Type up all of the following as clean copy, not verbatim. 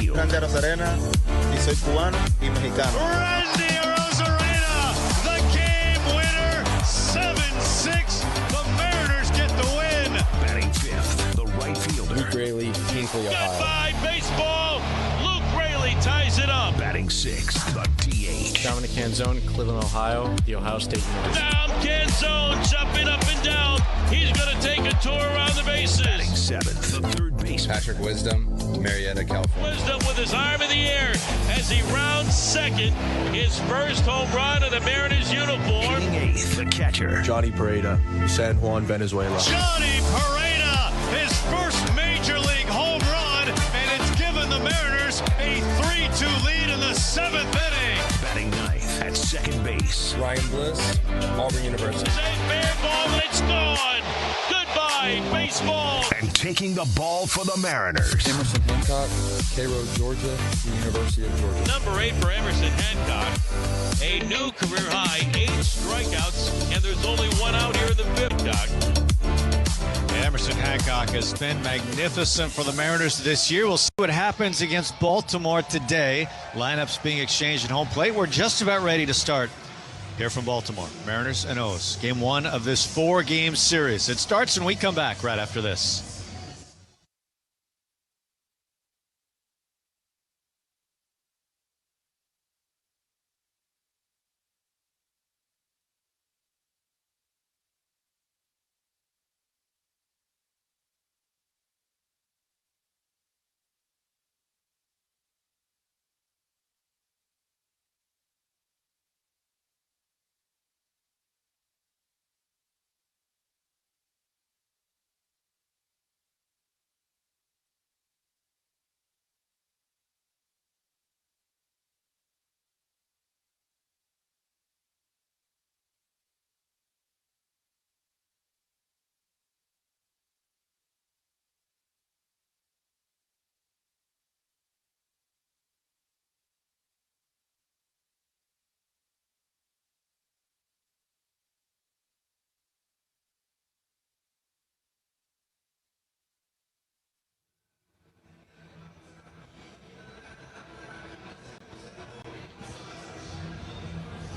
field. Randy Arozarena, y soy cubano y mexicano. Randy Arozarena, the game winner, 7-6. The Mariners get the win. Batting fifth, the right fielder. Luke Raley, Hinkley, Ohio. Goodbye, baseball. Luke Raley ties it up. Batting sixth, the DH. Dominic Canzone, Cleveland, Ohio, The Ohio State University. Now Canzone jumping up and down. He's going to take a tour around the bases. Batting seventh, the third baseman. Patrick Wisdom, Marietta, California. Wisdom with his arm in the air as he rounds second. His first home run in the Mariners uniform. Hitting eighth, the catcher. Johnny Pareda, San Juan, Venezuela. Johnny Pareda, his first major league home run, and it's given the Mariners a 3-2 lead in the seventh inning. Batting ninth at second base. Ryan Bliss, Auburn University. It's a fair ball and it's gone. Goodbye, baseball. And taking the ball for the Mariners. Emerson Hancock, Cairo, Georgia, University of Georgia. Number 8 for Emerson Hancock. A new career high, 8 strikeouts, and there's only one out here in the fifth, Doc. Emerson Hancock has been magnificent for the Mariners this year. We'll see what happens against Baltimore today. Lineups being exchanged at home plate. We're just about ready to start here from Baltimore. Mariners and O's. Game 1 of this 4-game series. It starts when we come back right after this.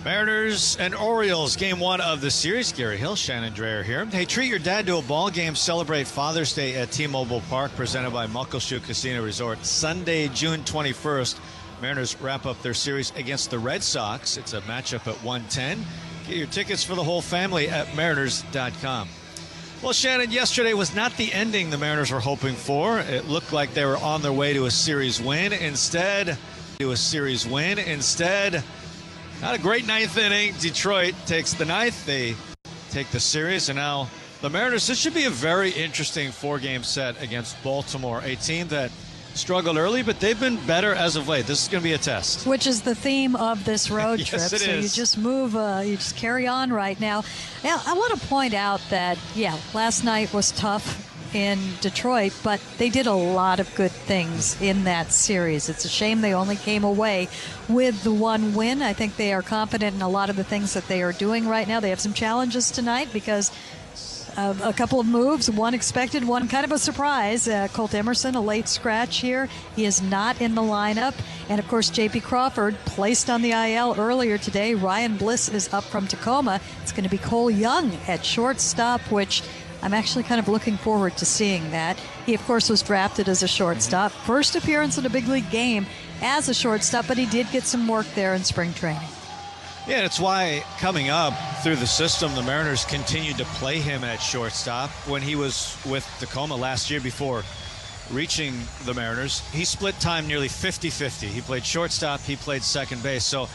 Mariners and Orioles, game 1 of the series. Gary Hill, Shannon Dreher here. Hey, treat your dad to a ball game. Celebrate Father's Day at T-Mobile Park, presented by Muckleshoot Casino Resort. Sunday, June 21st, Mariners wrap up their series against the Red Sox. It's a matchup at 1:10. Get your tickets for the whole family at mariners.com. Well, Shannon, yesterday was not the ending the Mariners were hoping for. It looked like they were on their way to a series win. Instead, not a great ninth inning. Detroit takes the ninth. They take the series, and now the Mariners, this should be a very interesting 4-game set against Baltimore, a team that struggled early, but they've been better as of late. This is going to be a test. Which is the theme of this road Yes, trip. it so is. you just move, you just carry on right now. Now, I want to point out that, last night was tough in Detroit, but they did a lot of good things in that series. It's a shame they only came away with the one win. I think they are confident in a lot of the things that they are doing right now. They have some challenges tonight because of a couple of moves, one expected, one kind of a surprise. Colt Emerson, a late scratch here. He is not in the lineup. And, of course, J.P. Crawford placed on the IL earlier today. Ryan Bliss is up from Tacoma. It's going to be Cole Young at shortstop, which I'm actually kind of looking forward to seeing that. He, of course, was drafted as a shortstop. First appearance in a big league game as a shortstop, but he did get some work there in spring training. Yeah, that's why coming up through the system, the Mariners continued to play him at shortstop. When he was with Tacoma last year before reaching the Mariners, he split time nearly 50-50. He played shortstop, he played second base. So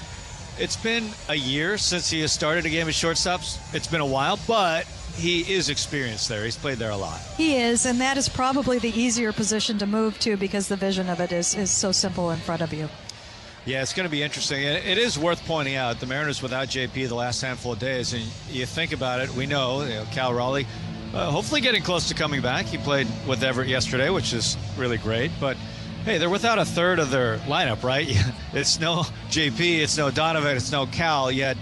it's been a year since he has started a game of shortstops. It's been a while, but he is experienced there. He's played there a lot. He is, and that is probably the easier position to move to because the vision of it is so simple in front of you. Yeah, it's going to be interesting. And it is worth pointing out the Mariners without JP the last handful of days. And you think about it, we know, Cal Raleigh hopefully getting close to coming back. He played with Everett yesterday, which is really great. But, hey, they're without a third of their lineup, right? It's no JP, it's no Donovan, it's no Cal, yet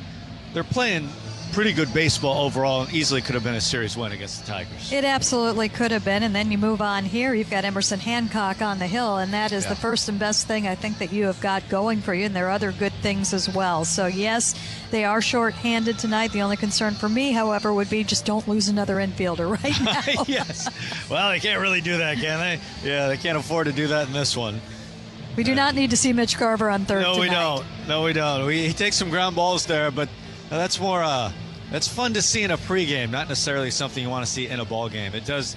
they're playing pretty good baseball overall and easily could have been a series win against the Tigers. It absolutely could have been. And then you move on here. You've got Emerson Hancock on the hill, and that is the first and best thing I think that you have got going for you. And there are other good things as well. So, yes, they are short-handed tonight. The only concern for me, however, would be just don't lose another infielder right now. Yes. Well, they can't really do that, can they? Yeah, they can't afford to do that in this one. We do not need to see Mitch Garver on third tonight. We don't. No, we don't. He takes some ground balls there, but that's more that's fun to see in a pregame, not necessarily something you want to see in a ball game. It does,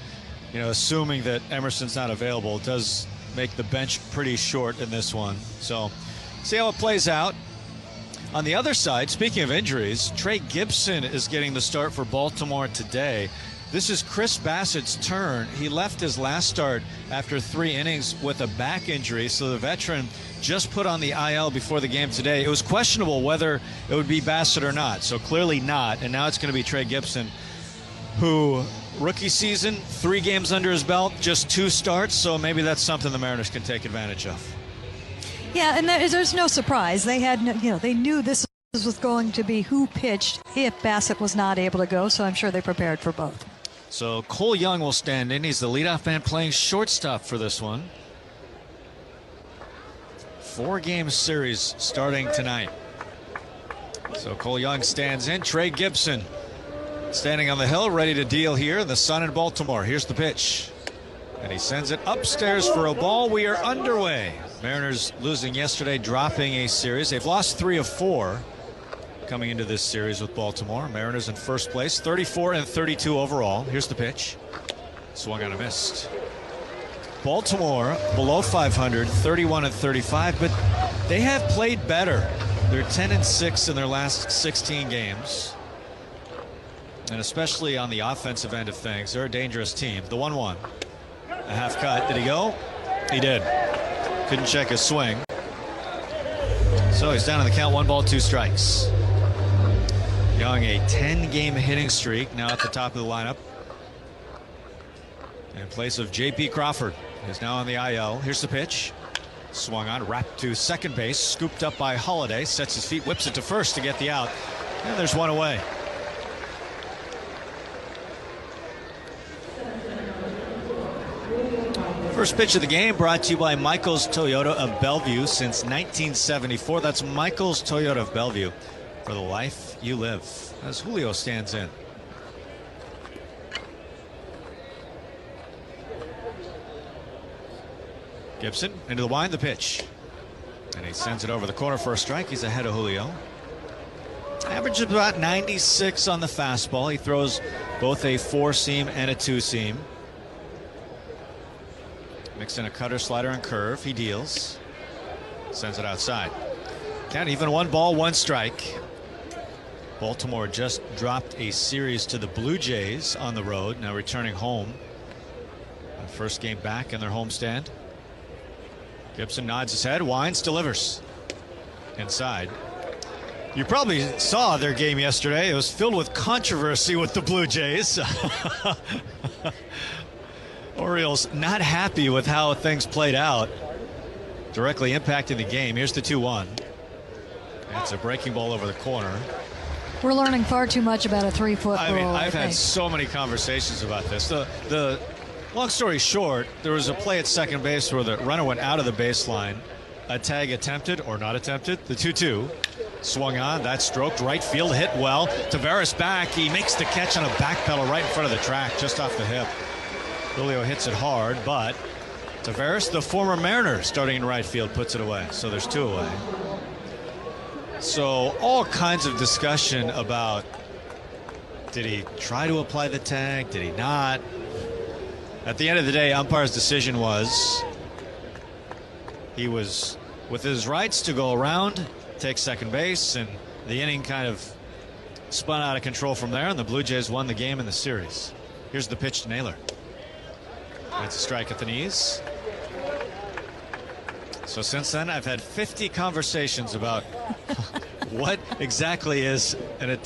assuming that Emerson's not available, it does make the bench pretty short in this one. So, see how it plays out. On the other side, speaking of injuries, Trey Gibson is getting the start for Baltimore today. This is Chris Bassett's turn. He left his last start after 3 innings with a back injury, so the veteran just put on the IL before the game today. It was questionable whether it would be Bassett or not, so clearly not, and now it's going to be Trey Gibson, who rookie season, 3 games under his belt, just 2 starts, so maybe that's something the Mariners can take advantage of. Yeah, and there's no surprise. They had, they knew this was going to be who pitched if Bassett was not able to go, so I'm sure they prepared for both. So Cole Young will stand in. He's the leadoff man playing shortstop for this one. 4-game series starting tonight. So Cole Young stands in. Trey Gibson standing on the hill, ready to deal here in the sun in Baltimore. Here's the pitch. And he sends it upstairs for a ball. We are underway. Mariners losing yesterday, dropping a series. They've lost 3 of 4 coming into this series with Baltimore. Mariners in first place, 34-32 overall. Here's the pitch. Swung on and missed. Baltimore below 500, 31-35, but they have played better. They're 10-6 in their last 16 games. And especially on the offensive end of things, they're a dangerous team. The 1-1. A half cut. Did he go? He did. Couldn't check his swing. So he's down on the count, 1 ball, 2 strikes. Young, a 10-game hitting streak, now at the top of the lineup. In place of J.P. Crawford, who's now on the IL. Here's the pitch. Swung on, wrapped to second base, scooped up by Holiday, sets his feet, whips it to first to get the out. And there's 1 away. First pitch of the game brought to you by Michael's Toyota of Bellevue since 1974. That's Michael's Toyota of Bellevue. For the life you live. As Julio stands in. Gibson into the wind, the pitch. And he sends it over the corner for a strike. He's ahead of Julio. Average of about 96 on the fastball. He throws both a 4-seam and a 2-seam. Mix in a cutter, slider, and curve. He deals. Sends it outside. Count even 1 ball, 1 strike. Baltimore just dropped a series to the Blue Jays on the road, now returning home. First game back in their homestand. Gibson nods his head, winds, delivers. Inside. You probably saw their game yesterday. It was filled with controversy with the Blue Jays. Orioles not happy with how things played out. Directly impacting the game. Here's the 2-1. It's a breaking ball over the corner. We're learning far too much about a 3-foot rule. I've had so many conversations about this. The long story short, there was a play at second base where the runner went out of the baseline. A tag attempted or not attempted. The 2-2 swung on. That stroked right field, hit well. Tavares back. He makes the catch on a back pedal right in front of the track, just off the hip. Julio hits it hard, but Tavares, the former Mariner, starting in right field, puts it away. So there's 2 away. So all kinds of discussion about, did he try to apply the tag? Did he not? At the end of the day, umpire's decision was he was with his rights to go around, take second base, and the inning kind of spun out of control from there, and the Blue Jays won the game in the series. Here's the pitch to Naylor. That's a strike at the knees. So since then, I've had 50 conversations about what exactly is a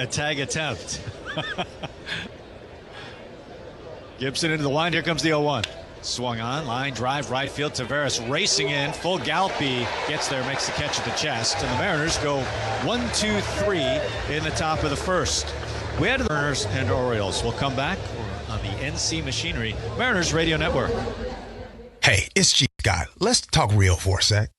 tag attempt. Gibson into the wind. Here comes the 0-1. Swung on, line drive, right field. Taveras racing in, full gallop. He gets there, makes the catch at the chest, and the Mariners go 1-2-3 in the top of the first. We had the Mariners and Orioles. We'll come back on the NC Machinery Mariners Radio Network. Hey, it's G Guy. Let's talk real for a sec.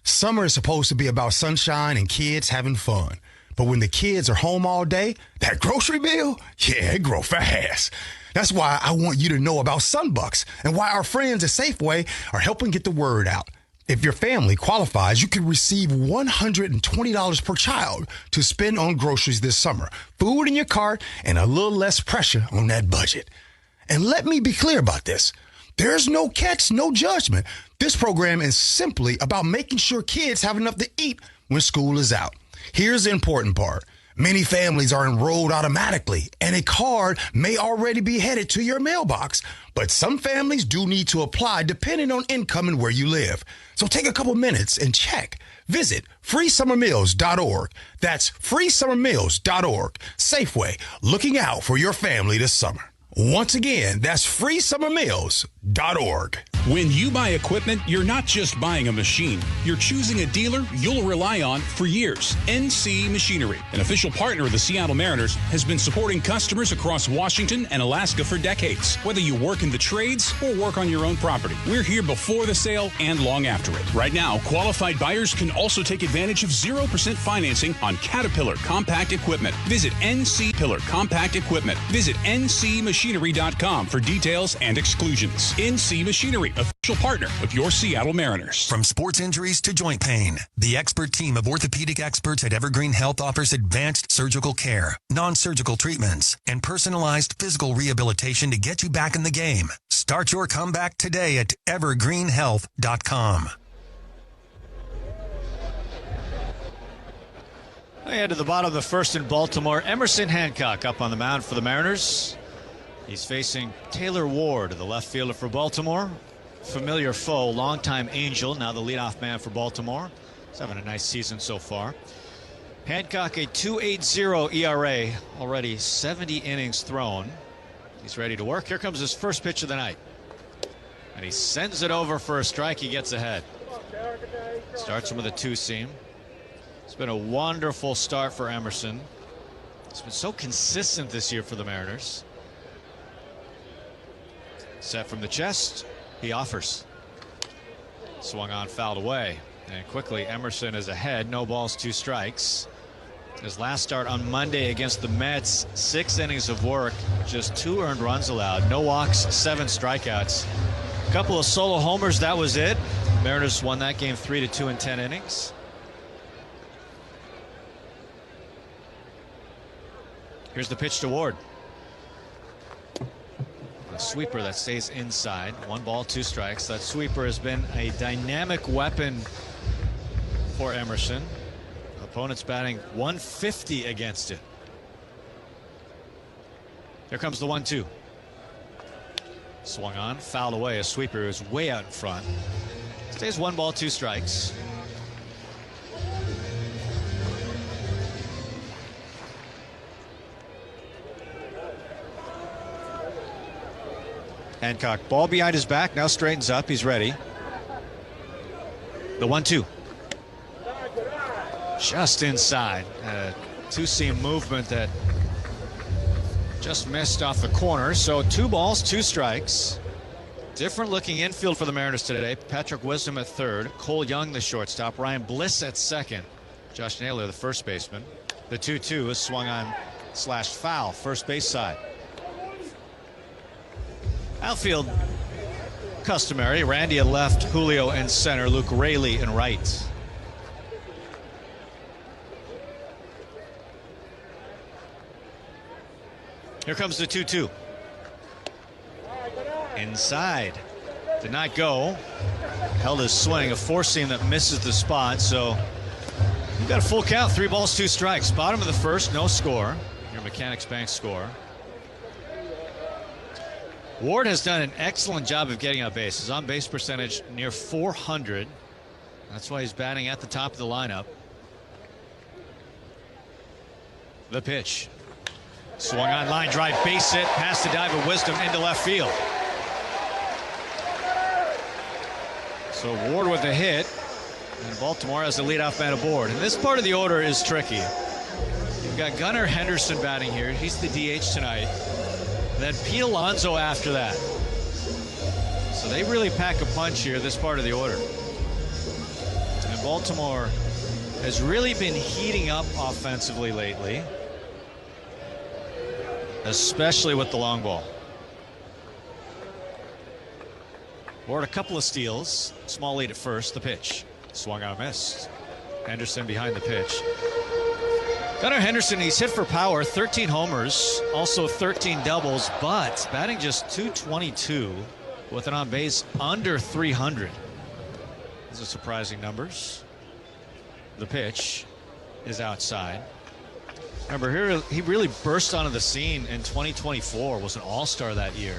Summer is supposed to be about sunshine and kids having fun. But when the kids are home all day, that grocery bill, yeah, it grow fast. That's why I want you to know about Sunbucks and why our friends at Safeway are helping get the word out. If your family qualifies, you can receive $120 per child to spend on groceries this summer, food in your cart, and a little less pressure on that budget. And let me be clear about this. There's no catch, no judgment. This program is simply about making sure kids have enough to eat when school is out. Here's the important part. Many families are enrolled automatically, and a card may already be headed to your mailbox. But some families do need to apply depending on income and where you live. So take a couple minutes and check. Visit freesummermeals.org. That's freesummermeals.org. Safeway, looking out for your family this summer. Once again, that's freesummermeals.org. When you buy equipment, you're not just buying a machine. You're choosing a dealer you'll rely on for years. NC Machinery, an official partner of the Seattle Mariners, has been supporting customers across Washington and Alaska for decades. Whether you work in the trades or work on your own property, we're here before the sale and long after it. Right now, qualified buyers can also take advantage of 0% financing on Caterpillar compact equipment. Visit NC Pillar Compact Equipment. Visit ncmachinery.com for details and exclusions. NC Machinery, official partner of your Seattle Mariners. From sports injuries to joint pain, the expert team of orthopedic experts at Evergreen Health offers advanced surgical care, non-surgical treatments, and personalized physical rehabilitation to get you back in the game. Start your comeback today at evergreenhealth.com. They head to the bottom of the first in Baltimore. Emerson Hancock up on the mound for the Mariners. He's facing Taylor Ward, the left fielder for Baltimore. Familiar foe, longtime Angel, now the leadoff man for Baltimore. He's having a nice season so far. Hancock, a 2.80 ERA, already 70 innings thrown. He's ready to work. Here comes his first pitch of the night. And he sends it over for a strike. He gets ahead. Starts him with a two-seam. It's been a wonderful start for Emerson. He's been so consistent this year for the Mariners. Set from the chest. He offers. Swung on, fouled away. And quickly Emerson is ahead. No balls, 2 strikes. His last start on Monday against the Mets, 6 innings of work, just 2 earned runs allowed. No walks, 7 strikeouts. A couple of solo homers, that was it. Mariners won that game 3-2 in 10 innings. Here's the pitch to Ward. A sweeper that stays inside. 1 ball, 2 strikes. That sweeper has been a dynamic weapon for Emerson. Opponents batting 150 against it. Here comes the 1-2. Swung on, fouled away. A sweeper is way out in front. Stays 1 ball, 2 strikes. Hancock, ball behind his back, now straightens up, he's ready. The 1-2. Just inside. A two-seam movement that just missed off the corner. So 2 balls, 2 strikes. Different looking infield for the Mariners today. Patrick Wisdom at third. Cole Young, the shortstop. Ryan Bliss at second. Josh Naylor, the first baseman. The 2-2 is swung on / foul, first base side. Outfield customary. Randy at left, Julio in center, Luke Raley in right. Here comes the 2-2. Inside. Did not go. Held his swing, a 4-seam that misses the spot. So you've got a full count, 3 balls, 2 strikes. Bottom of the first, no score. Your Mechanics Bank score. Ward has done an excellent job of getting on base. His on-base percentage near 400. That's why he's batting at the top of the lineup. The pitch. Swung on, line drive, base hit, past the dive of Wisdom into left field. So Ward with a hit, and Baltimore has the leadoff man aboard. And this part of the order is tricky. You've got Gunnar Henderson batting here. He's the DH tonight. Then Pete Alonso after that. So they really pack a punch here, this part of the order. And Baltimore has really been heating up offensively lately, especially with the long ball. Ward a couple of steals. Small lead at first. The pitch. Swung out, missed. Henderson behind the pitch. Gunnar Henderson, he's hit for power, 13 homers, also 13 doubles, but batting just .222 with an on base under 300. Those are surprising numbers. The pitch is outside. Remember, here he really burst onto the scene in 2024, was an all-star that year.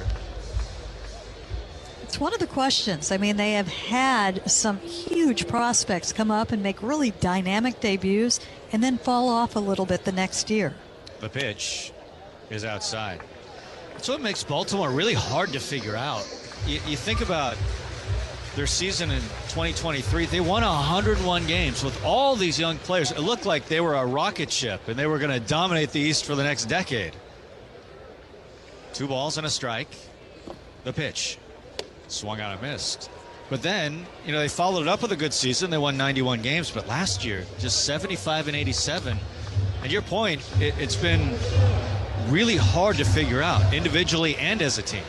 It's one of the questions. I mean, they have had some huge prospects come up and make really dynamic debuts and then fall off a little bit the next year. The pitch is outside. That's what makes Baltimore really hard to figure out. You think about their season in 2023, they won 101 games with all these young players. It looked like they were a rocket ship and they were going to dominate the East for the next decade. 2 balls and a strike. The pitch. Swung out and missed. But then, they followed it up with a good season. They won 91 games, but last year, just 75 and 87. And your point, it's been really hard to figure out, individually and as a team.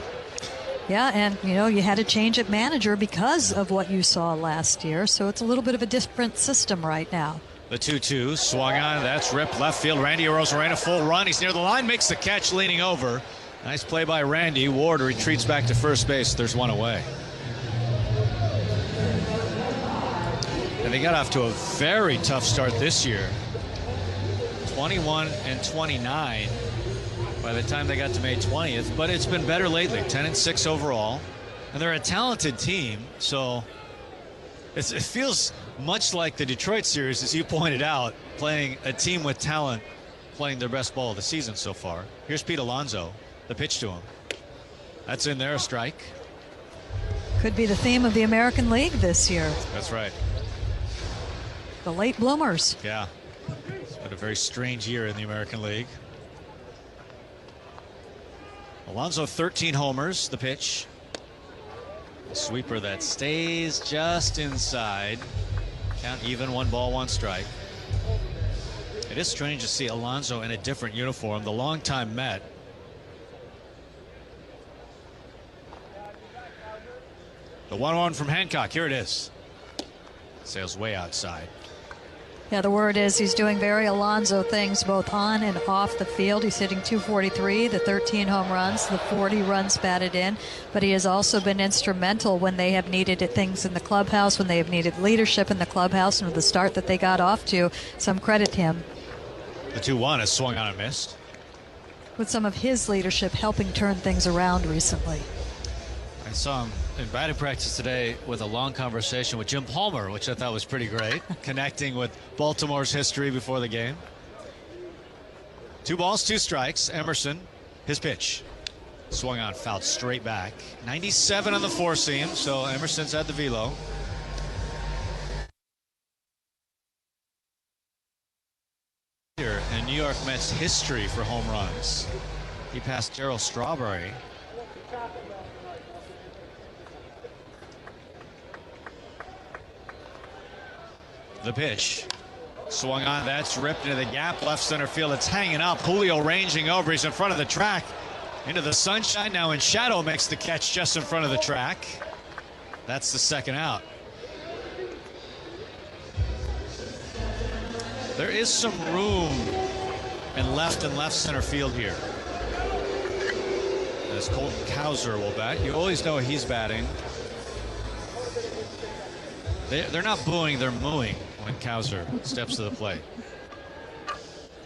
Yeah, and, you had to change at manager because of what you saw last year, so it's a little bit of a different system right now. The 2-2, swung on, that's ripped left field. Randy Arozarena, full run. He's near the line, makes the catch, leaning over. Nice play by Randy. Ward retreats back to first base. There's one away. And they got off to a very tough start this year. 21 and 29 by the time they got to May 20th. But it's been better lately. 10 and 6 overall. And they're a talented team. So it feels much like the Detroit series, as you pointed out, playing a team with talent, playing their best ball of the season so far. Here's Pete Alonso. The pitch to him. That's in there, a strike. Could be the theme of the American League this year. That's right. The late bloomers. Yeah. It's been a very strange year in the American League. Alonso, 13 homers. The pitch. A sweeper that stays just inside. Count even, 1 ball, 1 strike. It is strange to see Alonso in a different uniform. The longtime Met. The 1-1 from Hancock. Here it is. Sails way outside. Yeah, the word is he's doing very Alonso things both on and off the field. He's hitting .243, the 13 home runs, the 40 runs batted in. But he has also been instrumental when they have needed things in the clubhouse, when they have needed leadership in the clubhouse, and with the start that they got off to. Some credit to him. The 2-1 is swung on and missed. With some of his leadership helping turn things around recently. I saw him in batting practice today with a long conversation with Jim Palmer, which I thought was pretty great, connecting with Baltimore's history before the game. 2 balls, 2 strikes. Emerson, his pitch. Swung on, fouled straight back. 97 on the 4-seam, so Emerson's had the velo. In New York Mets history for home runs. He passed Darryl Strawberry. The pitch. Swung on, that's ripped into the gap, left center field. It's hanging up. Julio ranging over. He's in front of the track. Into the sunshine, now in shadow, makes the catch just in front of the track. That's the second out. There is some room in left center field here. As Colton Cowser will bat. You always know he's batting. They're not booing, they're mooing when Cowser steps to the plate.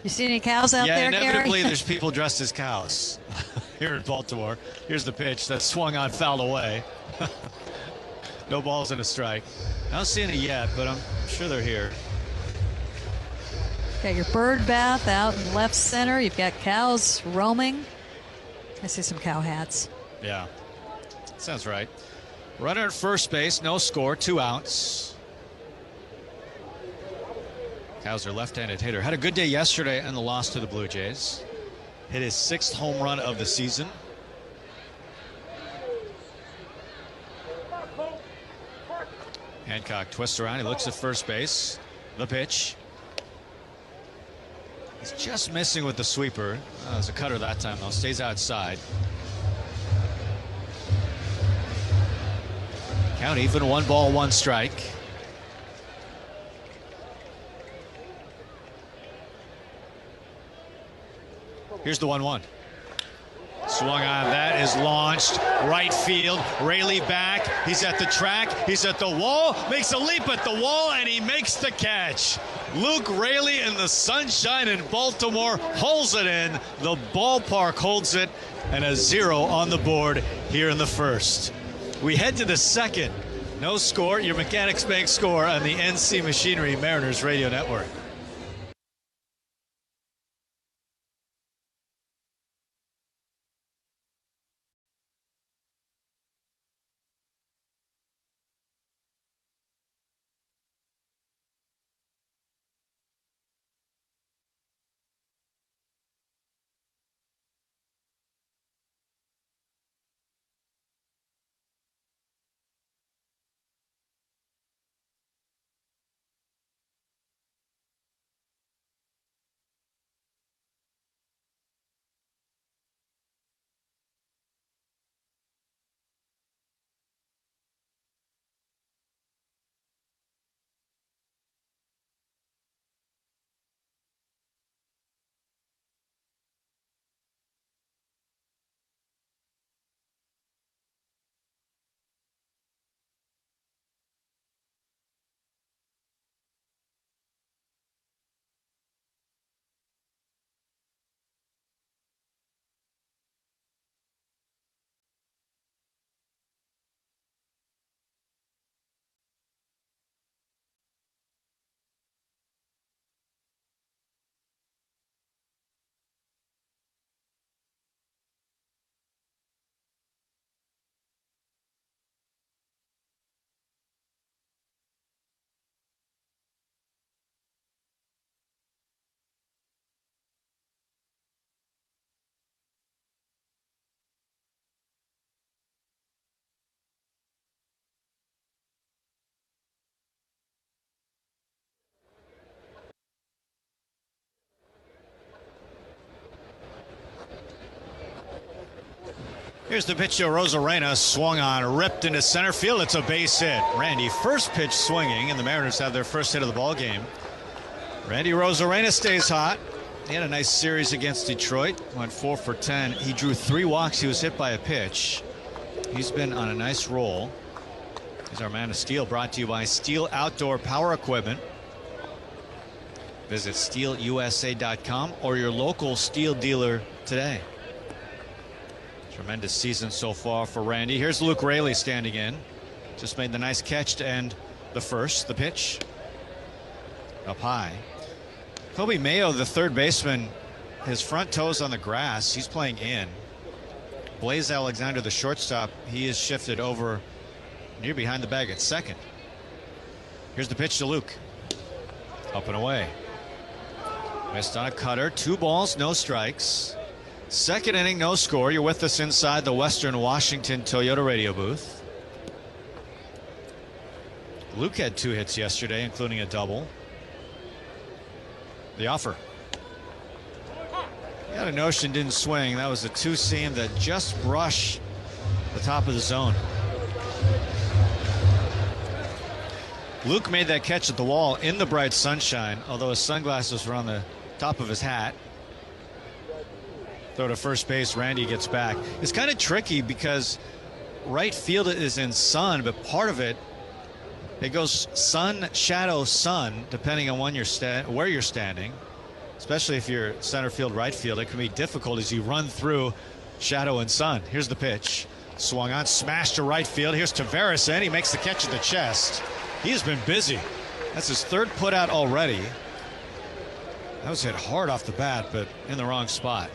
You see any cows out there, Gary? Yeah, inevitably there's people dressed as cows here in Baltimore. Here's the pitch that swung on, fouled away. No balls and a strike. I don't see any yet, but I'm sure they're here. Got your bird bath out in left center. You've got cows roaming. I see some cow hats. Yeah, sounds right. Runner at first base, no score, 2 outs. Hauser, left-handed hitter, had a good day yesterday in the loss to the Blue Jays. Hit his 6th home run of the season. Hancock twists around, he looks at first base. The pitch. He's just missing with the sweeper. It was a cutter that time though, stays outside. Count even, 1 ball, 1 strike. Here's the 1-1. Swung on, that is launched. Right field, Raley back. He's at the track, he's at the wall, makes a leap at the wall, and he makes the catch. Luke Raley in the sunshine in Baltimore holds it in. The ballpark holds it, and a 0 on the board here in the first. We head to the second. No score, your Mechanics Bank score on the NC Machinery Mariners Radio Network. Here's the pitch to Rosarena, swung on, ripped into center field. It's a base hit. Randy, first pitch swinging, and the Mariners have their first hit of the ball game. Randy Rosarena stays hot. He had a nice series against Detroit. Went 4 for 10. He drew 3 walks. He was hit by a pitch. He's been on a nice roll. He's our man of steel, brought to you by Steel Outdoor Power Equipment. Visit steelusa.com or your local steel dealer today. Tremendous season so far for Randy. Here's Luke Raley standing in. Just made the nice catch to end the first. The pitch up high. Kobe Mayo, the third baseman, his front toes on the grass. He's playing in. Blaze Alexander, the shortstop, he is shifted over near behind the bag at second. Here's the pitch to Luke. Up and away. Missed on a cutter. 2 balls, no strikes. Second inning, no score. You're with us inside the Western Washington Toyota radio booth. Luke had 2 hits yesterday, including a double. The offer. He had a notion, didn't swing. That was a 2-seam that just brushed the top of the zone. Luke made that catch at the wall in the bright sunshine, although his sunglasses were on the top of his hat. Throw to first base, Randy gets back. It's kind of tricky because right field is in sun, but part of it goes sun, shadow, sun, depending on when where you're standing. Especially if you're center field, right field, it can be difficult as you run through shadow and sun. Here's the pitch. Swung on, smashed to right field. Here's Tavares in. He makes the catch at the chest. He has been busy. That's his 3rd put out already. That was hit hard off the bat, but in the wrong spot.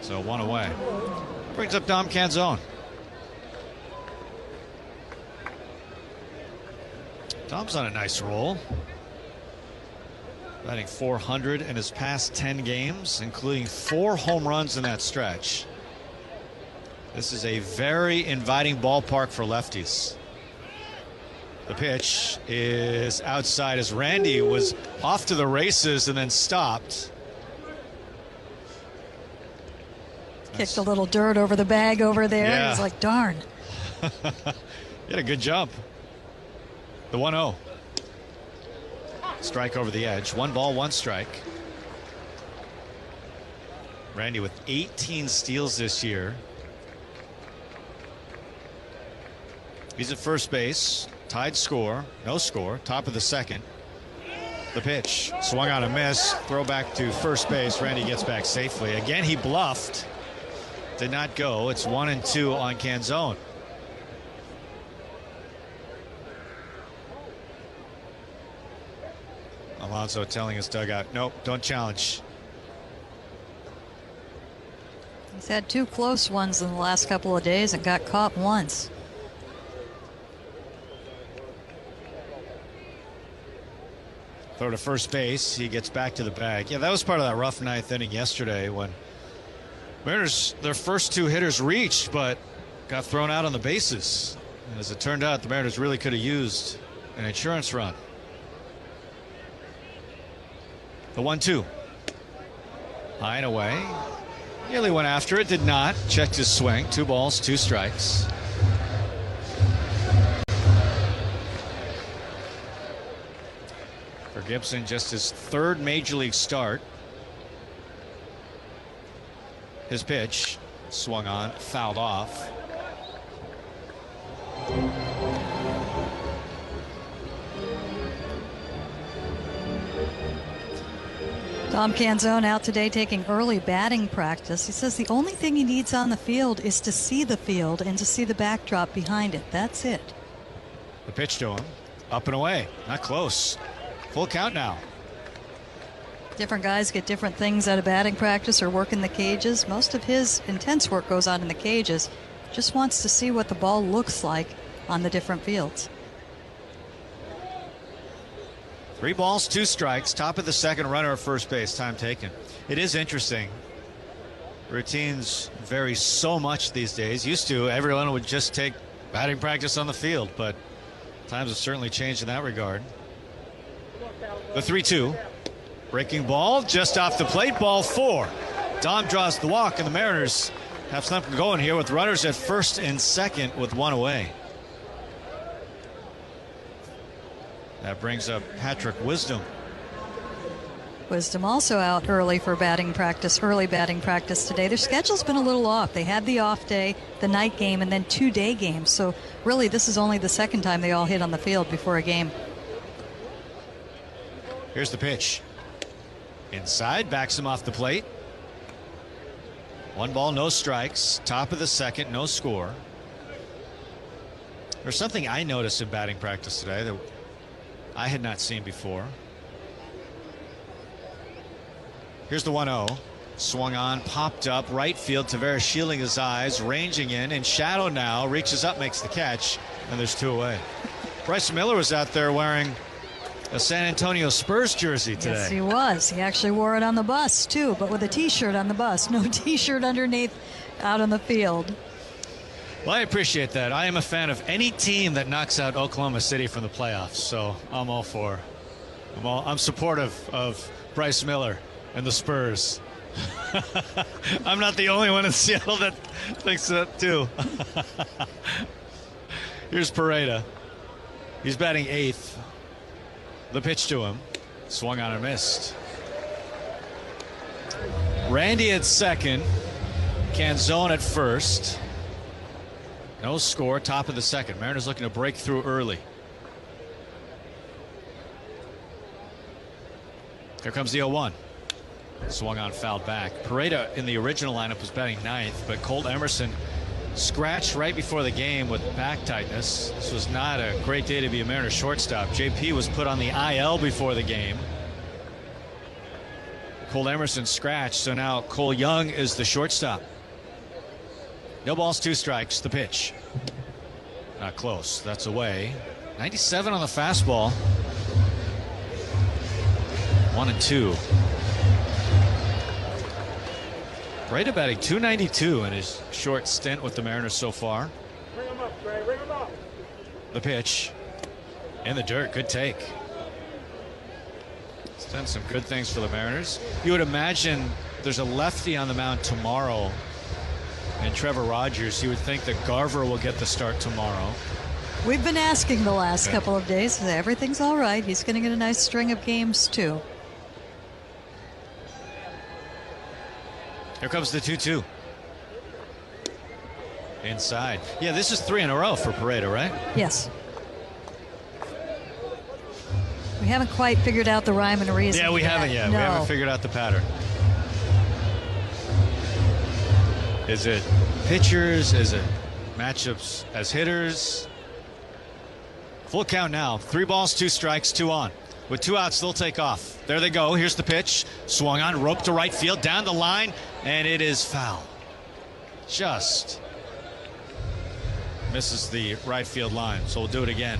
So 1 away. Brings up Dom Canzone. Dom's on a nice roll. Batting .400 in his past 10 games, including 4 home runs in that stretch. This is a very inviting ballpark for lefties. The pitch is outside as Randy was off to the races and then stopped. Kicked a little dirt over the bag over there. Yeah. He's like, darn. He had a good jump. The 1-0. Strike over the edge. 1 ball, 1 strike. Randy with 18 steals this year. He's at first base. Tied score. No score. Top of the second. The pitch. Swung on a miss. Throw back to first base. Randy gets back safely. Again, he bluffed. Did not go. It's 1-2 on Canzone. Alonso telling his dugout, nope, don't challenge. He's had 2 close ones in the last couple of days and got caught once. Throw to first base. He gets back to the bag. Yeah, that was part of that rough 9th inning yesterday when Mariners, their first 2 hitters reached, but got thrown out on the bases. And as it turned out, the Mariners really could have used an insurance run. The 1-2. High and away. Nearly went after it. Did not. Checked his swing. 2 balls, 2 strikes. For Gibson, just his 3rd major league start. His pitch swung on, fouled off. Dom Canzone out today taking early batting practice. He says the only thing he needs on the field is to see the field and to see the backdrop behind it. That's it. The pitch to him. Up and away. Not close. Full count now. Different guys get different things out of batting practice or work in the cages. Most of his intense work goes on in the cages. Just wants to see what the ball looks like on the different fields. 3 balls, 2 strikes. Top of the second, runner at first base. Time taken. It is interesting. Routines vary so much these days. Used to, everyone would just take batting practice on the field, but times have certainly changed in that regard. The 3-2. Breaking ball just off the plate. Ball 4. Dom draws the walk, and the Mariners have something going here with runners at first and second with 1 away. That brings up Patrick Wisdom. Wisdom also out early for batting practice, early batting practice today. Their schedule's been a little off. They had the off day, the night game, and then 2 day games. So really, this is only the second time they all hit on the field before a game. Here's the pitch. Inside, backs him off the plate. 1 ball, no strikes. Top of the second, no score. There's something I noticed in batting practice today that I had not seen before. Here's the 1-0. Swung on, popped up, right field. Tavares shielding his eyes, ranging in shadow now, reaches up, makes the catch, and there's 2 away. Bryce Miller was out there wearing a San Antonio Spurs jersey today. Yes, he was. He actually wore it on the bus, too, but with a T-shirt on the bus. No T-shirt underneath out on the field. Well, I appreciate that. I am a fan of any team that knocks out Oklahoma City from the playoffs, so I'm all for. I'm supportive of Bryce Miller and the Spurs. I'm not the only one in Seattle that thinks that too. Here's Pareda. He's batting 8th. The pitch to him. Swung on and missed. Randy at second. Canzone at first. No score, top of the second. Mariners looking to break through early. Here comes the 0-1. Swung on, fouled back. Pareda in the original lineup was batting 9th, but Colt Emerson scratched right before the game with back tightness. This was not a great day to be a Mariners shortstop. JP was put on the IL before the game. Colt Emerson scratched, so now Cole Young is the shortstop. No balls, 2 strikes. The pitch. Not close. That's away. 97 on the fastball. 1-2. Pareda batting 292 in his short stint with the Mariners so far. Bring him up, Trey. Bring him up. The pitch. In the dirt. Good take. It's done some good things for the Mariners. You would imagine there's a lefty on the mound tomorrow and Trevor Rogers. You would think that Garver will get the start tomorrow. We've been asking the last couple of days. Everything's all right. He's going to get a nice string of games, too. Here comes the 2-2. Inside. Yeah, this is 3 in a row for Pareda, right? Yes. We haven't quite figured out the rhyme and reason. Yeah, we haven't yet. No. We haven't figured out the pattern. Is it pitchers? Is it matchups as hitters? Full count now. 3 balls, 2 strikes, 2 on. With 2 outs, they'll take off. There they go. Here's the pitch. Swung on, rope to right field, down the line, and it is foul. Just misses the right field line, so we'll do it again.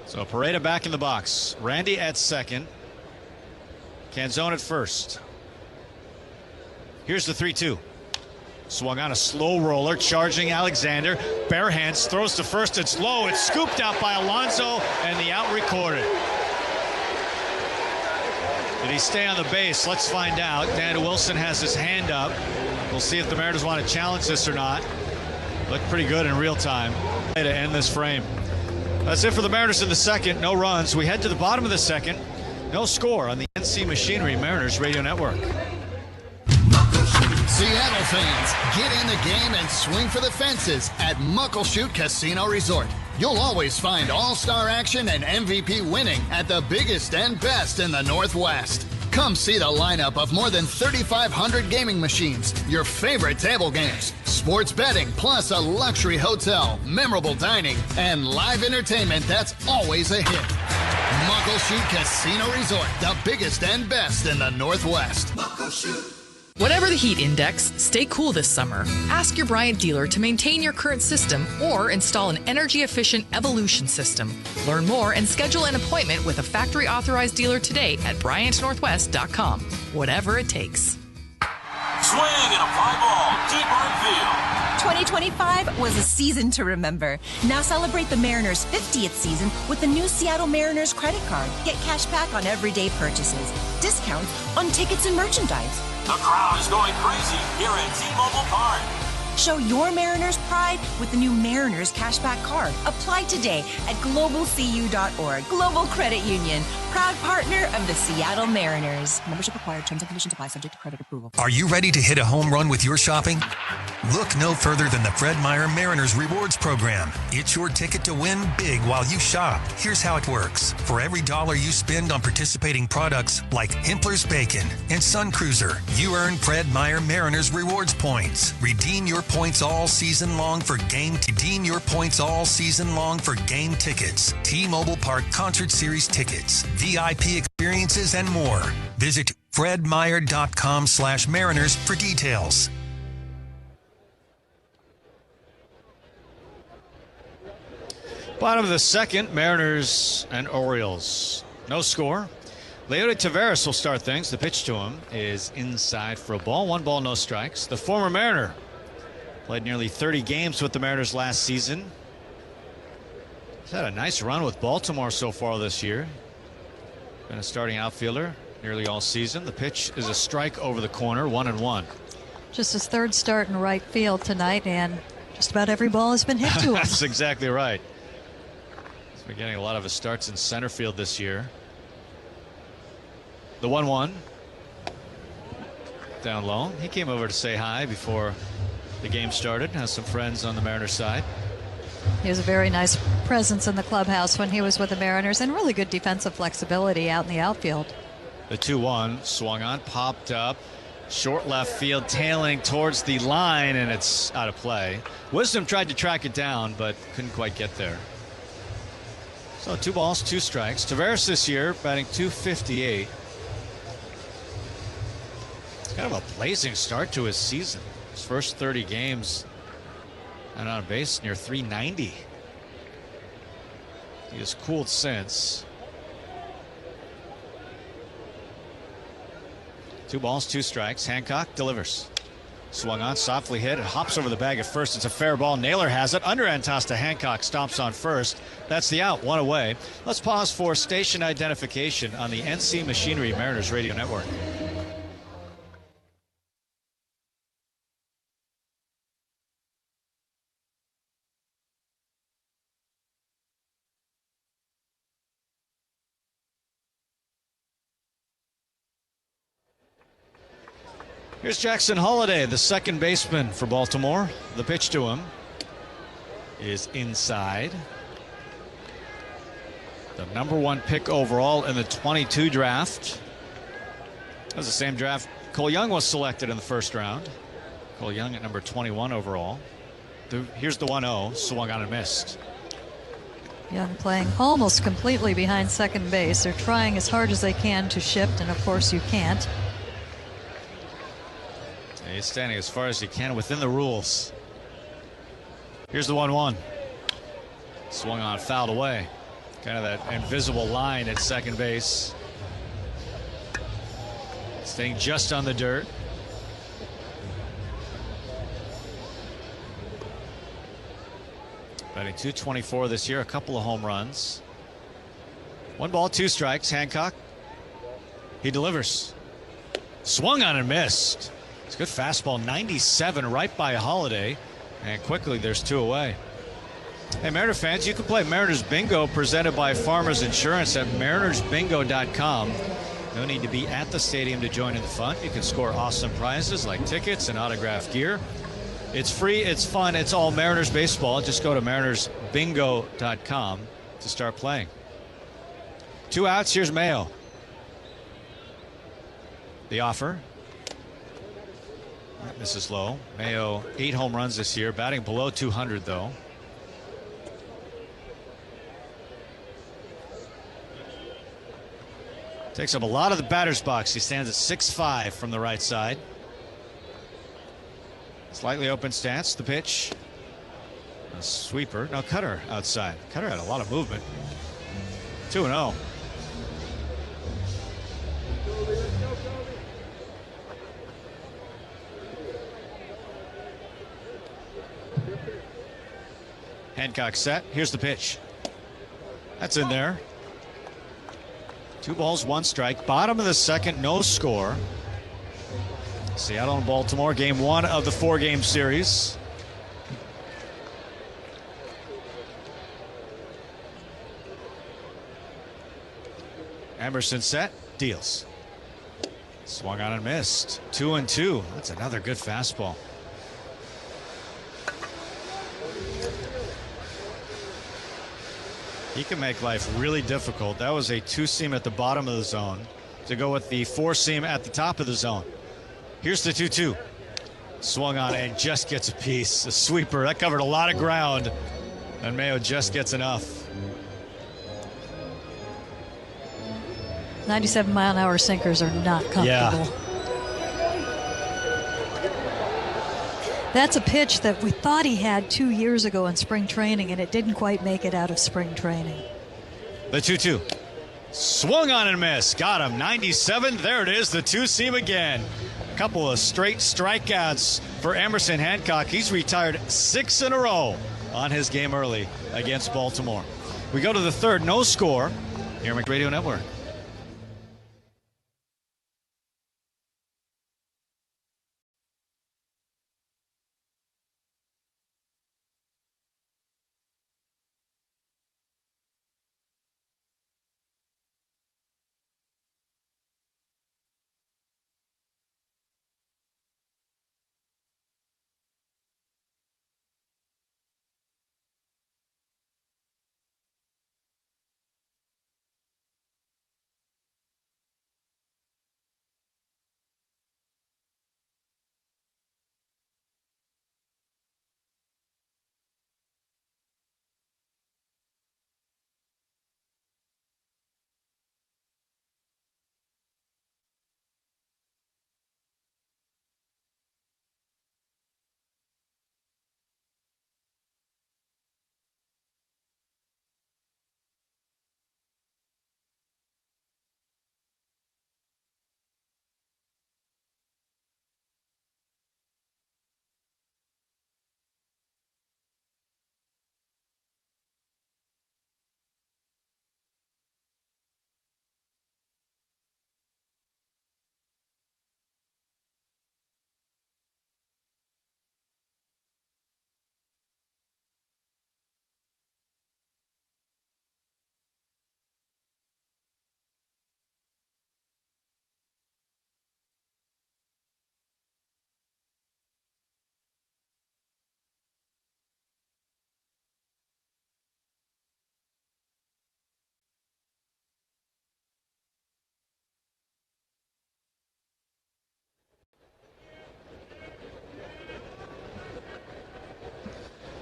So Pareda back in the box. Randy at second. Canzone at first. Here's the 3-2. Swung on a slow roller, charging Alexander. Bare hands, throws to first. It's low. It's scooped out by Alonso, and the out recorded. Did he stay on the base? Let's find out. Dan Wilson has his hand up. We'll see if the Mariners want to challenge this or not. Looked pretty good in real time to end this frame. That's it for the Mariners in the second. No runs. We head to the bottom of the second. No score on the NC Machinery Mariners Radio Network. Seattle fans, get in the game and swing for the fences at Muckleshoot Casino Resort. You'll always find all-star action and MVP winning at the biggest and best in the Northwest. Come see the lineup of more than 3,500 gaming machines, your favorite table games, sports betting, plus a luxury hotel, memorable dining, and live entertainment that's always a hit. Muckleshoot Casino Resort, the biggest and best in the Northwest. Muckleshoot. Whatever the heat index, stay cool this summer. Ask your Bryant dealer to maintain your current system or install an energy-efficient Evolution system. Learn more and schedule an appointment with a factory-authorized dealer today at BryantNorthwest.com. Whatever it takes. Swing and a fly ball, deep right field. 2025 was a season to remember. Now celebrate the Mariners' 50th season with the new Seattle Mariners credit card. Get cash back on everyday purchases, discounts on tickets and merchandise. The crowd is going crazy here at T-Mobile Park. Show your Mariners pride with the new Mariners Cashback Card. Apply today at globalcu.org. Global Credit Union, proud partner of the Seattle Mariners. Membership required. Terms and conditions apply. Subject to credit approval. Are you ready to hit a home run with your shopping? Look no further than the Fred Meyer Mariners Rewards Program. It's your ticket to win big while you shop. Here's how it works. For every $1 you spend on participating products like Hempler's Bacon and Sun Cruiser, you earn Fred Meyer Mariners Rewards points. Redeem your points all season long for game tickets, T-Mobile Park Concert Series tickets, VIP experiences, and more. Visit fredmeyer.com/Mariners for details. Bottom of the second, Mariners and Orioles. No score. Leody Taveras will start things. The pitch to him is inside for a ball. 1 ball, no strikes. The former Mariner played nearly 30 games with the Mariners last season. He's had a nice run with Baltimore so far this year. Been a starting outfielder nearly all season. The pitch is a strike over the corner, 1-1. Just his third start in right field tonight, and just about every ball has been hit to him. That's exactly right. He's been getting a lot of his starts in center field this year. The 1-1. Down low. He came over to say hi before the game started. Has some friends on the Mariners side. He was a very nice presence in the clubhouse when he was with the Mariners, and really good defensive flexibility out in the outfield. The 2-1 swung on, popped up, short left field, tailing towards the line, and it's out of play. Wisdom tried to track it down, but couldn't quite get there. So 2 balls, 2 strikes. Tavares this year batting .258. It's kind of a blazing start to his season. His first 30 games and on base near .390. He has cooled since. 2 balls, 2 strikes. Hancock delivers. Swung on, softly hit. It hops over the bag at first. It's a fair ball. Naylor has it. Underhand toss to Hancock. Stomps on first. That's the out. 1 away. Let's pause for station identification on the NC Machinery Mariners Radio Network. Here's Jackson Holliday, the second baseman for Baltimore. The pitch to him is inside. The #1 pick overall in the 22 draft. That was the same draft Cole Young was selected in the first round. Cole Young at number 21 overall. Here's the 1-0, swung on and missed. Young playing almost completely behind second base. They're trying as hard as they can to shift, and of course you can't. He's standing as far as he can within the rules. Here's the 1-1. Swung on, fouled away. Kind of that invisible line at second base. Staying just on the dirt. Batting .224 this year, a couple of home runs. 1 ball, 2 strikes. Hancock. He delivers. Swung on and missed. It's a good fastball, 97 right by Holliday. And quickly there's 2 away. Hey, Mariner fans, you can play Mariners Bingo presented by Farmers Insurance at marinersbingo.com. No need to be at the stadium to join in the fun. You can score awesome prizes like tickets and autographed gear. It's free, it's fun, it's all Mariners baseball. Just go to marinersbingo.com to start playing. 2 outs, here's Mayo. The offer. This is low. Mayo 8 home runs this year, batting below 200 though. Takes up a lot of the batter's box. He stands at 6'5" from the right side. Slightly open stance. The pitch. A sweeper. No, cutter outside. Cutter had a lot of movement. 2-0. Hancock set. Here's the pitch. That's in there. 2 balls, 1 strike. Bottom of the second, no score. Seattle and Baltimore, game 1 of the 4-game series. Emerson set, deals. Swung on and missed. 2-2. That's another good fastball. He can make life really difficult. That was a 2-seam at the bottom of the zone to go with the 4-seam at the top of the zone. Here's the 2-2. Swung on and just gets a piece. A sweeper. That covered a lot of ground. And Mayo just gets enough. 97-mile-an-hour sinkers are not comfortable. Yeah. That's a pitch that we thought he had 2 years ago in spring training, and it didn't quite make it out of spring training. The 2-2. Swung on and missed. Got him. 97. There it is. The 2-seam again. A couple of straight strikeouts for Emerson Hancock. He's retired 6 in a row on his game early against Baltimore. We go to the third. No score here on Radio Network.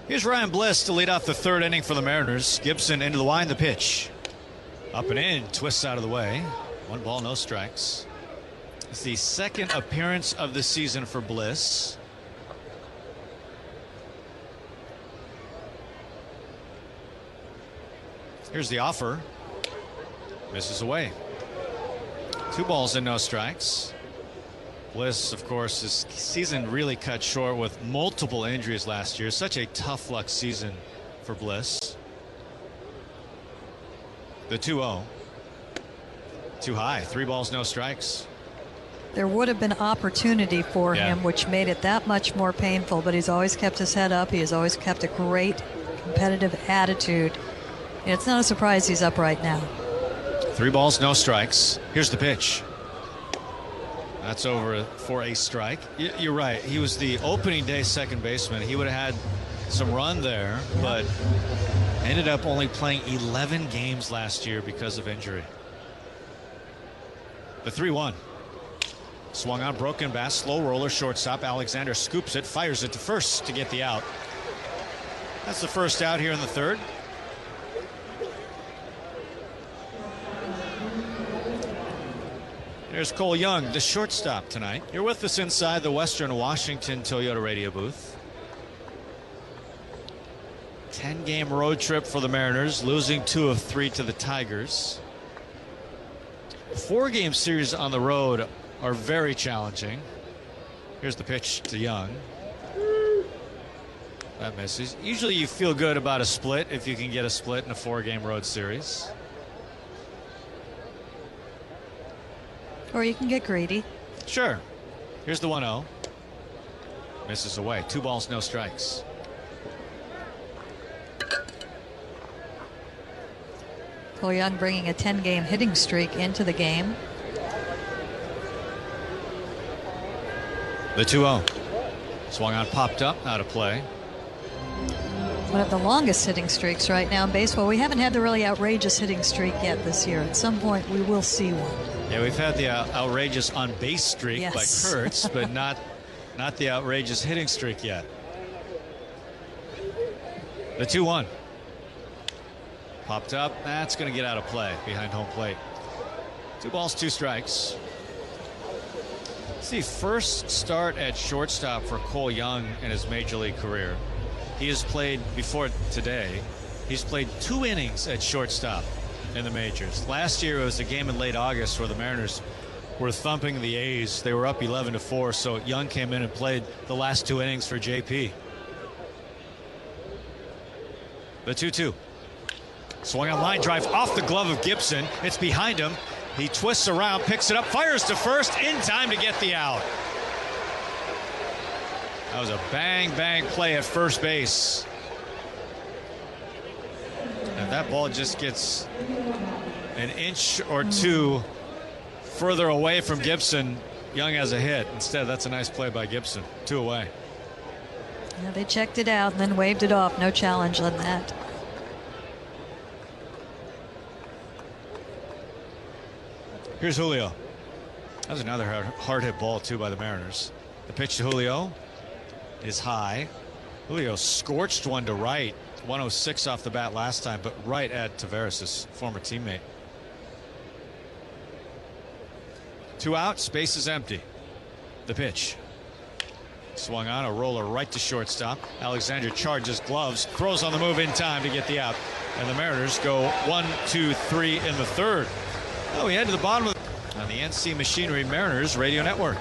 Here's Ryan Bliss to lead off the third inning for the Mariners. Gibson into the wind, the pitch. Up and in, twists out of the way. 1 ball, no strikes. It's the second appearance of the season for Bliss. Here's the offer. Misses away. 2 balls and no strikes. Bliss, of course, his season really cut short with multiple injuries last year. Such a tough luck season for Bliss. The 2-0. Too high. 3 balls, no strikes. There would have been opportunity for him, which made it that much more painful, but he's always kept his head up. He has always kept a great competitive attitude. And it's not a surprise he's up right now. 3 balls, no strikes. Here's the pitch. That's over for a strike. You're right. He was the opening day second baseman. He would have had some run there, but ended up only playing 11 games last year because of injury. The 3-1. Swung on, broken bat, slow roller, shortstop. Alexander scoops it, fires it to first to get the out. That's the first out here in the third. There's Cole Young, the shortstop tonight. You're with us inside the Western Washington Toyota radio booth. 10-game road trip for the Mariners, losing 2 of 3 to the Tigers. 4-game series on the road are very challenging. Here's the pitch to Young. That misses. Usually you feel good about a split if you can get a split in a 4-game road series. Or you can get greedy. Sure. Here's the 1-0. Misses away. 2 balls, no strikes. Cole Young bringing a 10-game hitting streak into the game. The 2-0. Swung on, popped up, out of play. One of the longest hitting streaks right now in baseball. We haven't had the really outrageous hitting streak yet this year. At some point, we will see one. Yeah, we've had the outrageous on base streak by Kurtz, but not the outrageous hitting streak yet. The 2-1. Popped up. That's going to get out of play behind home plate. 2 balls, 2 strikes. It's the first start at shortstop for Cole Young in his major league career. He has played, before today, he's played 2 innings at shortstop in the majors. Last year it was a game in late August where the Mariners were thumping the A's. They were up 11-4, so Young came in and played the last 2 innings for JP. The 2-2. Swung on, line drive off the glove of Gibson. It's behind him. He twists around, picks it up, fires to first in time to get the out. That was a bang play at first base. And that ball just gets an inch or 2 further away from Gibson. Young has a hit. Instead, that's a nice play by Gibson. 2 away. Yeah, they checked it out and then waved it off. No challenge on that. Here's Julio. That was another hard hit ball, too, by the Mariners. The pitch to Julio is high. Julio scorched one to right. 106 off the bat last time, but right at Taveras, his former teammate. 2 out, space is empty. The pitch. Swung on, a roller right to shortstop. Alexander charges gloves, throws on the move in time to get the out. And the Mariners go 1, 2, 3 in the third. Oh, we head to the bottom of on the NC Machinery Mariners Radio Network.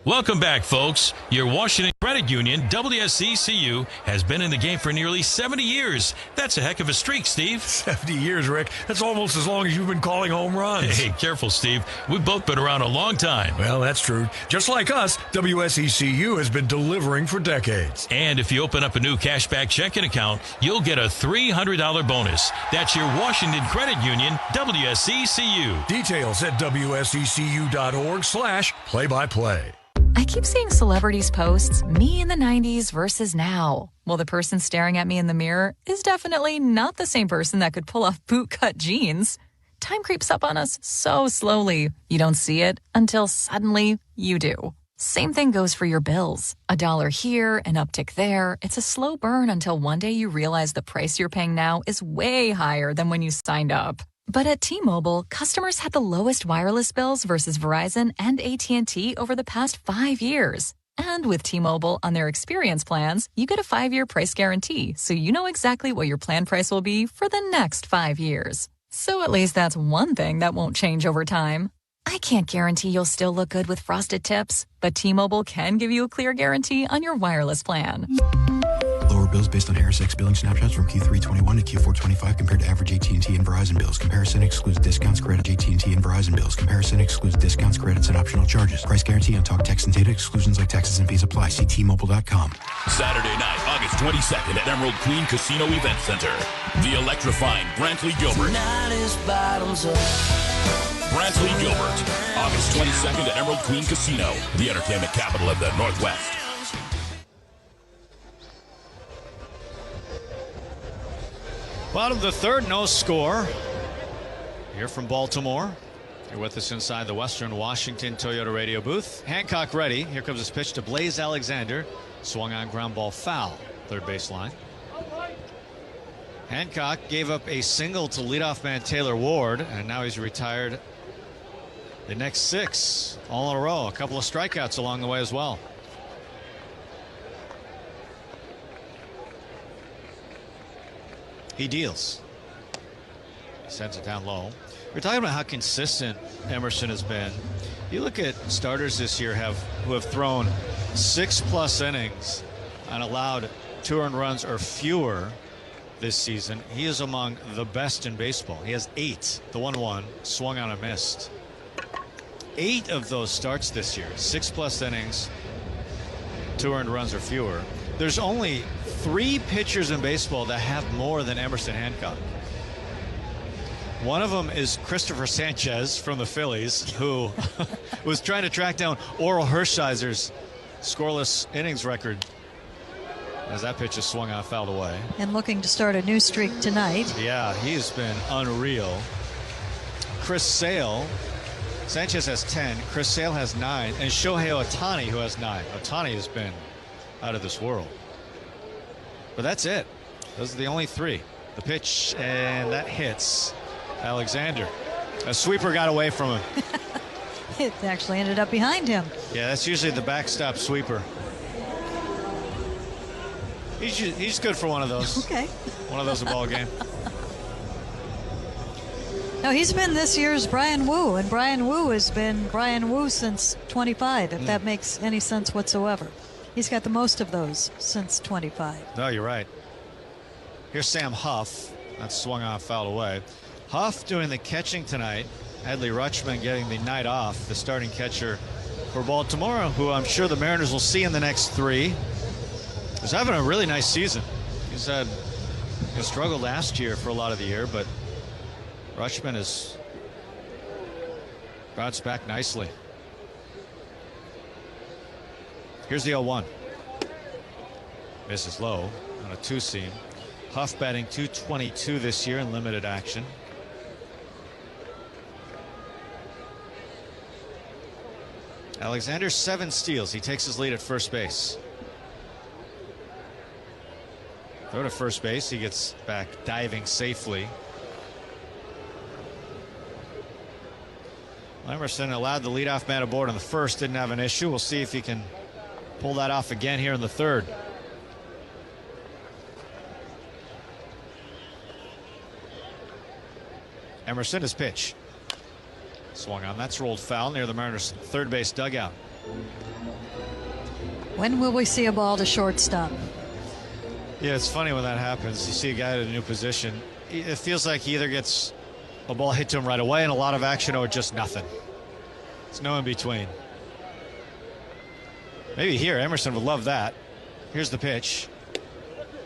Welcome back, folks. Your Washington Credit Union, WSECU, has been in the game for nearly 70 years. That's a heck of a streak, Steve. 70 years, Rick. That's almost as long as you've been calling home runs. Hey, careful, Steve. We've both been around a long time. Well, that's true. Just like us, WSECU has been delivering for decades. And if you open up a new cashback checking account, you'll get a $300 bonus. That's your Washington Credit Union, WSECU. Details at WSECU.org/play-by-play. I keep seeing celebrities posts, me in the 90s versus now. Well, the person staring at me in the mirror is definitely not the same person that could pull off bootcut jeans. Time creeps up on us so slowly. You don't see it until suddenly you do. Same thing goes for your bills. $1 here, an uptick there. It's a slow burn until one day you realize the price you're paying now is way higher than when you signed up. But at T-Mobile, customers had the lowest wireless bills versus Verizon and AT&T over the past 5 years. And with T-Mobile on their experience plans, you get a 5-year price guarantee, so you know exactly what your plan price will be for the next 5 years. So at least that's one thing that won't change over time. I can't guarantee you'll still look good with frosted tips, but T-Mobile can give you a clear guarantee on your wireless plan. Lower bills based on Harris X billing snapshots from Q3 21 to Q4 25 compared to average AT&T and Verizon bills. Comparison excludes discounts, credit AT&T and Verizon bills. Comparison excludes discounts, credits, and optional charges. Price guarantee on talk, text, and data. Exclusions like taxes and fees apply. See T-Mobile.com. Saturday night, August 22nd at Emerald Queen Casino Event Center. The electrifying Brantley Gilbert. Brantley Gilbert, August 22nd at Emerald Queen Casino, the entertainment capital of the Northwest. Bottom of the third, no score. Here from Baltimore. You're with us inside the Western Washington Toyota radio booth. Hancock ready. Here comes his pitch to Blaze Alexander. Swung on ground ball foul. Third baseline. Hancock gave up a single to leadoff man Taylor Ward, and now he's retired the next 6 all in a row. A couple of strikeouts along the way as well. He deals. He sends it down low. We're talking about how consistent Emerson has been. You look at starters this year who have thrown 6+ innings and allowed 2 earned runs or fewer this season. He is among the best in baseball. He has 8. The 1-1 swung on and missed. 8 of those starts this year, 6+ innings, 2 earned runs or fewer. There's only 3 pitchers in baseball that have more than Emerson Hancock. One of them is Christopher Sanchez from the Phillies, who was trying to track down Oral Hershiser's scoreless innings record as that pitch is swung out, fouled away. And looking to start a new streak tonight. Yeah, he's been unreal. Chris Sale, Sanchez has 10, Chris Sale has 9, and Shohei Ohtani, who has 9. Ohtani has been out of this world. But that's it. Those are the only 3. The pitch, and that hits Alexander. A sweeper got away from him. It actually ended up behind him. Yeah, that's usually the backstop sweeper. He's good for one of those. Okay. One of those a ball game. No, he's been this year's Brian Wu, and Brian Wu has been Brian Wu since 25, if that makes any sense whatsoever. He's got the most of those since 25. No, you're right. Here's Sam Huff. That's swung off, fouled away. Huff doing the catching tonight. Adley Rutschman getting the night off, the starting catcher for Baltimore, who I'm sure the Mariners will see in the next 3. He's having a really nice season. He struggled last year for a lot of the year, but Rutschman has bounced back nicely. Here's the 0-1. Misses low on a 2-seam. Huff batting .222 this year in limited action. Alexander 7 steals. He takes his lead at first base. Throw to first base. He gets back diving safely. Emerson allowed the leadoff man aboard on the first. Didn't have an issue. We'll see if he can pull that off again here in the third. Emerson, his pitch. Swung on. That's rolled foul near the Mariners' third base dugout. When will we see a ball to shortstop? Yeah, it's funny when that happens. You see a guy at a new position. It feels like he either gets a ball hit to him right away and a lot of action, or just nothing. It's no in between. Maybe here, Emerson would love that. Here's the pitch.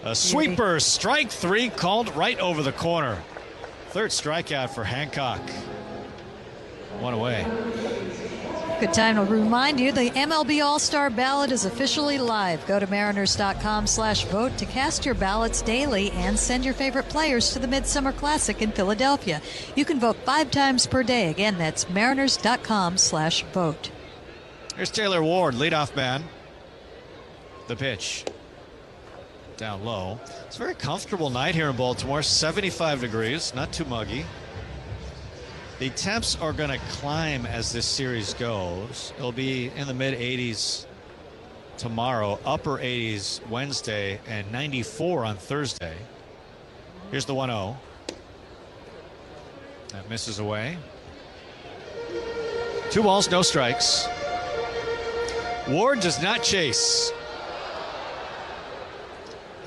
A sweeper, strike 3 called right over the corner. Third strikeout for Hancock. 1 away. Good time to remind you the MLB All-Star Ballot is officially live. Go to mariners.com/vote to cast your ballots daily and send your favorite players to the Midsummer Classic in Philadelphia. You can vote 5 times per day. Again, that's mariners.com/vote. Here's Taylor Ward, leadoff man. The pitch. Down low. It's a very comfortable night here in Baltimore. 75 degrees, not too muggy. The temps are going to climb as this series goes. It'll be in the mid-80s tomorrow, upper 80s Wednesday, and 94 on Thursday. Here's the 1-0. That misses away. 2 balls, no strikes. Ward does not chase.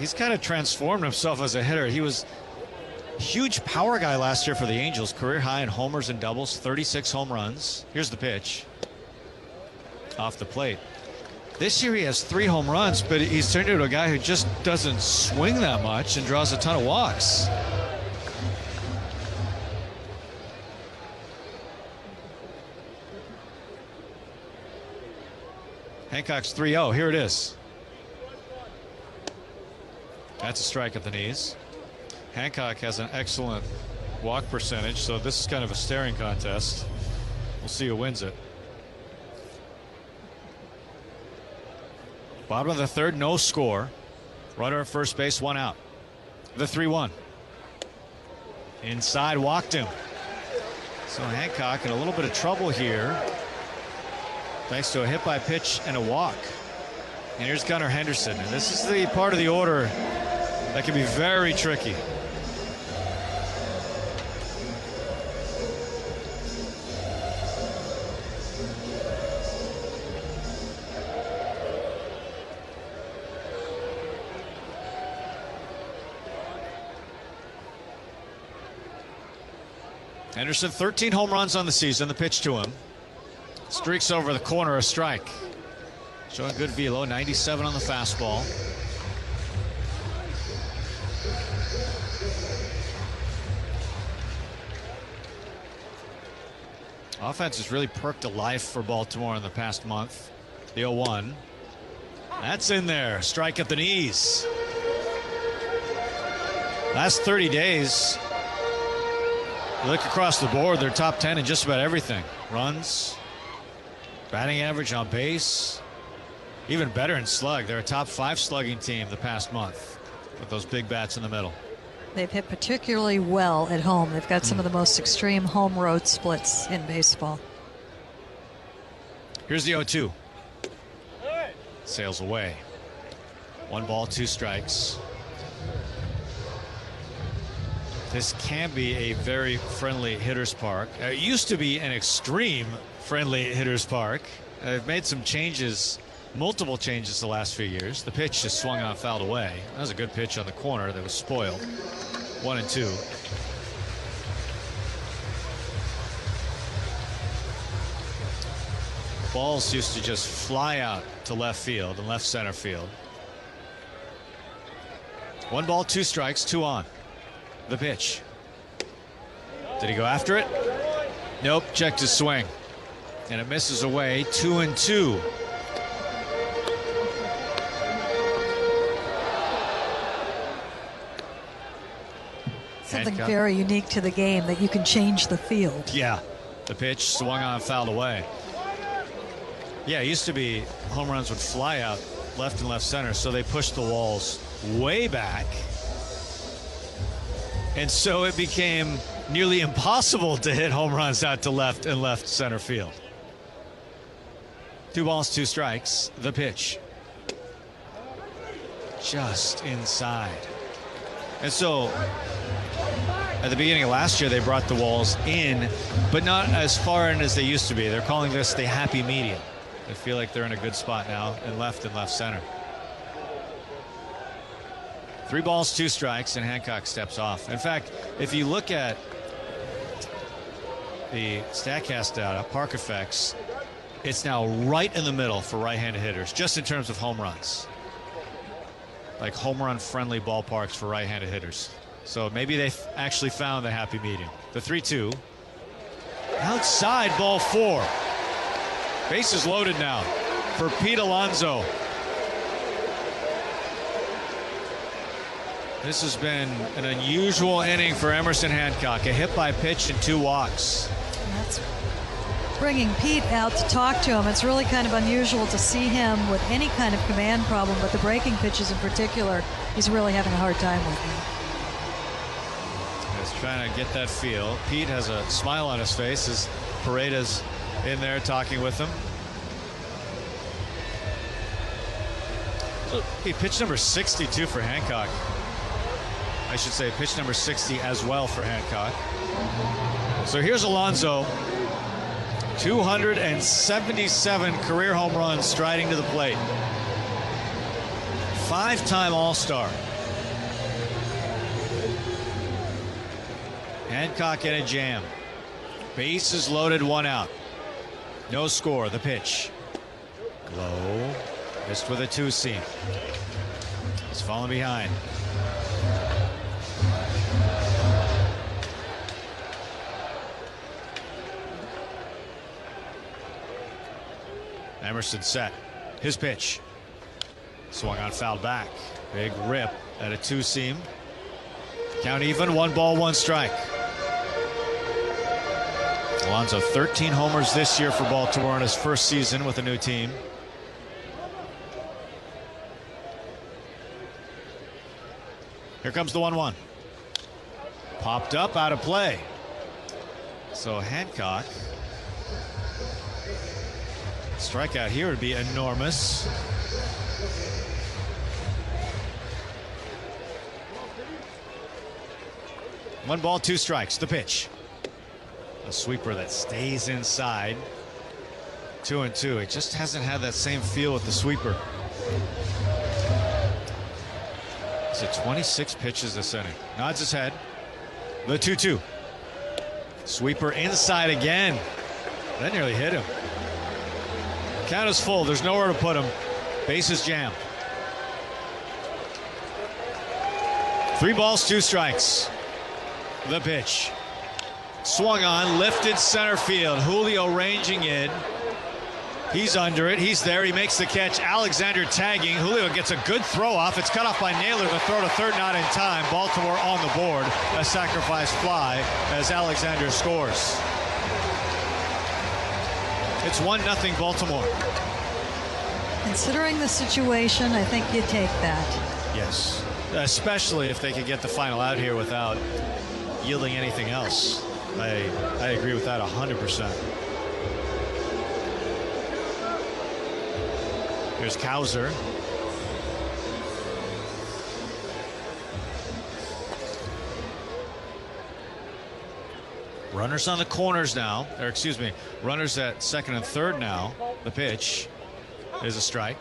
He's kind of transformed himself as a hitter. He was a huge power guy last year for the Angels. Career high in homers and doubles, 36 home runs. Here's the pitch. Off the plate. This year he has 3 home runs, but he's turned into a guy who just doesn't swing that much and draws a ton of walks. Hancock's 3-0. Here it is. That's a strike at the knees. Hancock has an excellent walk percentage, so this is kind of a staring contest. We'll see who wins it. Bottom of the third, no score. Runner at first base, 1 out. The 3-1. Inside, walked him. So Hancock in a little bit of trouble here, thanks to a hit by pitch and a walk. And here's Gunnar Henderson. And this is the part of the order that can be very tricky. Henderson, 13 home runs on the season. The pitch to him. Streaks over the corner, a strike. Showing good velo, 97 on the fastball. Offense has really perked to life for Baltimore in the past month. The 0-1. That's in there. Strike at the knees. Last 30 days, you look across the board, they're top 10 in just about everything. Runs, batting average, on base, even better in slug. They're a top 5 slugging team the past month with those big bats in the middle. They've hit particularly well at home. They've got some of the most extreme home road splits in baseball. Here's the 0-2. Sails away. 1 ball, 2 strikes. This can be a very friendly hitter's park. It used to be an extreme friendly hitter's park. They've made some changes, multiple changes the last few years. The pitch just swung on, fouled away. That was a good pitch on the corner that was spoiled. 1-2. Balls used to just fly out to left field and left center field. 1 ball, 2 strikes, 2 on. The pitch. Did he go after it? Nope, checked his swing. And it misses away. 2-2. Something very unique to the game, that you can change the field. Yeah. The pitch swung on, fouled away. Yeah, it used to be home runs would fly out left and left center, so they pushed the walls way back. And so it became nearly impossible to hit home runs out to left and left center field. 2 balls, 2 strikes. The pitch. Just inside. And so at the beginning of last year, they brought the walls in, but not as far in as they used to be. They're calling this the happy medium. They feel like they're in a good spot now in left and left center. 3 balls, 2 strikes, and Hancock steps off. In fact, if you look at the StatCast data, Park Effects, it's now right in the middle for right-handed hitters, just in terms of home runs. Like home run friendly ballparks for right-handed hitters. So maybe they actually found the happy medium. The 3-2. Outside, ball 4. Bases loaded now for Pete Alonso. This has been an unusual inning for Emerson Hancock. A hit by pitch and 2 walks. bringing Pete out to talk to him. It's really kind of unusual to see him with any kind of command problem, but the breaking pitches in particular, he's really having a hard time with them. He's trying to get that feel. Pete has a smile on his face as Paredes in there talking with him. So, pitch number 62 for Hancock. I should say pitch number 60 as well for Hancock. So here's Alonso. 277 career home runs striding to the plate. 5-time All-Star. Hancock in a jam. Bases loaded, 1 out. No score. The pitch. Low. Missed with a 2-seam. He's falling behind. Emerson set. His pitch. Swung on, fouled back. Big rip at a 2-seam. Count even. 1 ball, 1 strike. Alonso, 13 homers this year for Baltimore in his first season with a new team. Here comes the 1-1. Popped up, out of play. So Hancock. Strikeout here would be enormous. One ball, 2 strikes. The pitch. A sweeper that stays inside. 2-2. It just hasn't had that same feel with the sweeper. It's at 26 pitches this inning. Nods his head. The 2-2. Sweeper inside again. That nearly hit him. Count is full. There's nowhere to put him. Bases jammed. 3 balls, 2 strikes. The pitch. Swung on, lifted center field. Julio ranging in. He's under it. He's there. He makes the catch. Alexander tagging. Julio gets a good throw off. It's cut off by Naylor. The throw to third, not in time. Baltimore on the board. A sacrifice fly as Alexander scores. It's 1-0 Baltimore. Considering the situation, I think you take that. Yes, especially if they could get the final out here without yielding anything else. I agree with that 100%. Here's Kauser. Runners on the corners now, or excuse me, runners at second and third now. The pitch is a strike.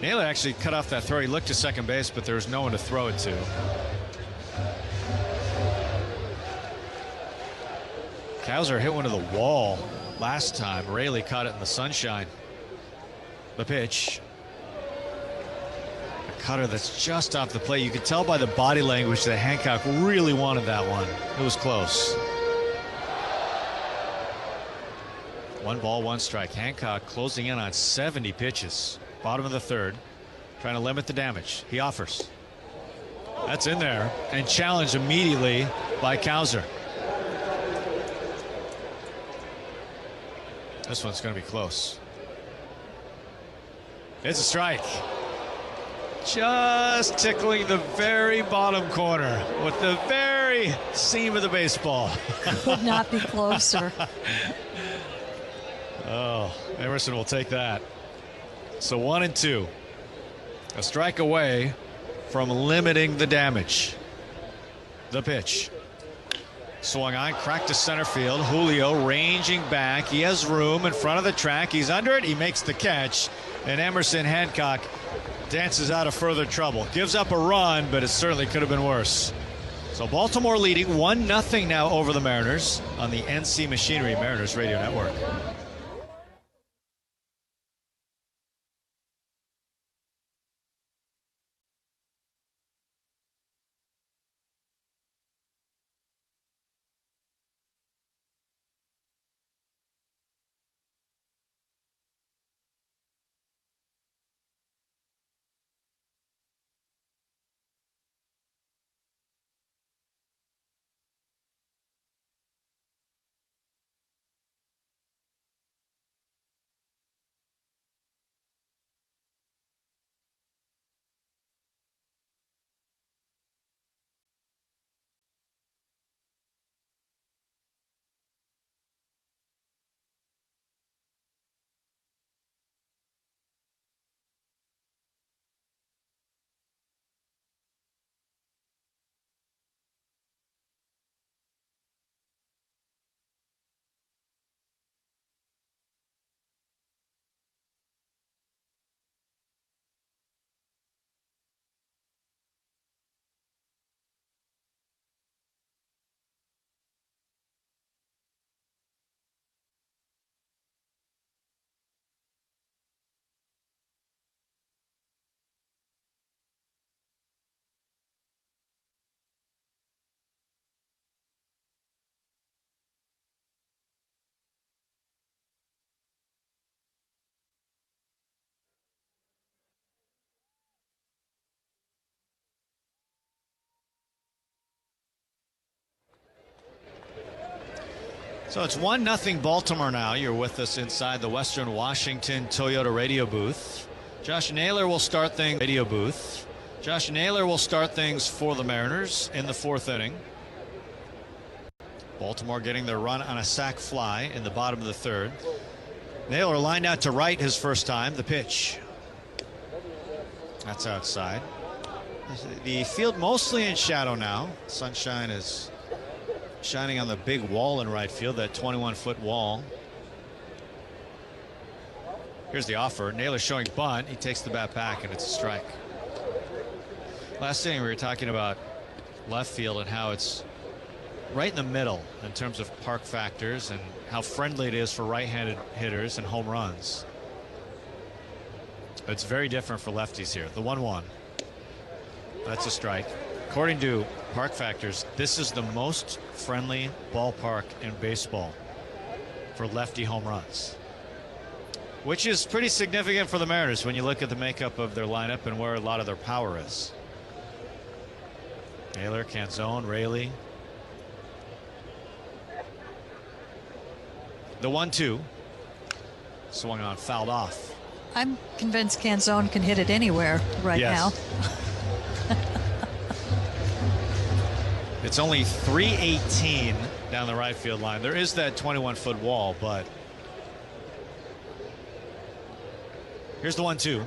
Naylor actually cut off that throw. He looked to second base, but there was no one to throw it to. Kauser hit one to the wall last time. Rayleigh caught it in the sunshine. The pitch. A cutter that's just off the plate. You could tell by the body language that Hancock really wanted that one. It was close. 1 ball, 1 strike. Hancock closing in on 70 pitches. Bottom of the third. Trying to limit the damage. He offers. That's in there. And challenged immediately by Kauser. This one's going to be close. It's a strike. Just tickling the very bottom corner with the very seam of the baseball. Could not be closer. Oh, Emerson will take that. So 1-2. A strike away from limiting the damage. The pitch. Swung on, cracked to center field. Julio ranging back. He has room in front of the track. He's under it. He makes the catch. And Emerson Hancock dances out of further trouble. Gives up a run, but it certainly could have been worse. So Baltimore leading 1-0 now over the Mariners on the NC Machinery Mariners Radio Network. So it's 1-0 Baltimore now. You're with us inside the Western Washington Toyota radio booth. Josh Naylor will start things. Radio booth. Josh Naylor will start things for the Mariners in the 4th inning. Baltimore getting their run on a sac fly in the bottom of the 3rd. Naylor lined out to right his first time. The pitch. That's outside. The field mostly in shadow now. Sunshine is shining on the big wall in right field, that 21-foot wall. Here's the offer. Naylor showing bunt. He takes the bat back, and it's a strike. Last inning, we were talking about left field and how it's right in the middle in terms of park factors and how friendly it is for right-handed hitters and home runs. It's very different for lefties here. The 1-1. That's a strike. According to park factors, this is the most friendly ballpark in baseball for lefty home runs, which is pretty significant for the Mariners when you look at the makeup of their lineup and where a lot of their power is. Naylor, Canzone, Raley. The 1-2. Swung on, fouled off. I'm convinced Canzone can hit it anywhere right now. It's only 318 down the right field line. There is that 21-foot wall, but here's the 1-2.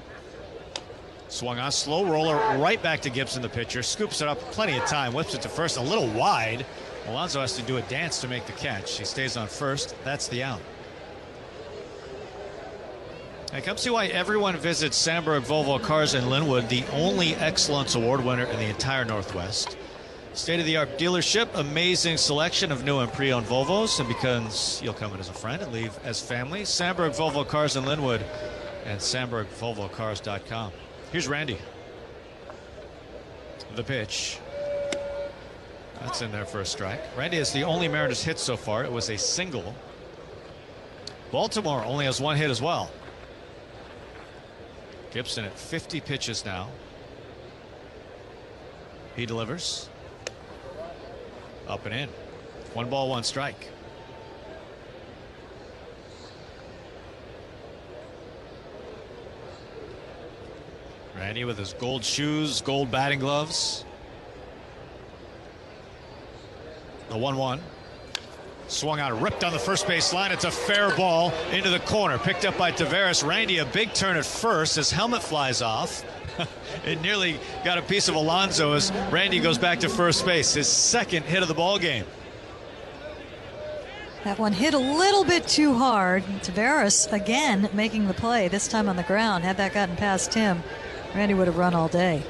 Swung on, slow roller right back to Gibson, the pitcher. Scoops it up, plenty of time, whips it to first, a little wide. Alonso has to do a dance to make the catch. He stays on first. That's the out. And come see why everyone visits Sandberg Volvo Cars in Linwood, the only Excellence Award winner in the entire Northwest. State-of-the-art dealership, amazing selection of new and pre-owned Volvos, and because you'll come in as a friend and leave as family, Sandberg Volvo Cars in Linwood and SandbergVolvoCars.com. Here's Randy. The pitch. That's in there for a strike. Randy is the only Mariners hit so far. It was a single. Baltimore only has 1 hit as well. Gibson at 50 pitches now. He delivers. Up and in. 1 ball, 1 strike. Randy with his gold shoes, gold batting gloves. The 1-1. Swung out, ripped on the first base line. It's a fair ball into the corner. Picked up by Taveras. Randy, a big turn at first. His helmet flies off. It nearly got a piece of Alonso as Randy goes back to first base. His 2nd hit of the ball game. That one hit a little bit too hard. Taveras again making the play, this time on the ground. Had that gotten past him, Randy would have run all day.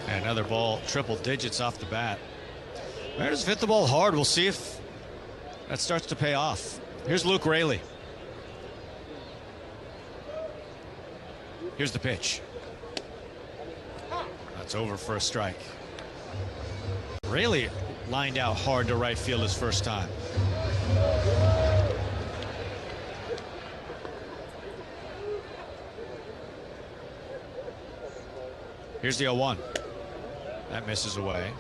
And another ball, triple digits off the bat. Mariners hit the ball hard. We'll see if that starts to pay off. Here's Luke Raley. Here's the pitch. That's over for a strike. Raley lined out hard to right field his first time. Here's the 0-1. That misses away.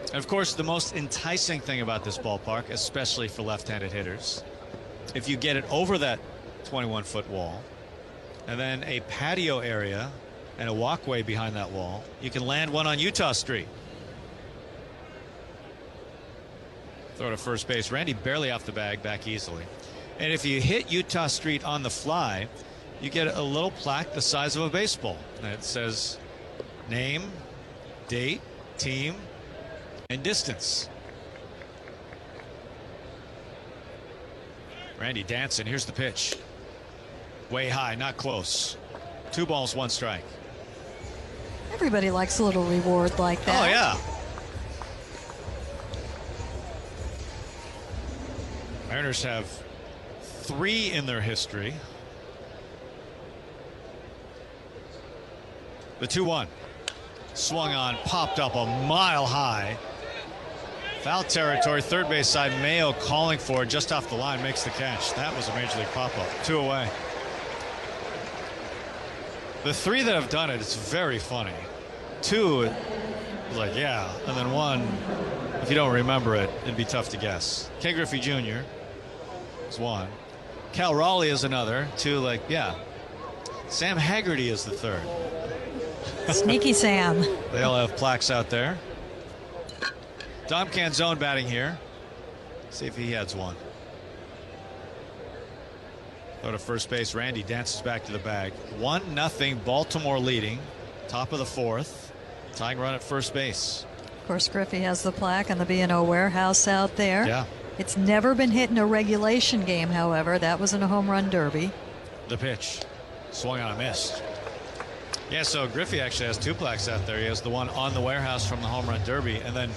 And of course, the most enticing thing about this ballpark, especially for left-handed hitters, if you get it over that 21-foot wall and then a patio area and a walkway behind that wall, you can land one on Utah Street. Throw to first base. Randy barely off the bag, back easily. And if you hit Utah Street on the fly, you get a little plaque the size of a baseball. And it says name, date, team, and distance. Randy dancing. Here's the pitch. Way high, not close. 2 balls, 1 strike. Everybody likes a little reward like that. Oh, yeah. Mariners have 3 in their history. The 2-1. Swung on, popped up a mile high. Foul territory, third base side. Mayo calling for it just off the line, makes the catch. That was a major league pop-up. 2 away. The 3 that have done it, it's very funny. 2, like, yeah. And then 1, if you don't remember it, it'd be tough to guess. Ken Griffey Jr. is one. Cal Raleigh is another. Two, Sam Haggerty is the third. Sneaky Sam. They all have plaques out there. Dom Canzone batting here. See if he adds one. Go to first base. Randy dances back to the bag. 1-0 Baltimore leading. Top of the fourth. Tying run at first base. Of course, Griffey has the plaque on the B&O warehouse out there. Yeah. It's never been hit in a regulation game, however. That was in a home run derby. The pitch. Swung on a miss. Yeah, so Griffey actually has two plaques out there. He has the one on the warehouse from the home run derby, and then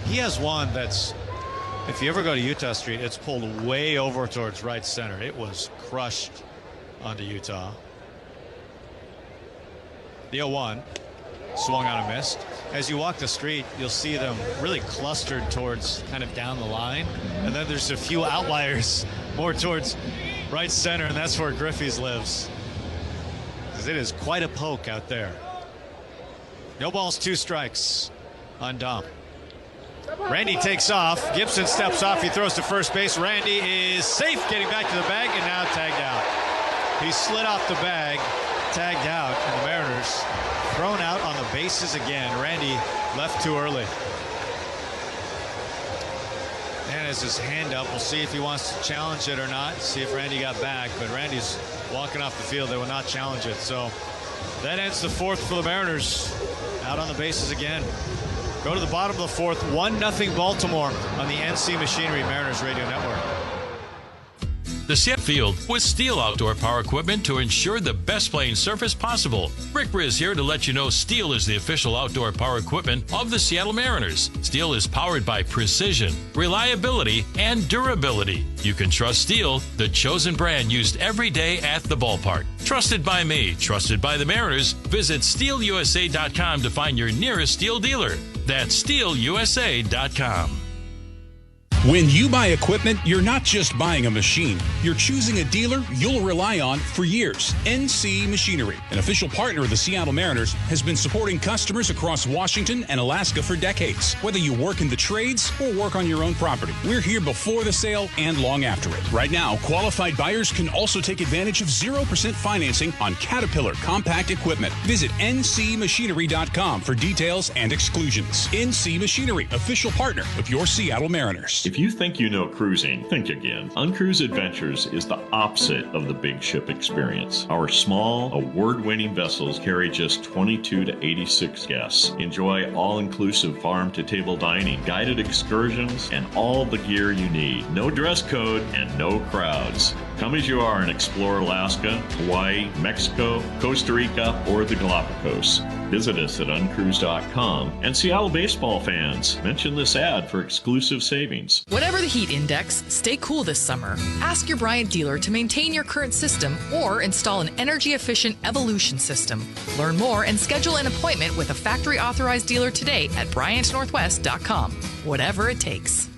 he has one that's, if you ever go to Utah Street, it's pulled way over towards right center. It was crushed onto Utah. The 0-1. Swung on a miss. As you walk the street, you'll see them really clustered towards kind of down the line. And then there's a few outliers more towards right center, and that's where Griffey's lives. Because it is quite a poke out there. No balls, 2 strikes on Dom. Randy takes off. Gibson steps off. He throws to first base. Randy is safe getting back to the bag and now tagged out. He slid off the bag, tagged out, and the Mariners thrown out on the bases again. Randy left too early. And has his hand up. We'll see if he wants to challenge it or not. See if Randy got back. But Randy's walking off the field. They will not challenge it. So that ends the fourth for the Mariners. Out on the bases again. Go to the bottom of the fourth. 1-0 Baltimore on the NC Machinery Mariners Radio Network. The Seattle Field with Steel Outdoor Power Equipment to ensure the best playing surface possible. Rick Briz here to let you know Steel is the official outdoor power equipment of the Seattle Mariners. Steel is powered by precision, reliability, and durability. You can trust Steel, the chosen brand used every day at the ballpark. Trusted by me, trusted by the Mariners. Visit SteelUSA.com to find your nearest Steel dealer. That's SteelUSA.com. When you buy equipment, you're not just buying a machine. You're choosing a dealer you'll rely on for years. NC Machinery, an official partner of the Seattle Mariners, has been supporting customers across Washington and Alaska for decades. Whether you work in the trades or work on your own property, we're here before the sale and long after it. Right now, qualified buyers can also take advantage of 0% financing on Caterpillar compact equipment. Visit ncmachinery.com for details and exclusions. NC Machinery, official partner of your Seattle Mariners. If you think you know cruising, think again. Uncruise Adventures is the opposite of the big ship experience. Our small, award-winning vessels carry just 22 to 86 guests. Enjoy all-inclusive farm-to-table dining, guided excursions, and all the gear you need. No dress code and no crowds. Come as you are and explore Alaska, Hawaii, Mexico, Costa Rica, or the Galapagos. Visit us at uncruise.com. And Seattle baseball fans, mention this ad for exclusive savings. Whatever the heat index, stay cool this summer. Ask your Bryant dealer to maintain your current system or install an energy-efficient Evolution system. Learn more and schedule an appointment with a factory-authorized dealer today at BryantNorthwest.com. Whatever it takes.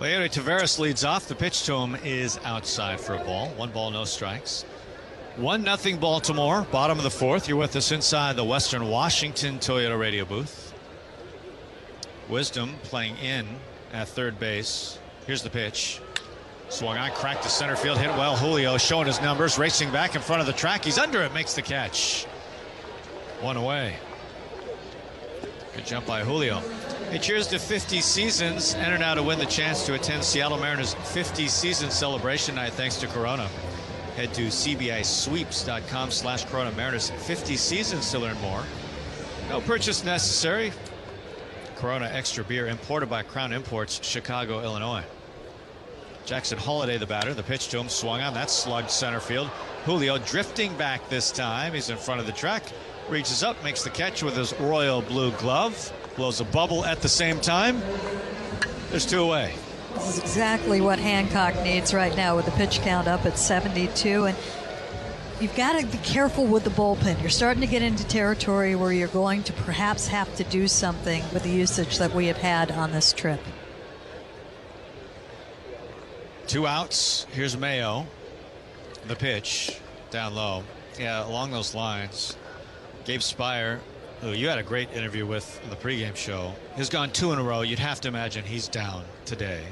Leody Taveras leads off. The pitch to him is outside for a ball. 1 ball, no strikes. 1-0 Baltimore, bottom of the fourth. You're with us inside the Western Washington Toyota radio booth. Wisdom playing in at third base. Here's the pitch. Swung on, cracked to center field, hit well. Julio showing his numbers, racing back in front of the track. He's under it, makes the catch. 1 away. Good jump by Julio. Hey, cheers to 50 seasons. Enter now to win the chance to attend Seattle Mariners 50 season celebration night thanks to Corona. Head to cbisweeps.com/Corona Mariners 50 seasons to learn more. No purchase necessary. Corona Extra Beer imported by Crown Imports, Chicago, Illinois. Jackson Holiday, the batter. The pitch to him, swung on. That's slugged center field. Julio drifting back this time. He's in front of the track. Reaches up, makes the catch with his royal blue glove. Blows a bubble at the same time. There's 2 away. This is exactly what Hancock needs right now with the pitch count up at 72. And you've got to be careful with the bullpen. You're starting to get into territory where you're going to perhaps have to do something with the usage that we have had on this trip. 2 outs. Here's Mayo. The pitch down low. Yeah, along those lines. Gabe Spire who you had a great interview with in the pregame show, has gone 2 in a row. You'd have to imagine he's down today.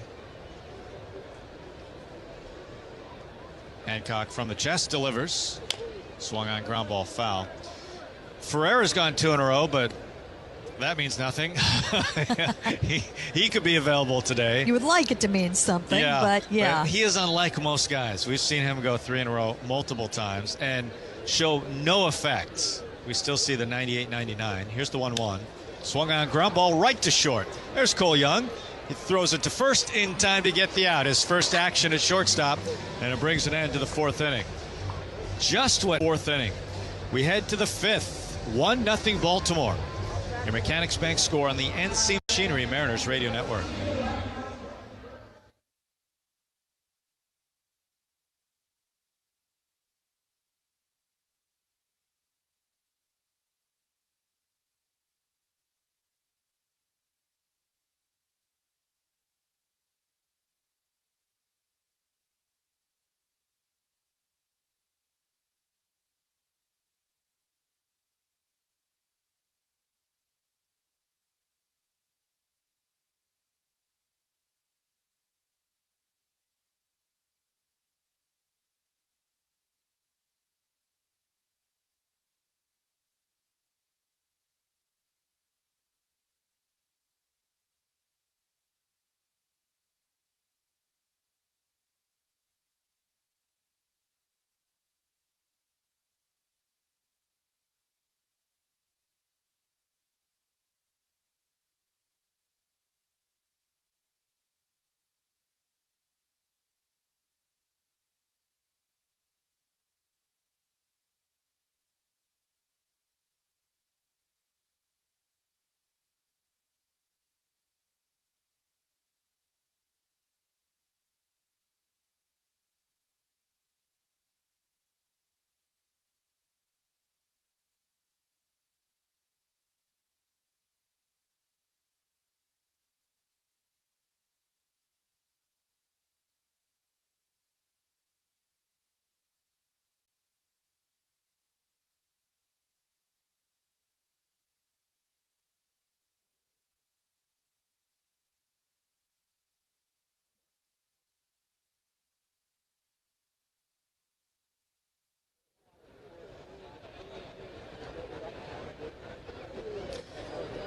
Hancock from the chest delivers. Swung on, ground ball, foul. Ferreira's gone 2 in a row, but that means nothing. he could be available today. You would like it to mean something, but yeah. But he is unlike most guys. We've seen him go 3 in a row multiple times and show no effect. We still see the 98-99. Here's the 1-1. Swung on, ground ball right to short. There's Cole Young. He throws it to first in time to get the out. His first action at shortstop, and it brings an end to the 4th inning. Just what 4th inning. We head to the 5th. 1-0 Baltimore. Your Mechanics Bank score on the NC Machinery Mariners Radio Network.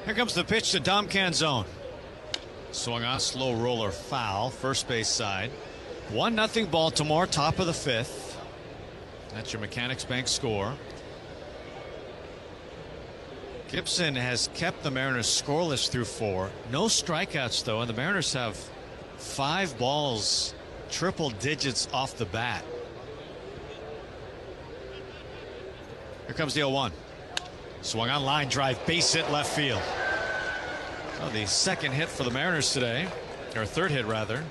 Here comes the pitch to Dom Canzone. Swung on, slow roller, foul, first base side. 1-0 Baltimore, top of the 5th. That's your Mechanics Bank score. Gibson has kept the Mariners scoreless through 4. No strikeouts, though, and the Mariners have 5 balls, triple digits off the bat. Here comes the 0-1. Swung on, line drive, base hit, left field. Oh, the 2nd hit for the Mariners today, or 3rd hit rather.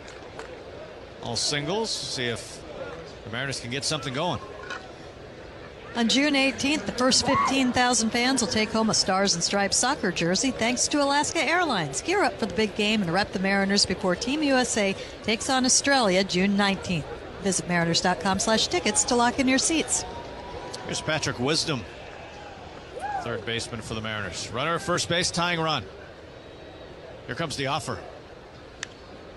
All singles. See if the Mariners can get something going. On June 18th, the first 15,000 fans will take home a Stars and Stripes soccer jersey thanks to Alaska Airlines. Gear up for the big game and rep the Mariners before Team USA takes on Australia June 19th. Visit mariners.com/tickets to lock in your seats. Here's Patrick Wisdom, 3rd baseman for the Mariners. Runner at first base, tying run. Here comes the offer.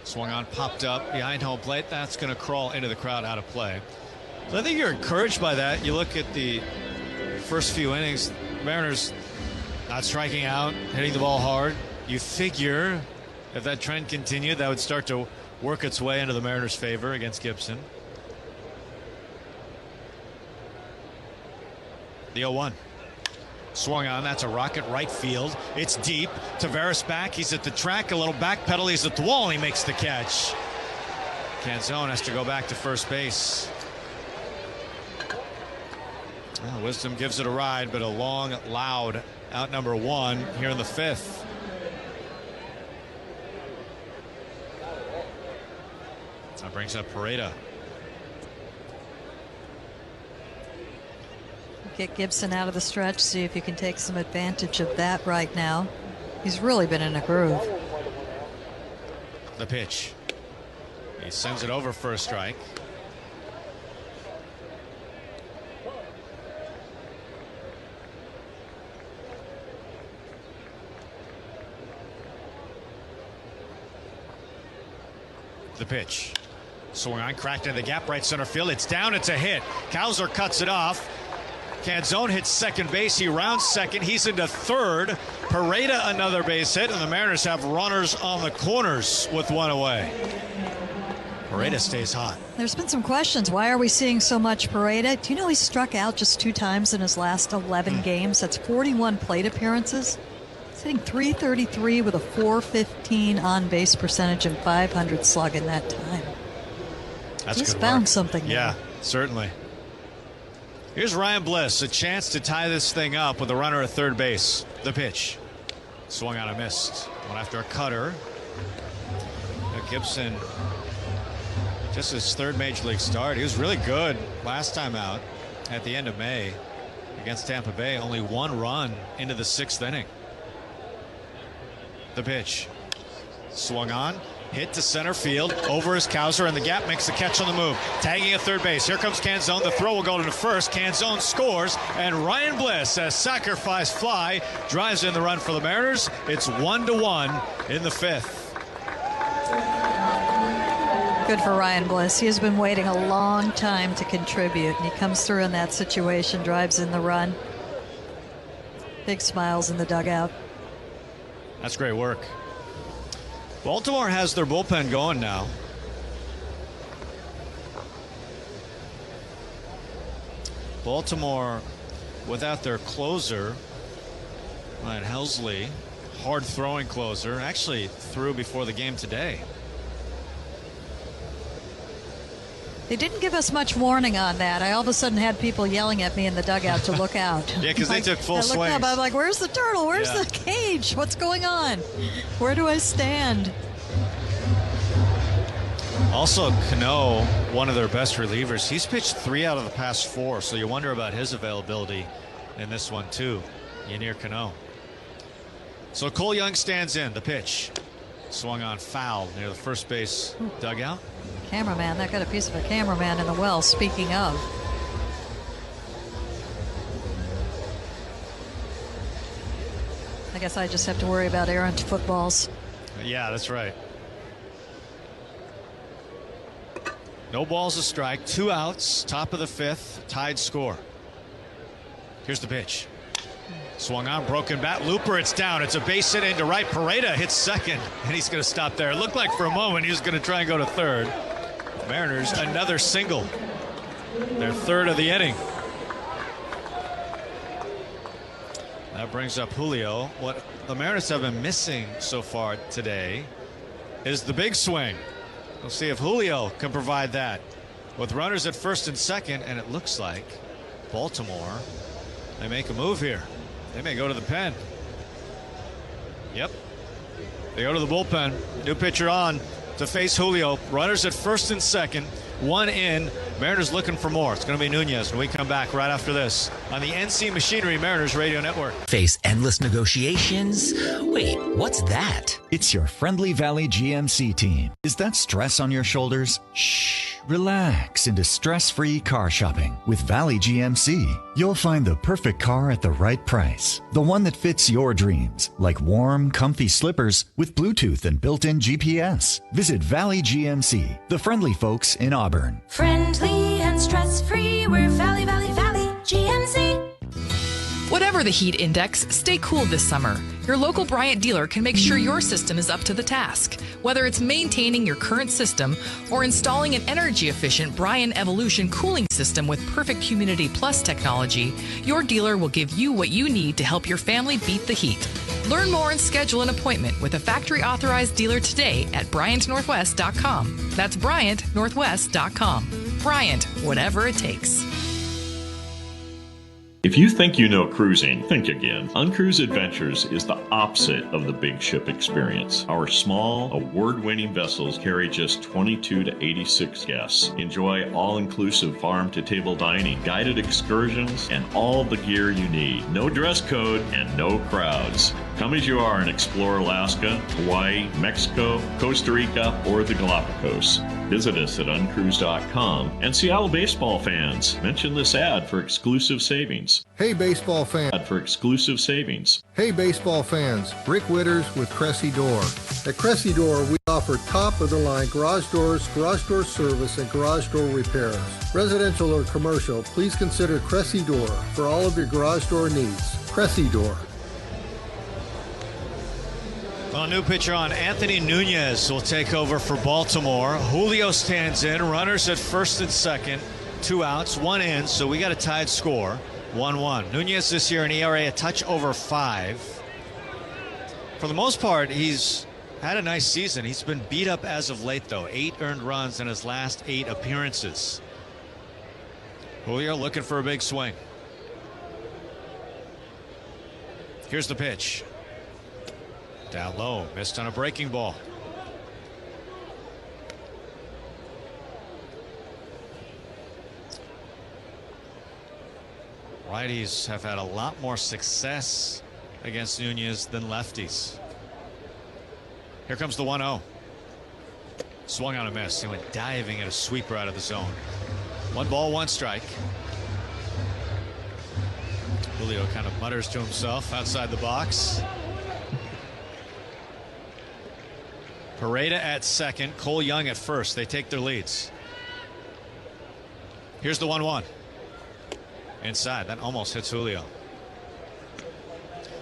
Swung on, popped up behind home plate. That's going to crawl into the crowd, out of play. So I think you're encouraged by that. You look at the first few innings, Mariners not striking out, hitting the ball hard. You figure if that trend continued, that would start to work its way into the Mariners' favor against Gibson. The 0-1. Swung on, that's a rocket right field. It's deep. Tavares back, he's at the track, a little back pedal, he's at the wall, and he makes the catch. Canzone has to go back to first base. Well, Wisdom gives it a ride, but a long, loud out number 1 here in the 5th. That brings up Pareda. Get Gibson out of the stretch, see if you can take some advantage of that right now. He's really been in a groove. The pitch. He sends it over for a strike. The pitch. Swung on, cracked into the gap, right center field. It's down, it's a hit. Cowser cuts it off. Canzone hits second base. He rounds second. He's into third. Pareda another base hit, and the Mariners have runners on the corners with one away. Pareda stays hot. There's been some questions. Why are we seeing so much Pareda? Do you know he struck out just 2 times in his last 11 games? That's 41 plate appearances. He's hitting .333 with a .415 on-base percentage and .500 slug in that time. That's He's good found work. something there. Yeah, certainly. Here's Ryan Bliss, a chance to tie this thing up with a runner at third base. The pitch. Swung on and missed. One after a cutter. Gibson, just his third major league start. He was really good last time out at the end of May against Tampa Bay. Only 1 run into the 6th inning. The pitch. Swung on. Hit to center field. Over is Cowser, and the gap makes the catch on the move. Tagging at third base. Here comes Canzone. The throw will go to the first. Canzone scores, and Ryan Bliss, a sacrifice fly, drives in the run for the Mariners. It's 1-1 in the 5th. Good for Ryan Bliss. He has been waiting a long time to contribute, and he comes through in that situation, drives in the run. Big smiles in the dugout. That's great work. Baltimore has their bullpen going now. Baltimore, without their closer, Ryan Helsley, hard-throwing closer, actually threw before the game today. They didn't give us much warning on that. I all of a sudden had people yelling at me in the dugout to look out. Yeah, because they took full I looked swings. up, I'm like, where's the turtle? Where's the cage? What's going on? Where do I stand? Also, Cano, one of their best relievers, he's pitched 3 out of the past 4, so you wonder about his availability in this one, too. Yennier Cano. So Cole Young stands in. The pitch. Swung on, foul near the first base dugout. Cameraman, that got a piece of a cameraman in the well, speaking of. I guess I just have to worry about errant footballs. Yeah, that's right. No balls a strike, 2 outs, top of the 5th, tied score. Here's the pitch. Swung on, broken bat, looper, it's down. It's a base hit into right. Pareda hits second, and he's going to stop there. It looked like for a moment he was going to try and go to third. Mariners, another single. Their 3rd of the inning. That brings up Julio. What the Mariners have been missing so far today is the big swing. We'll see if Julio can provide that. With runners at first and second, and it looks like Baltimore, they make a move here. They may go to the pen. Yep. They go to the bullpen. New pitcher on to face Julio. Runners at first and second. 1 in. Mariners looking for more. It's going to be Nunez when we come back right after this on the NC Machinery Mariners Radio Network. Face endless negotiations? Wait, what's that? It's your Friendly Valley GMC team. Is that stress on your shoulders? Shh. Relax into stress-free car shopping. With Valley GMC, you'll find the perfect car at the right price. The one that fits your dreams, like warm, comfy slippers with Bluetooth and built-in GPS. Visit Valley GMC, the friendly folks in Auburn. Friendly and stress-free, we're Valley, Valley, Valley, GMC. Whatever the heat index, stay cool this summer. Your local Bryant dealer can make sure your system is up to the task. Whether it's maintaining your current system or installing an energy-efficient Bryant Evolution cooling system with perfect Humidity Plus technology, your dealer will give you what you need to help your family beat the heat. Learn more and schedule an appointment with a factory-authorized dealer today at BryantNorthwest.com. That's BryantNorthwest.com. Bryant, whatever it takes. If you think you know cruising, think again. Uncruise Adventures is the opposite of the big ship experience. Our small, award-winning vessels carry just 22 to 86 guests. Enjoy all-inclusive farm-to-table dining, guided excursions, and all the gear you need. No dress code and no crowds. Come as you are and explore Alaska, Hawaii, Mexico, Costa Rica, or the Galapagos. Visit us at uncruise.com. And Seattle baseball fans, mention this ad for exclusive savings. Hey baseball fans. Ad for exclusive savings. Hey baseball fans, Rick Witters with Cressy Door. At Cressy Door, we offer top-of-the-line garage doors, garage door service, and garage door repairs. Residential or commercial, please consider Cressy Door for all of your garage door needs. Cressy Door. Well, new pitcher on. Anthony Nunez will take over for Baltimore. Julio stands in. Runners at first and second. 2 outs, 1 in. So we got a tied score. 1-1. Nunez this year an ERA a touch over 5. For the most part, he's had a nice season. He's been beat up as of late, though. 8 earned runs in his last 8 appearances. Julio looking for a big swing. Here's the pitch. Down low, missed on a breaking ball. Righties have had a lot more success against Nunez than lefties. Here comes the 1-0. Swung on a miss. He went diving at a sweeper out of the zone. 1 ball, 1 strike. Julio kind of mutters to himself outside the box. Pareda at second, Cole Young at first. They take their leads. Here's the 1-1. Inside, that almost hits Julio.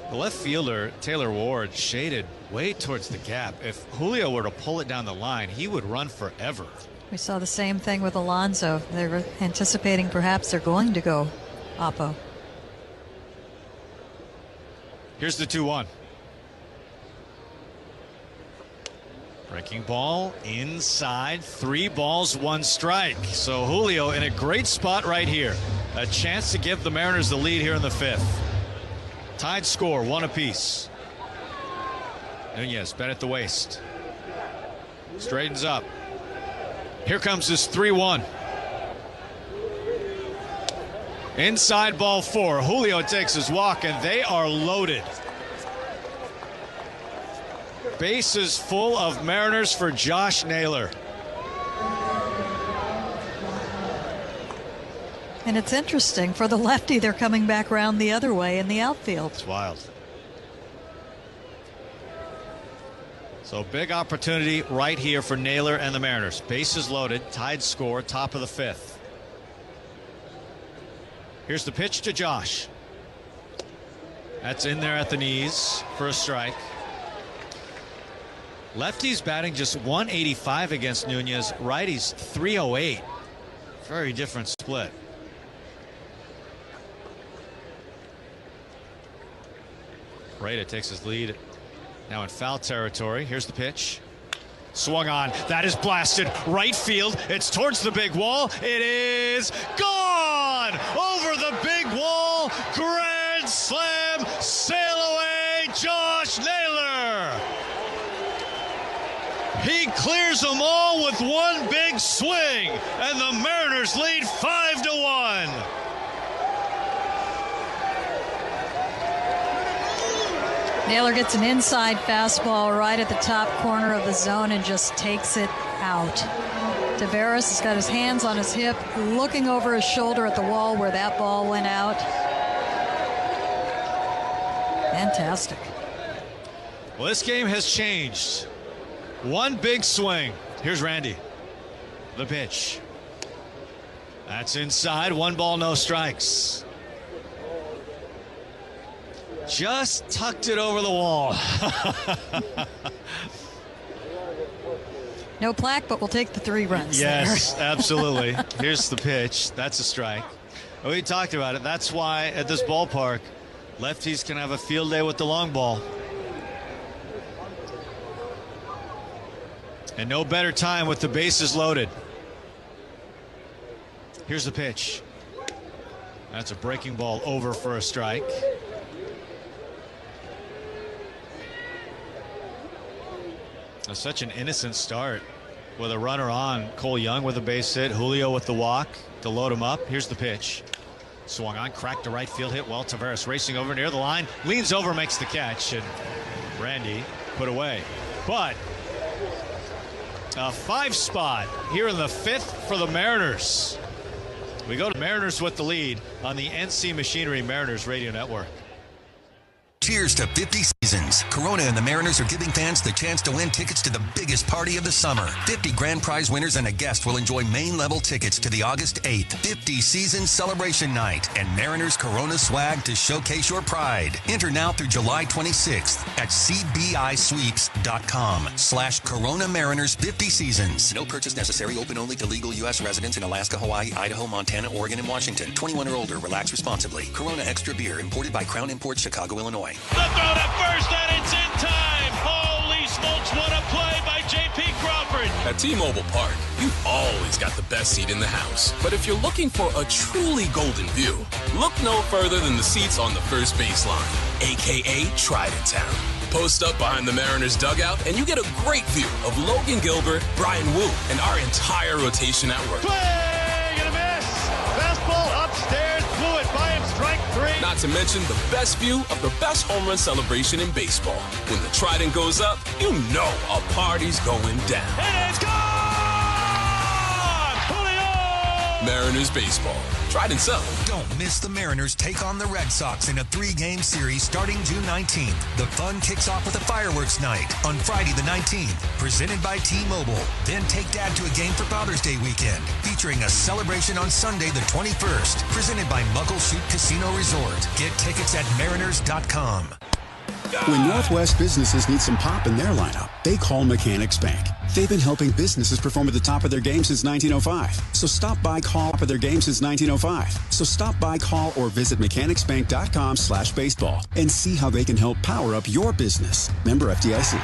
The left fielder, Taylor Ward, shaded way towards the gap. If Julio were to pull it down the line, he would run forever. We saw the same thing with Alonso. They were anticipating perhaps they're going to go oppo. Here's the 2-1. Breaking ball inside. 3 balls, 1 strike. So Julio in a great spot right here. A chance to give the Mariners the lead here in the 5th. Tied score, 1 apiece. Nunez bent at the waist. Straightens up. Here comes his 3-1. Inside ball 4. Julio takes his walk and they are loaded. Bases full of Mariners for Josh Naylor. And it's interesting, for the lefty, they're coming back around the other way in the outfield. It's wild. So big opportunity right here for Naylor and the Mariners. Bases loaded, tied score, top of the 5th. Here's the pitch to Josh. That's in there at the knees for a strike. Lefties batting just 185 against Nunez. Righties 308. Very different split. Pareda takes his lead now in foul territory. Here's the pitch. Swung on. That is blasted. Right field. It's towards the big wall. It is gone! Over the big wall. Grand slam. Sail away, Josh Naylor. He clears them all with 1 big swing, and the Mariners lead 5-1. Naylor gets an inside fastball right at the top corner of the zone and just takes it out. Taveras has got his hands on his hip, looking over his shoulder at the wall where that ball went out. Fantastic. Well, this game has changed. 1 big swing. Here's Randy. The pitch. That's inside. 1 ball, no strikes. Just tucked it over the wall. No plaque, but we'll take the 3 runs. Yes, there. absolutely. Here's the pitch. That's a strike. We talked about it. That's why at this ballpark, lefties can have a field day with the long ball. And no better time with the bases loaded. Here's the pitch. That's a breaking ball over for a strike. That's such an innocent start with a runner on. Cole Young with a base hit. Julio with the walk to load him up. Here's the pitch. Swung on, cracked to right field, hit well. Taveras racing over near the line, leans over, makes the catch, and Randy put away. But a 5 spot here in the 5th for the Mariners. We go to Mariners with the lead on the NC Machinery Mariners Radio Network. Cheers to 50 seasons. Corona and the Mariners are giving fans the chance to win tickets to the biggest party of the summer. 50 grand prize winners and a guest will enjoy main level tickets to the August 8th 50 season celebration night and Mariners Corona swag to showcase your pride. Enter now through July 26th at cbisweeps.com/Corona Mariners 50 seasons. No purchase necessary. Open only to legal U.S. residents in Alaska, Hawaii, Idaho, Montana, Oregon, and Washington. 21 or older. Relax responsibly. Corona Extra Beer imported by Crown Imports, Chicago, Illinois. The throw to first, and it's in time. Holy smokes, what a play by J.P. Crawford. At T-Mobile Park, you've always got the best seat in the house. But if you're looking for a truly golden view, look no further than the seats on the first baseline, a.k.a. Trident Town. Post up behind the Mariners dugout, and you get a great view of Logan Gilbert, Brian Wu, and our entire rotation at work. Play, gonna miss. Fastball upstairs, blew it by him, strike 3. Not to mention the best view of the best home run celebration in baseball. When the Trident goes up, you know a party's going down. And it's gone! Julio! Mariners baseball. Trident Sun. Don't miss the Mariners take on the Red Sox in a 3-game series starting June 19th. The fun kicks off with a fireworks night on Friday the 19th, presented by T-Mobile. Then take Dad to a game for Father's Day weekend, featuring a celebration on Sunday the 21st, presented by Muckleshoot Casino Resort. Get tickets at mariners.com. When Northwest businesses need some pop in their lineup, they call Mechanics Bank. They've been helping businesses perform at the top of their game since 1905. So stop by, call up at their game since 1905. So stop by, call, or visit mechanicsbank.com/baseball and see how they can help power up your business. Member FDIC.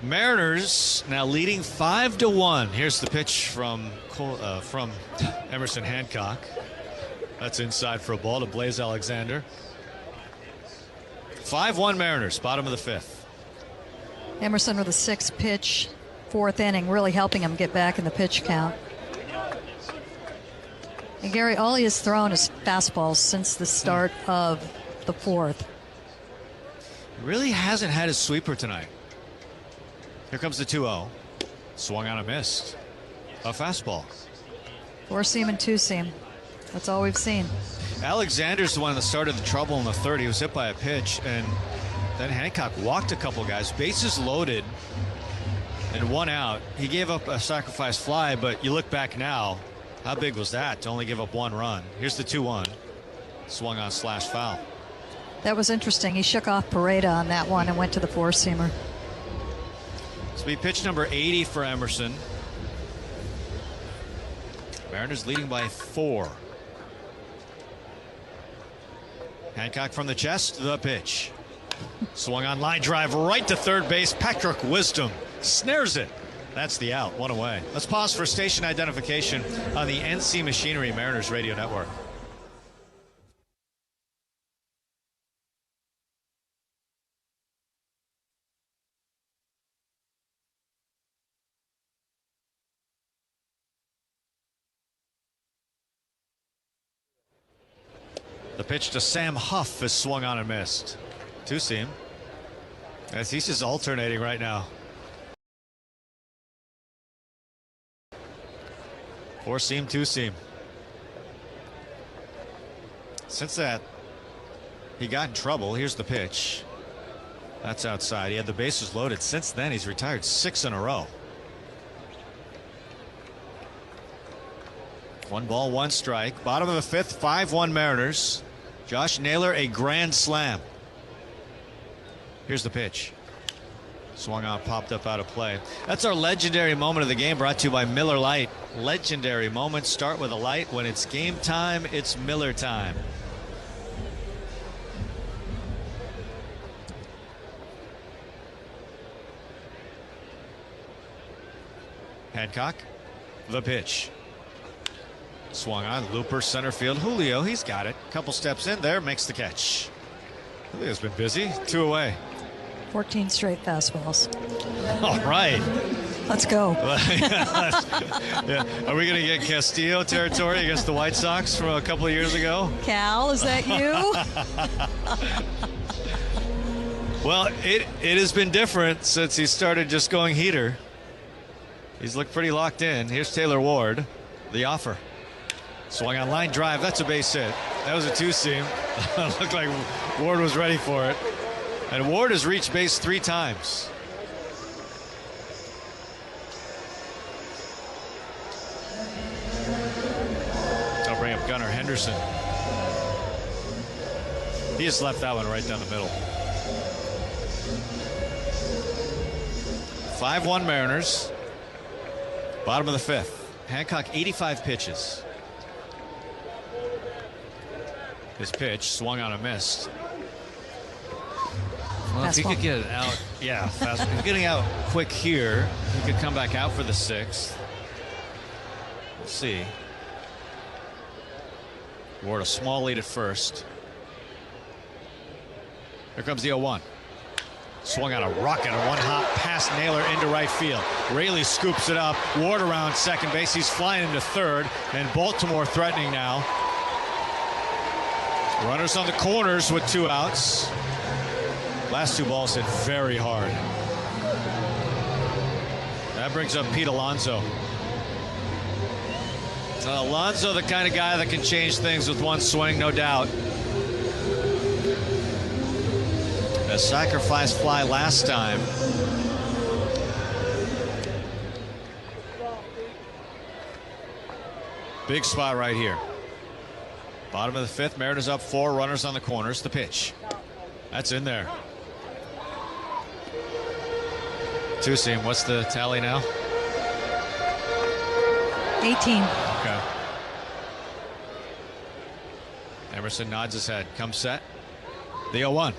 Mariners now leading 5-1. Here's the pitch from Emerson Hancock. That's inside for a ball to Blaze Alexander. 5-1 Mariners, bottom of the 5th. Emerson with a 6th pitch, 4th inning, really helping him get back in the pitch count. And Gary, all he has thrown is fastballs since the start of the 4th. Really hasn't had his sweeper tonight. Here comes the 2-0. Swung on a missed. A fastball. 4-seam and 2-seam. That's all we've seen. Alexander's the one that started the trouble in the 3rd. He was hit by a pitch, and then Hancock walked a couple guys. Bases loaded and 1 out. He gave up a sacrifice fly, but you look back now, how big was that to only give up 1 run? Here's the 2-1. Swung on slash foul. That was interesting. He shook off Pareda on that one and went to the 4-seamer. This will be pitch number 80 for Emerson. Mariners leading by 4. Hancock from the chest, the pitch. Swung on, line drive right to third base. Patrick Wisdom snares it. That's the out, 1 away. Let's pause for station identification on the NC Machinery Mariners Radio Network. The pitch to Sam Huff is swung on and missed. 2-seam. As he's just alternating right now. 4-seam, 2-seam. Since that, he got in trouble. Here's the pitch. That's outside. He had the bases loaded. Since then, he's retired 6 in a row. 1 ball, 1 strike. Bottom of the 5th, 5-1 Mariners. Josh Naylor, a grand slam. Here's the pitch. Swung on, popped up out of play. That's our legendary moment of the game, brought to you by Miller Lite. Legendary moments start with a light. When it's game time, it's Miller time. Hancock, the pitch. Swung on, looper, center field. Julio, he's got it. Couple steps in there, makes the catch. Julio's been busy. 2 away. 14 straight fastballs. All right. Let's go. Yeah. Are we going to get Castillo territory against the White Sox from a couple of years ago? Cal, is that you? Well, it has been different since he started just going heater. He's looked pretty locked in. Here's Taylor Ward, the offer. Swung on line drive. That's a base hit. That was a two-seam. Looked like Ward was ready for it. And Ward has reached base 3 times. I'll bring up Gunnar Henderson. He just left that one right down the middle. 5-1 Mariners. Bottom of the 5th. Hancock 85 pitches. His pitch swung on and missed. Well, if he could get it out, yeah, fast. If getting out quick here, he could come back out for the 6th. We'll see. Ward a small lead at first. Here comes the 0-1. Swung on a rocket, a one-hop past Naylor into right field. Raley scoops it up. Ward around second base. He's flying into third, and Baltimore threatening now. Runners on the corners with 2 outs. Last 2 balls hit very hard. That brings up Pete Alonso. Alonso, the kind of guy that can change things with one swing, no doubt. A sacrifice fly last time. Big spot right here. Bottom of the 5th, Mariners up 4, runners on the corners. The pitch. That's in there. Two-seam. What's the tally now? 18. Okay. Emerson nods his head. Come set. The 0-1.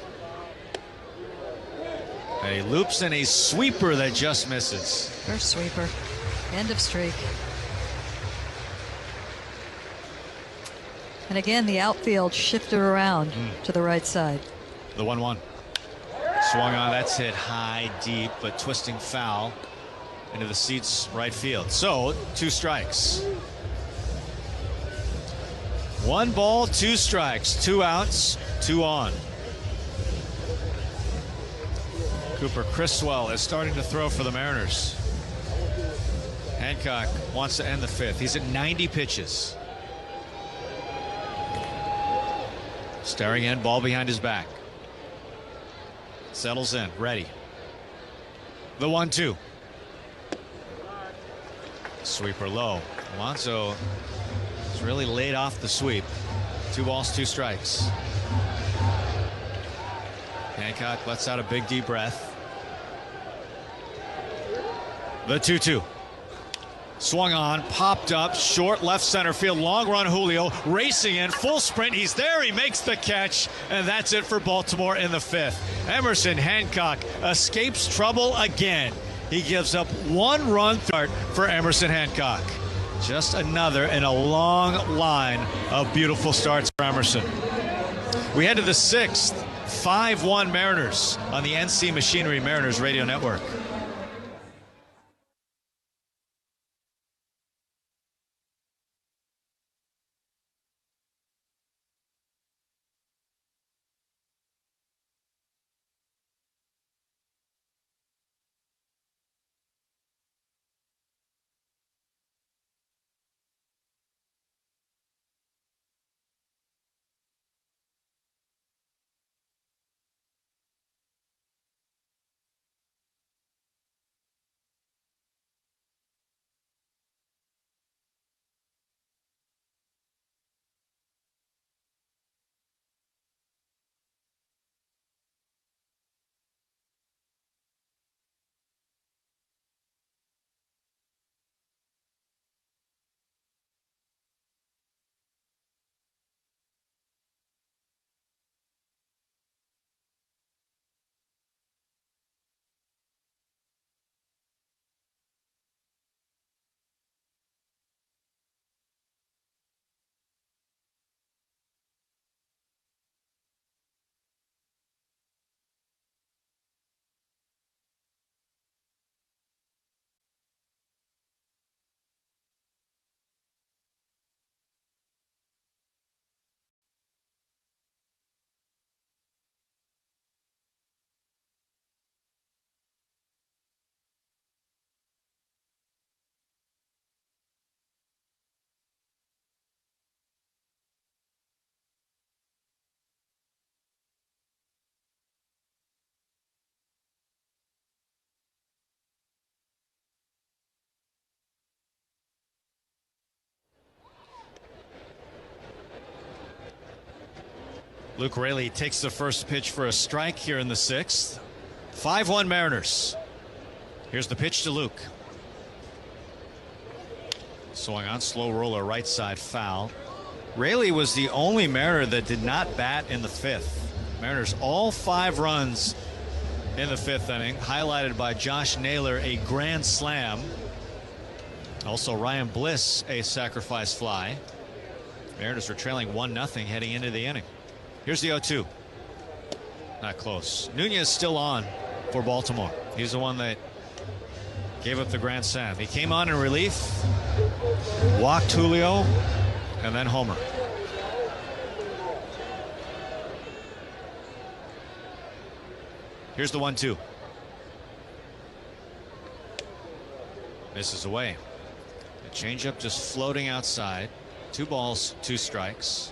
And he loops in a sweeper that just misses. First sweeper. End of streak. And again, the outfield shifted around to the right side. The 1-1. Swung on. That's hit high, deep, but twisting foul into the seats right field. So, 2 strikes. 1 ball, 2 strikes. 2 outs, 2 on. Cooper Criswell is starting to throw for the Mariners. Hancock wants to end the 5th. He's at 90 pitches. Staring in, ball behind his back. Settles in, ready. The 1-2. Sweeper low. Alonso has really laid off the sweep. 2 balls, 2 strikes. Hancock lets out a big deep breath. The 2-2. Swung on, popped up, short left center field, long run Julio, racing in, full sprint, he's there, he makes the catch, and that's it for Baltimore in the 5th. Emerson Hancock escapes trouble again. He gives up 1 run start for Emerson Hancock. Just another in a long line of beautiful starts for Emerson. We head to the 6th, 5-1 Mariners on the NC Machinery Mariners Radio Network. Luke Raley takes the first pitch for a strike here in the 6th. 5-1 Mariners. Here's the pitch to Luke. Swung on, slow roller, right side foul. Raley was the only Mariner that did not bat in the 5th. Mariners all 5 runs in the 5th inning, highlighted by Josh Naylor, a grand slam. Also Ryan Bliss, a sacrifice fly. Mariners were trailing 1-0 heading into the inning. Here's the 0-2. Not close. Nunez still on for Baltimore. He's the one that gave up the grand slam. He came on in relief, walked Julio, and then homer. Here's the 1-2. Misses away. The changeup just floating outside. 2 balls, 2 strikes.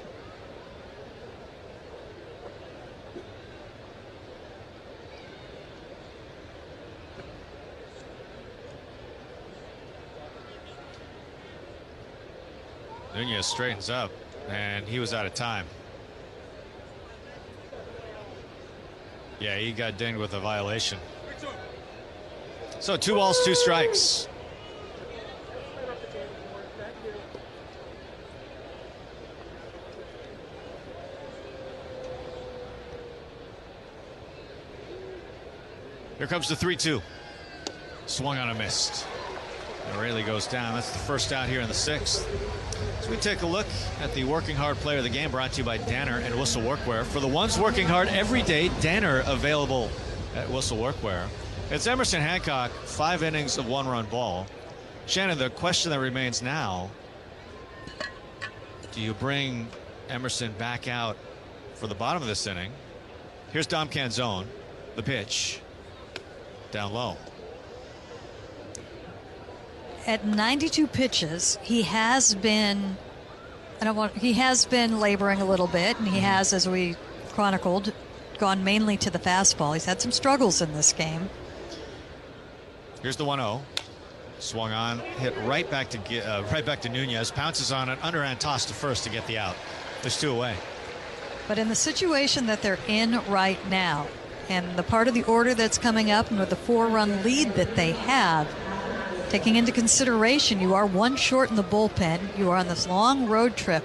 Nunez straightens up, and he was out of time. Yeah, he got dinged with a violation. So 2 balls, 2 strikes. Here comes the 3-2. Swung on a missed. And Raley goes down. That's the first out here in the 6th. So we take a look at the working hard player of the game, brought to you by Danner and Whistle Workwear. For the ones working hard every day, Danner available at Whistle Workwear. It's Emerson Hancock, 5 innings of 1-run ball. Shannon, the question that remains now, do you bring Emerson back out for the bottom of this inning? Here's Dom Canzone, the pitch, down low. At 92 pitches, he has been laboring a little bit, and he has, as we chronicled, gone mainly to the fastball. He's had some struggles in this game. Here's the 1-0. Swung on, hit right back to Nunez. Pounces on it, underhand toss to first to get the out. There's 2 away. But in the situation that they're in right now, and the part of the order that's coming up, and with the 4-run lead that they have, taking into consideration you are 1 short in the bullpen, you are on this long road trip,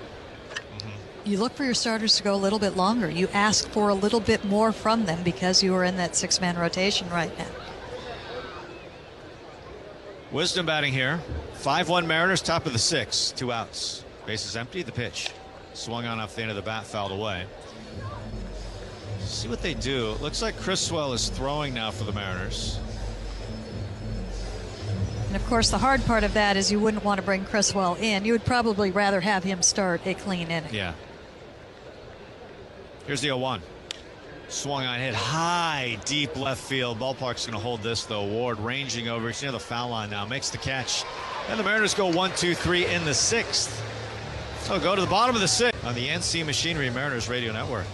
you look for your starters to go a little bit longer. You ask for a little bit more from them because you are in that 6-man rotation right now. Wisdom batting here. 5-1 Mariners, top of the 6th. 2 outs. Bases empty. The pitch. Swung on off the end of the bat, fouled away. See what they do. It looks like Criswell is throwing now for the Mariners. And of course, the hard part of that is you wouldn't want to bring Criswell in. You would probably rather have him start a clean inning. Yeah. Here's the 0-1. Swung on, hit high, deep left field. Ballpark's going to hold this, though. Ward ranging over. He's near the foul line now. Makes the catch. And the Mariners go 1-2-3 in the 6th. So go to the bottom of the 6th on the NC Machinery Mariners Radio Network.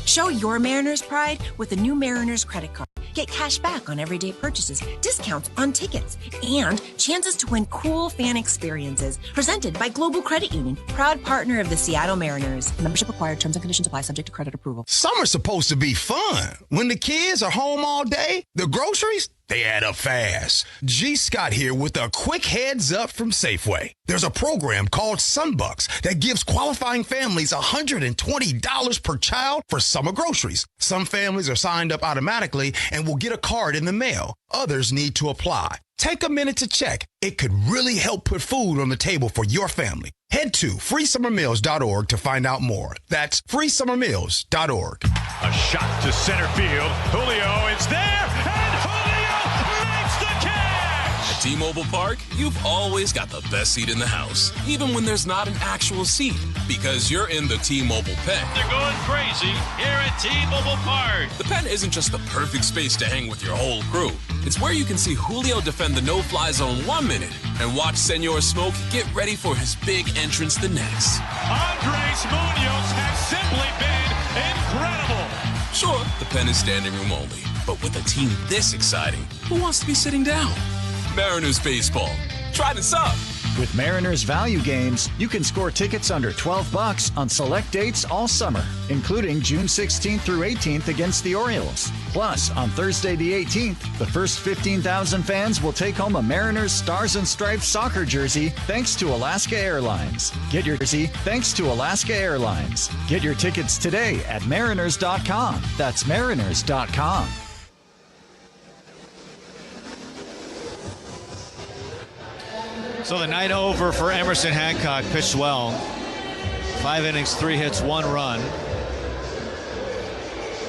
Show your Mariners pride with the new Mariners credit card. Get cash back on everyday purchases, discounts on tickets, and chances to win cool fan experiences. Presented by Global Credit Union, proud partner of the Seattle Mariners. Membership required. Terms and conditions apply. Subject to credit approval. Summer's supposed to be fun. When the kids are home all day, the groceries, they add up fast. G. Scott here with a quick heads up from Safeway. There's a program called Sunbucks that gives qualifying families $120 per child for summer groceries. Some families are signed up automatically and will get a card in the mail. Others need to apply. Take a minute to check. It could really help put food on the table for your family. Head to freesummermeals.org to find out more. That's freesummermeals.org. A shot to center field. Julio is there, and Julio makes the catch! At T-Mobile Park, you've always got the best seat in the house, even when there's not an actual seat, because you're in the T-Mobile pen. They're going crazy here at T-Mobile Park. The pen isn't just the perfect space to hang with your whole crew. It's where you can see Julio defend the no-fly zone 1 minute and watch Senor Smoke get ready for his big entrance the next. Andres Munoz has simply been incredible. Sure, the pen is standing room only, but with a team this exciting, who wants to be sitting down? Mariners baseball. Try this up. With Mariners value games, you can score tickets under $12 on select dates all summer, including June 16th through 18th against the Orioles. Plus, on Thursday the 18th, the first 15,000 fans will take home a Mariners Stars and Stripes soccer jersey thanks to Alaska Airlines. Get your jersey thanks to Alaska Airlines. Get your tickets today at mariners.com. That's mariners.com. So the night over for Emerson Hancock. Pitched well. 5 innings, 3 hits, 1 run.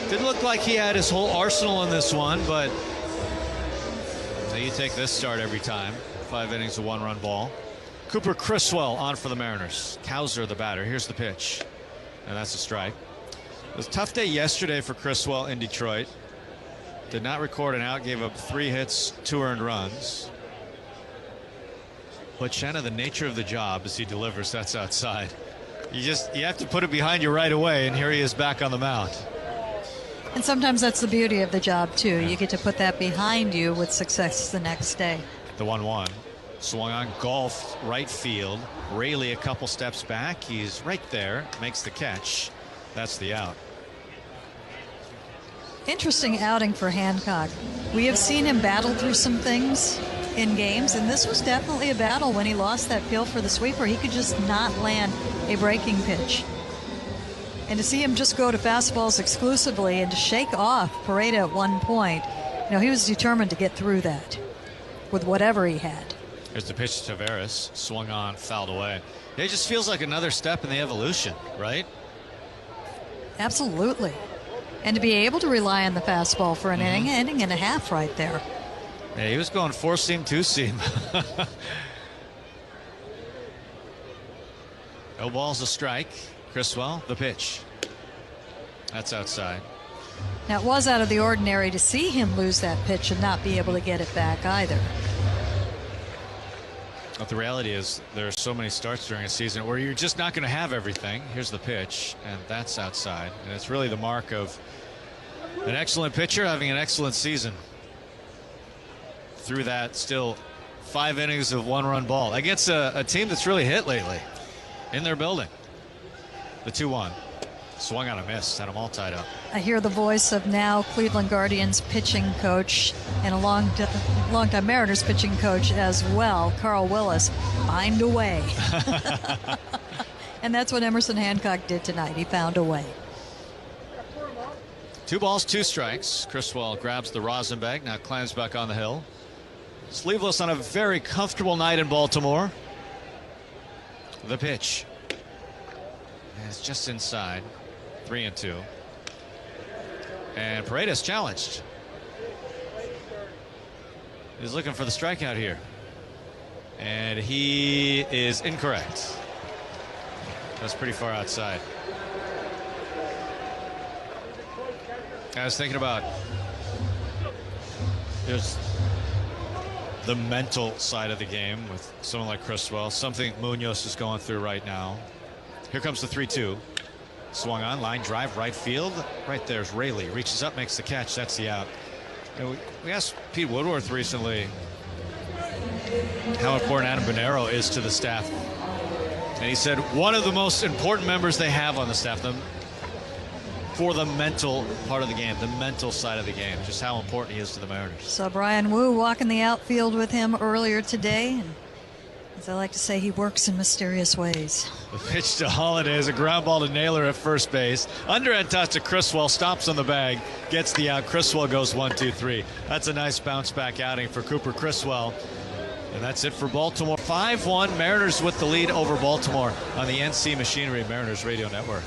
Didn't look like he had his whole arsenal in this one, but you take this start every time. 5 innings, a 1-run ball. Cooper Criswell on for the Mariners. Cowser, the batter. Here's the pitch. And that's a strike. It was a tough day yesterday for Criswell in Detroit. Did not record an out, gave up 3 hits, 2 earned runs. But Shanna, the nature of the job as he delivers, that's outside. You have to put it behind you right away, and here he is back on the mound. And sometimes that's the beauty of the job, too. You get to put that behind you with success the next day. The 1-1. Swung on, golfed right field. Rayleigh a couple steps back. He's right there, makes the catch. That's the out. Interesting outing for Hancock. We have seen him battle through some things in games, and this was definitely a battle when he lost that feel for the sweeper. He could just not land a breaking pitch. And to see him just go to fastballs exclusively and to shake off Pareda at one point, he was determined to get through that with whatever he had. Here's the pitch to Taveras. Swung on, fouled away. It just feels like another step in the evolution, right? Absolutely. And to be able to rely on the fastball for an inning and a half right there. Yeah, he was going 4-seam, 2-seam. No balls, a strike. Criswell, the pitch. That's outside. Now, it was out of the ordinary to see him lose that pitch and not be able to get it back either. But the reality is there are so many starts during a season where you're just not going to have everything. Here's the pitch, and that's outside. And it's really the mark of an excellent pitcher having an excellent season. Through that, still 5 innings of 1-run ball against a team that's really hit lately in their building. The 2-1. Swung on a miss, had them all tied up. I hear the voice of now Cleveland Guardians pitching coach and a long-time Mariners pitching coach as well, Carl Willis. Find a way. And that's what Emerson Hancock did tonight. He found a way. 2 balls, 2 strikes. Criswell grabs the rosin bag, now climbs back on the hill. Sleeveless on a very comfortable night in Baltimore. The pitch. And it's just inside. 3-2. And Paredes challenged. He's looking for the strikeout here. And he is incorrect. That's pretty far outside. I was thinking about there's the mental side of the game with someone like Criswell, something Munoz is going through right now. Here comes the 3-2. Swung on, line drive, right field. Right there's Rayleigh. Reaches up, makes the catch. That's the out. And we asked Pete Woodworth recently how important Adam Bonero is to the staff. And he said one of the most important members they have on the staff, for the mental part of the game, the mental side of the game, just how important he is to the Mariners. Saw Brian Wu walking the outfield with him earlier today. And as I like to say, he works in mysterious ways. The pitch to Holiday is a ground ball to Naylor at first base. Underhand toss to Criswell, stops on the bag, gets the out. Criswell goes 1-2-3. That's a nice bounce back outing for Cooper Criswell. And that's it for Baltimore. 5-1, Mariners with the lead over Baltimore on the NC Machinery Mariners Radio Network.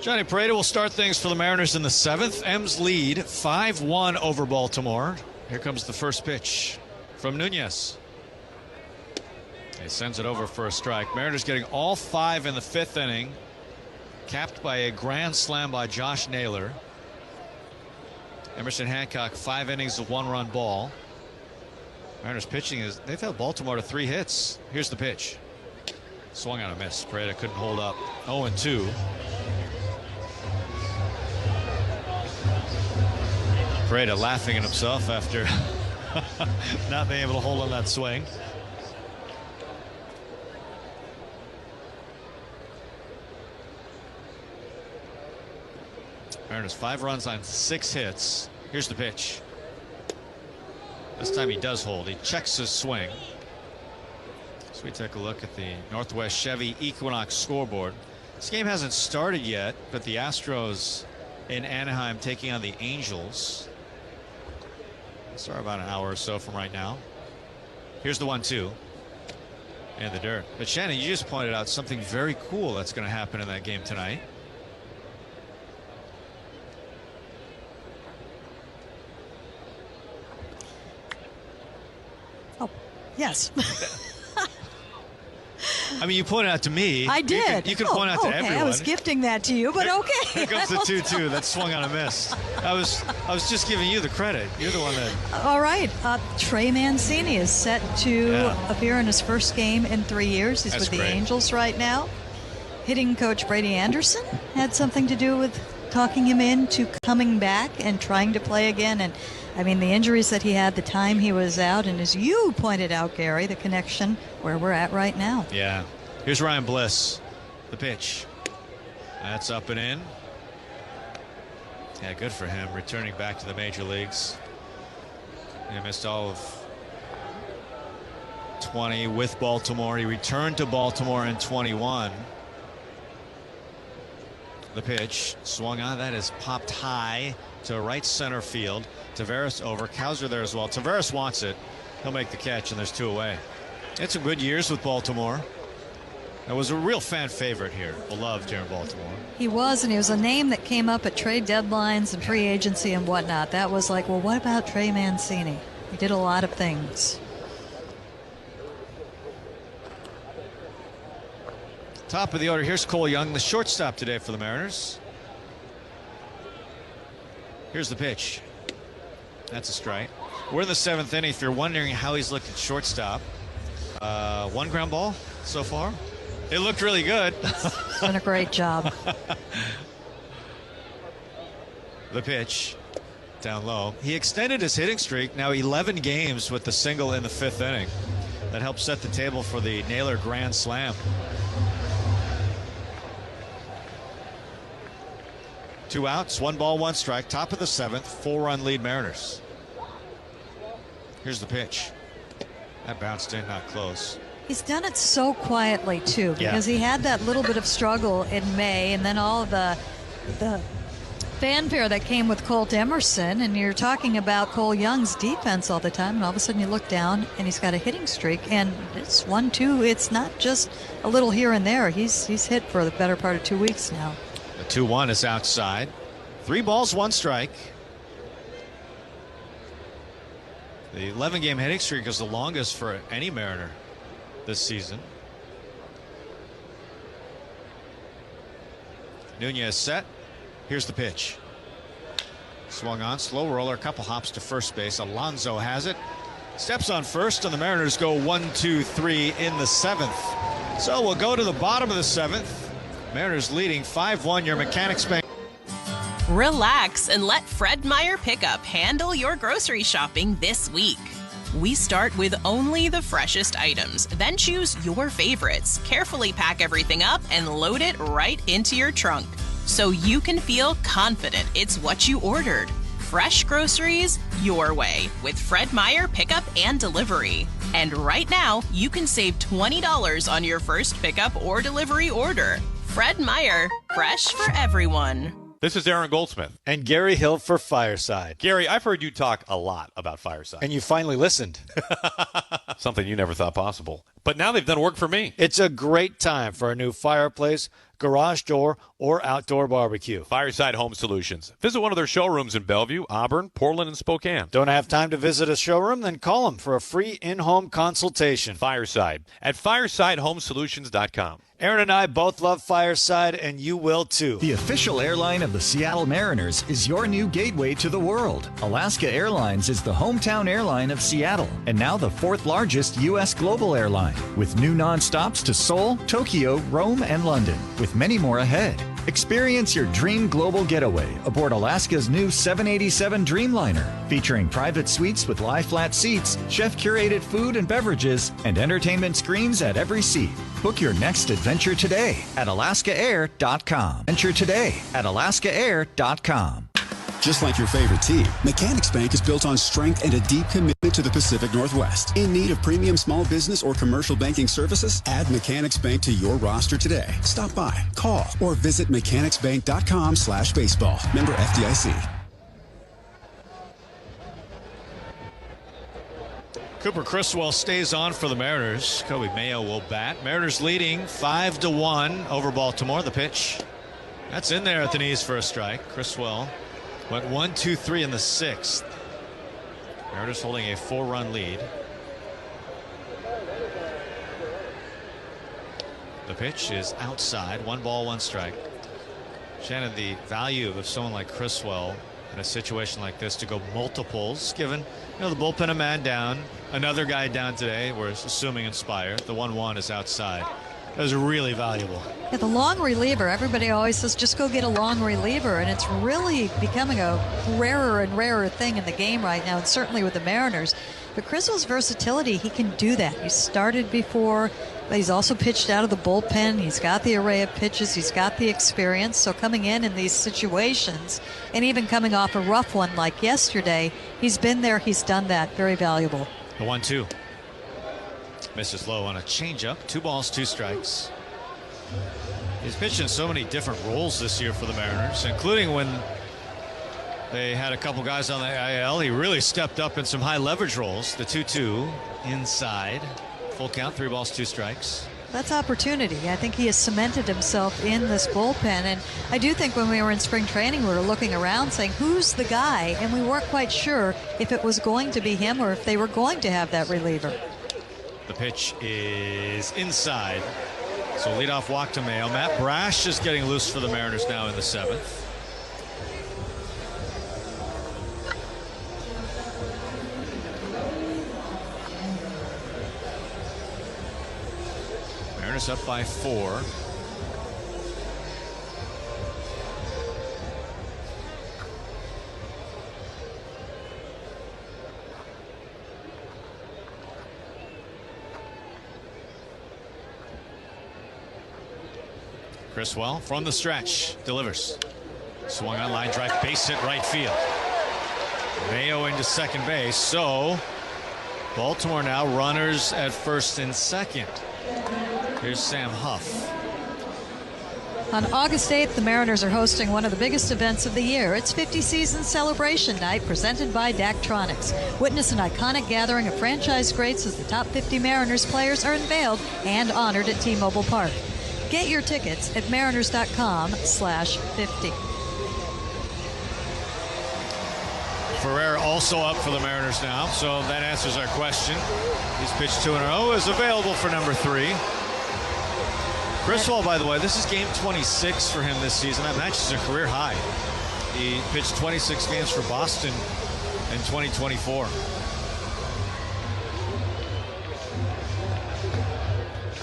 Johnny Pareda will start things for the Mariners in the 7th. M's lead 5-1 over Baltimore. Here comes the first pitch from Nunez. He sends it over for a strike. Mariners getting all 5 in the 5th inning, capped by a grand slam by Josh Naylor. Emerson Hancock, 5 innings of 1-run ball. Mariners pitching they've held Baltimore to 3 hits. Here's the pitch. Swung on a miss. Pareda couldn't hold up. 0-2. Pareda laughing at himself after not being able to hold on that swing. Mariners 5 runs on 6 hits. Here's the pitch. This time he does hold. He checks his swing. So we take a look at the Northwest Chevy Equinox scoreboard. This game hasn't started yet, but the Astros in Anaheim taking on the Angels. Start about an hour or so from right now. Here's the 1-2 and the dirt. But Shannon, you just pointed out something very cool that's going to happen in that game tonight. Oh, yes. I mean, you pointed out to me. I did. You can point out to everyone. I was gifting that to you, but okay. Here comes the 2-2 that swung on a miss. I was just giving you the credit. You're the one that. All right. Trey Mancini is set to appear in his first game in 3 years. He's with the Angels right now. Hitting coach Brady Anderson had something to do with talking him into coming back and trying to play again. And I mean, the injuries that he had, the time he was out, and as you pointed out, Gary, the connection where we're at right now. Yeah. Here's Ryan Bliss. The pitch. That's up and in. Yeah, good for him, returning back to the major leagues. He missed all of 20 with Baltimore. He returned to Baltimore in 21. The pitch swung on. That is popped high to right center field. Taveras over. Cowser there as well. Taveras wants it. He'll make the catch, and there's 2 away. It's some good years with Baltimore. That was a real fan favorite here. Beloved here in Baltimore. He was, and he was a name that came up at trade deadlines and free agency and whatnot. That was like, well, what about Trey Mancini? He did a lot of things. Top of the order. Here's Cole Young, the shortstop today for the Mariners. Here's the pitch. That's a strike. We're in the 7th inning. If you're wondering how he's looked at shortstop, 1 ground ball so far. It looked really good. Done a great job. The pitch down low. He extended his hitting streak. Now 11 games with the single in the 5th inning. That helped set the table for the Naylor grand slam. 2 outs, 1 ball, 1 strike. Top of the 7th, 4-run lead Mariners. Here's the pitch. That bounced in, not close. He's done it so quietly, too, because he had that little bit of struggle in May, and then all of the fanfare that came with Colt Emerson, and you're talking about Cole Young's defense all the time, and all of a sudden you look down, and he's got a hitting streak, and it's 1-2. It's not just a little here and there. He's hit for the better part of 2 weeks now. The 2-1 is outside. 3 balls, 1 strike. The 11-game hitting streak is the longest for any Mariner this season. Nunez set. Here's the pitch. Swung on, slow roller, a couple hops to first base. Alonso has it. Steps on first, and the Mariners go 1-2-3 in the 7th. So we'll go to the bottom of the 7th. Mariners leading 5-1. Your Mechanics Bank. Relax and let Fred Meyer Pickup handle your grocery shopping this week. We start with only the freshest items, then choose your favorites, carefully pack everything up, and load it right into your trunk so you can feel confident it's what you ordered. Fresh groceries your way with Fred Meyer Pickup and Delivery. And right now, you can save $20 on your first pickup or delivery order. Fred Meyer, fresh for everyone. This is Aaron Goldsmith. And Gary Hill for Fireside. Gary, I've heard you talk a lot about Fireside. And you finally listened. Something you never thought possible. But now they've done work for me. It's a great time for a new fireplace, garage door, or outdoor barbecue. Fireside Home Solutions. Visit one of their showrooms in Bellevue, Auburn, Portland, and Spokane. Don't have time to visit a showroom? Then call them for a free in-home consultation. Fireside at firesidehomesolutions.com. Aaron and I both love Fireside, and you will too. The official airline of the Seattle Mariners is your new gateway to the world. Alaska Airlines is the hometown airline of Seattle, and now the 4th largest U.S. global airline, with new nonstops to Seoul, Tokyo, Rome, and London, with many more ahead. Experience your dream global getaway aboard Alaska's new 787 Dreamliner, featuring private suites with lie-flat seats, chef-curated food and beverages, and entertainment screens at every seat. Book your next adventure today at alaskaair.com. Adventure today at alaskaair.com. Just like your favorite team, Mechanics Bank is built on strength and a deep commitment to the Pacific Northwest. In need of premium small business or commercial banking services? Add Mechanics Bank to your roster today. Stop by, call, or visit mechanicsbank.com/baseball. Member FDIC. Cooper Criswell stays on for the Mariners. Kobe Mayo will bat. Mariners leading 5-1 over Baltimore. The pitch. That's in there at the knees for a strike. Criswell went 1-2-3 in the 6th. Mariners holding a 4-run lead. The pitch is outside. 1 ball, 1 strike. Shannon, the value of someone like Criswell in a situation like this to go multiples, given the bullpen a man down, another guy down today, we're assuming Inspire. The 1-1 is outside. That was really valuable. Yeah, the long reliever, everybody always says just go get a long reliever, and it's really becoming a rarer and rarer thing in the game right now, and certainly with the Mariners. But Criswell's versatility, he can do that. He started before, but he's also pitched out of the bullpen. He's got the array of pitches. He's got the experience. So coming in these situations, and even coming off a rough one like yesterday, he's been there. He's done that. Very valuable. The 1-2. Misses low on a changeup. 2 balls, 2 strikes. He's pitched in so many different roles this year for the Mariners, including when they had a couple guys on the IL. He really stepped up in some high leverage roles. The 2-2 inside. Full count, 3 balls, 2 strikes. That's opportunity. I think he has cemented himself in this bullpen. And I do think when we were in spring training, we were looking around saying, who's the guy? And we weren't quite sure if it was going to be him or if they were going to have that reliever. The pitch is inside. So leadoff walk to Mayo. Matt Brash is getting loose for the Mariners now in the 7th. Mariners up by 4. Criswell from the stretch delivers. Swung on line drive, base hit right field. Mayo into second base. So Baltimore now runners at first and second. Here's Sam Huff. On August 8th, the Mariners are hosting one of the biggest events of the year. It's 50 Season Celebration Night, presented by Daktronics. Witness an iconic gathering of franchise greats as the top 50 Mariners players are unveiled and honored at T-Mobile Park. Get your tickets at mariners.com/50. Ferrer also up for the Mariners now, so that answers our question. He's pitched 2 in a row, is available for number 3. Criswell, by the way, this is game 26 for him this season. That matches a career high. He pitched 26 games for Boston in 2024.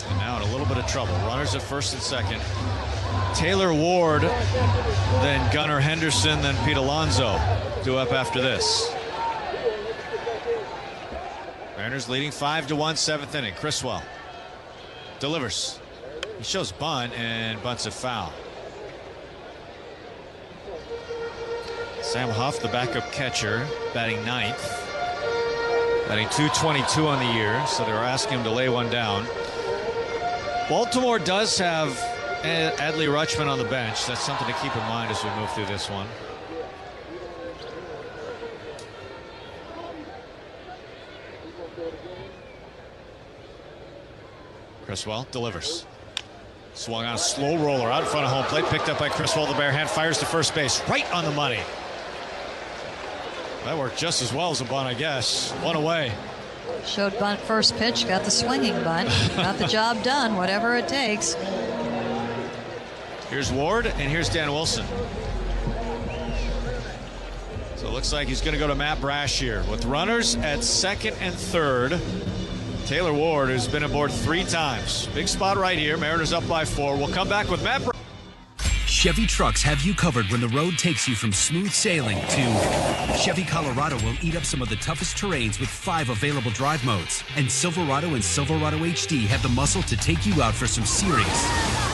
And now in a little bit of trouble. Runners at first and second. Taylor Ward, then Gunnar Henderson, then Pete Alonso due up after this. Mariners leading 5-1, 7th inning. Criswell delivers. He shows bunt, and bunts a foul. Sam Huff, the backup catcher, batting 9th. Batting .222 on the year, so they were asking him to lay one down. Baltimore does have Adley Rutschman on the bench. That's something to keep in mind as we move through this one. Criswell delivers. Swung on a slow roller out in front of home plate. Picked up by Chris Wall. The bare hand fires to first base. Right on the money. That worked just as well as a bunt, I guess. One away. Showed bunt first pitch. Got the swinging bunt. Got the job done, whatever it takes. Here's Ward, and here's Dan Wilson. So it looks like he's going to go to Matt Brash here. With runners at second and third, Taylor Ward, who's been aboard 3 times. Big spot right here. Mariners up by 4. We'll come back with Matt Brash. Chevy trucks have you covered when the road takes you from smooth sailing to Chevy Colorado will eat up some of the toughest terrains with 5 available drive modes. And Silverado and Silverado HD have the muscle to take you out for some serious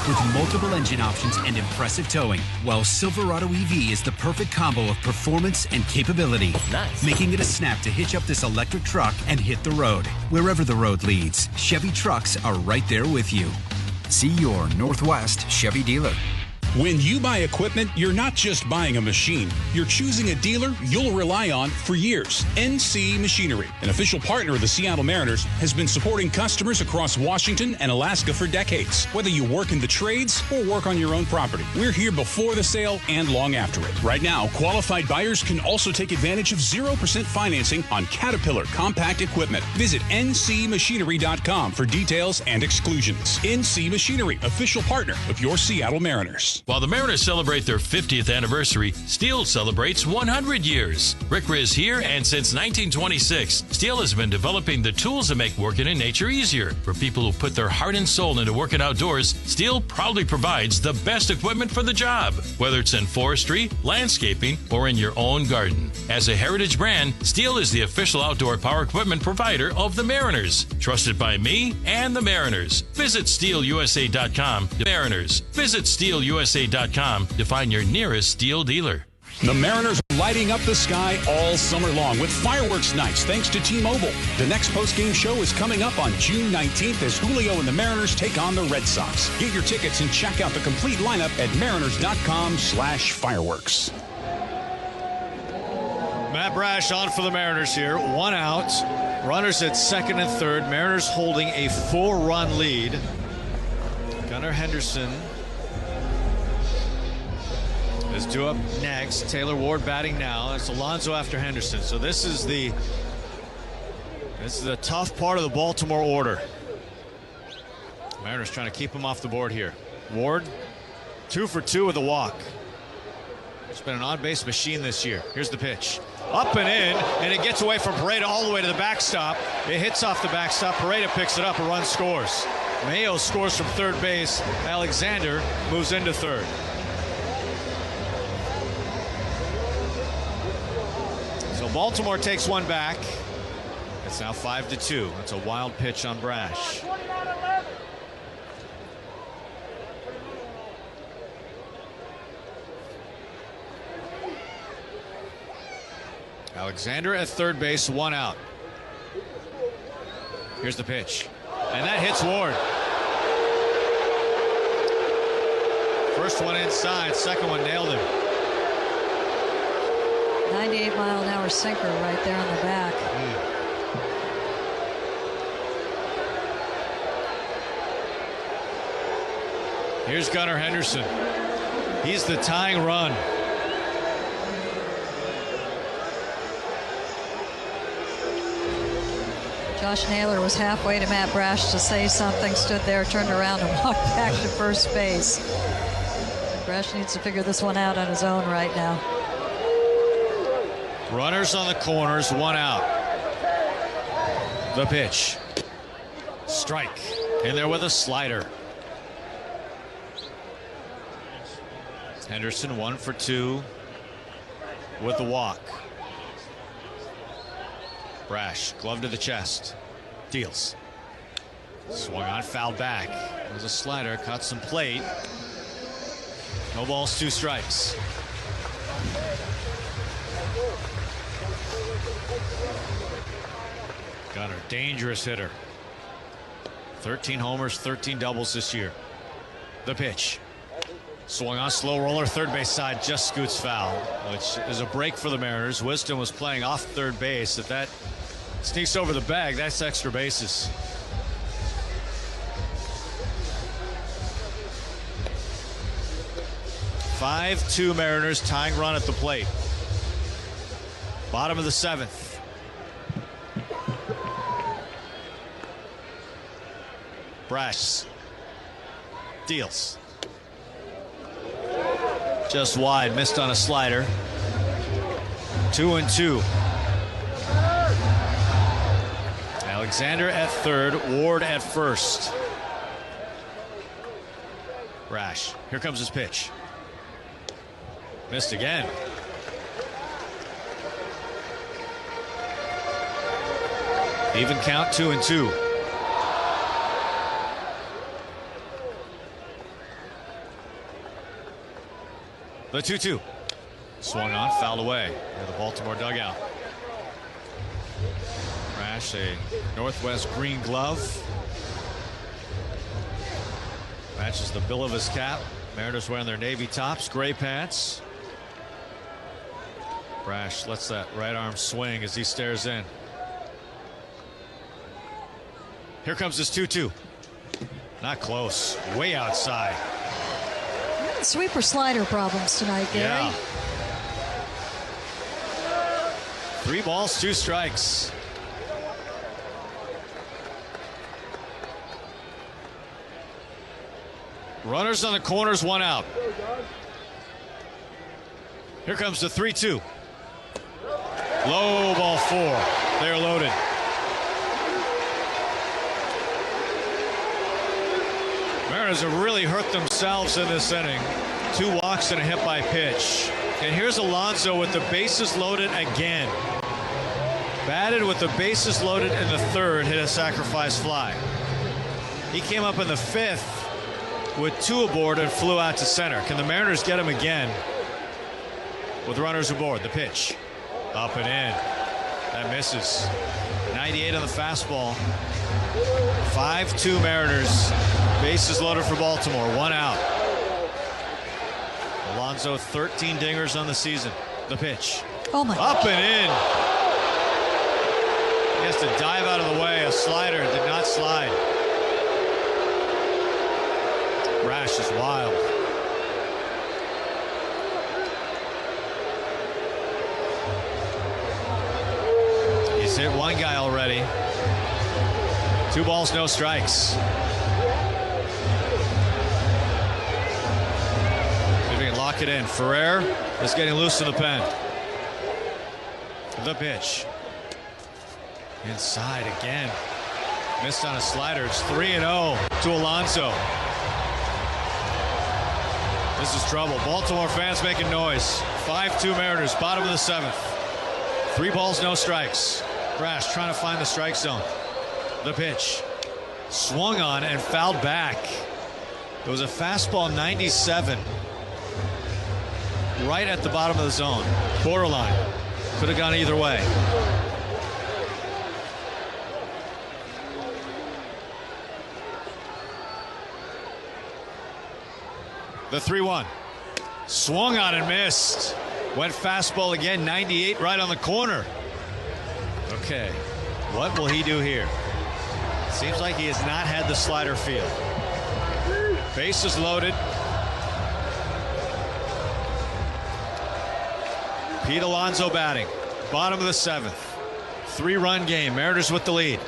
with multiple engine options and impressive towing. While Silverado EV is the perfect combo of performance and capability, making it a snap to hitch up this electric truck and hit the road. Wherever the road leads, Chevy trucks are right there with you. See your Northwest Chevy dealer. When you buy equipment, you're not just buying a machine. You're choosing a dealer you'll rely on for years. NC Machinery, an official partner of the Seattle Mariners, has been supporting customers across Washington and Alaska for decades. Whether you work in the trades or work on your own property, we're here before the sale and long after it. Right now, qualified buyers can also take advantage of 0% financing on Caterpillar compact equipment. Visit ncmachinery.com for details and exclusions. NC Machinery, official partner of your Seattle Mariners. While the Mariners celebrate their 50th anniversary, Steel celebrates 100 years. Rick Riz here, and since 1926, Steel has been developing the tools that make working in nature easier. For people who put their heart and soul into working outdoors, Steel proudly provides the best equipment for the job, whether it's in forestry, landscaping, or in your own garden. As a heritage brand, Steel is the official outdoor power equipment provider of the Mariners. Trusted by me and the Mariners. Visit SteelUSA.com. Mariners. Visit SteelUSA.com to find your nearest Steel dealer. The Mariners are lighting up the sky all summer long with fireworks nights thanks to T-Mobile. The next post-game show is coming up on June 19th as Julio and the Mariners take on the Red Sox. Get your tickets and check out the complete lineup at mariners.com/fireworks. Matt Brash on for the Mariners here. 1 out. Runners at second and third. Mariners holding a 4-run lead. Gunnar Henderson is due up next. Taylor Ward batting now. It's Alonso after Henderson. So this is the tough part of the Baltimore order. Mariners trying to keep him off the board here. Ward 2 for 2 with a walk. It's been an on-base machine this year. Here's the pitch. Up and in, and it gets away from Pareda all the way to the backstop. It hits off the backstop. Pareda picks it up. A run scores. Mayo scores from third base. Alexander moves into third. So Baltimore takes one back. It's now 5-2. That's a wild pitch on Brash. Alexander at third base, 1 out. Here's the pitch. And that hits Ward. First one inside, second one nailed him. 98-mile-an-hour sinker right there on the back. Here's Gunnar Henderson. He's the tying run. Josh Naylor was halfway to Matt Brash to say something, stood there, turned around, and walked back to first base. Brash needs to figure this one out on his own right now. Runners on the corners, 1 out. The pitch. Strike. In there with a slider. Henderson 1 for 2 with the walk. Brash, glove to the chest. Deals. Swung on, fouled back. There's a slider, caught some plate. No balls, 2 strikes. Gunnar, dangerous hitter. 13 homers, 13 doubles this year. The pitch. Swung on, slow roller, third base side, just scoots foul, which is a break for the Mariners. Wisdom was playing off third base. If that sneaks over the bag, that's extra bases. 5-2 Mariners, tying run at the plate. Bottom of the 7th. Brash deals. Just wide, missed on a slider. 2-2. Alexander at third, Ward at first. Brash, here comes his pitch. Missed again. Even count, 2-2. The 2-2. Swung on, fouled away near the Baltimore dugout. Brash, a Northwest green glove. Matches the bill of his cap. Mariners wearing their navy tops, gray pants. Brash lets that right arm swing as he stares in. Here comes his 2-2. Not close. Way outside. Sweeper slider problems tonight, Gary. Yeah. 3 balls, 2 strikes. Runners on the corners, 1 out. Here comes the 3-2. Low, ball 4. They're loaded. Mariners have really hurt themselves in this inning. 2 walks and a hit by pitch. And here's Alonso with the bases loaded again. Batted with the bases loaded in the 3rd, hit a sacrifice fly. He came up in the 5th with 2 aboard and flew out to center. Can the Mariners get him again with runners aboard? The pitch. Up and in. That misses. 98 on the fastball. 5-2 Mariners. Bases loaded for Baltimore. 1 out. Alonso 13 dingers on the season. The pitch. Oh my. Up and in. He has to dive out of the way. A slider did not slide. Brash is wild. He's hit 1 guy already. 2 balls, no strikes. If he can lock it in. Ferrer is getting loose in the pen. The pitch. Inside again. Missed on a slider. It's 3-0 to Alonso. This is trouble. Baltimore fans making noise. 5-2 Mariners, bottom of the 7th. 3 balls, no strikes. Brash trying to find the strike zone. The pitch. Swung on and fouled back. It was a fastball 97. Right at the bottom of the zone. Borderline. Could have gone either way. The 3-1. Swung on and missed. Went fastball again, 98 right on the corner. Okay, what will he do here? Seems like he has not had the slider feel. Bases loaded. Pete Alonso batting. Bottom of the 7th. 3-run game. Mariners with the lead.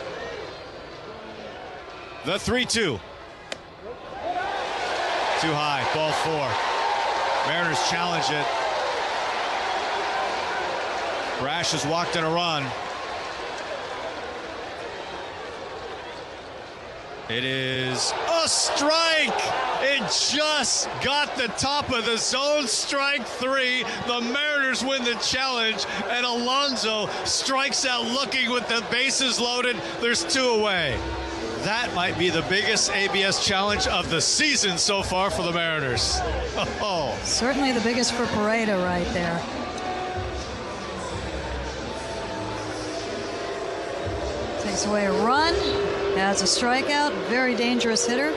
The 3-2. Too high, ball 4. Mariners challenge it. Brash has walked in a run. It is a strike. It just got the top of the zone. Strike 3. The Mariners win the challenge, and Alonso strikes out looking with the bases loaded. There's 2 away. That might be the biggest ABS challenge of the season so far for the Mariners. Oh. Certainly the biggest for Pareda right there. Takes away a run, has a strikeout, very dangerous hitter.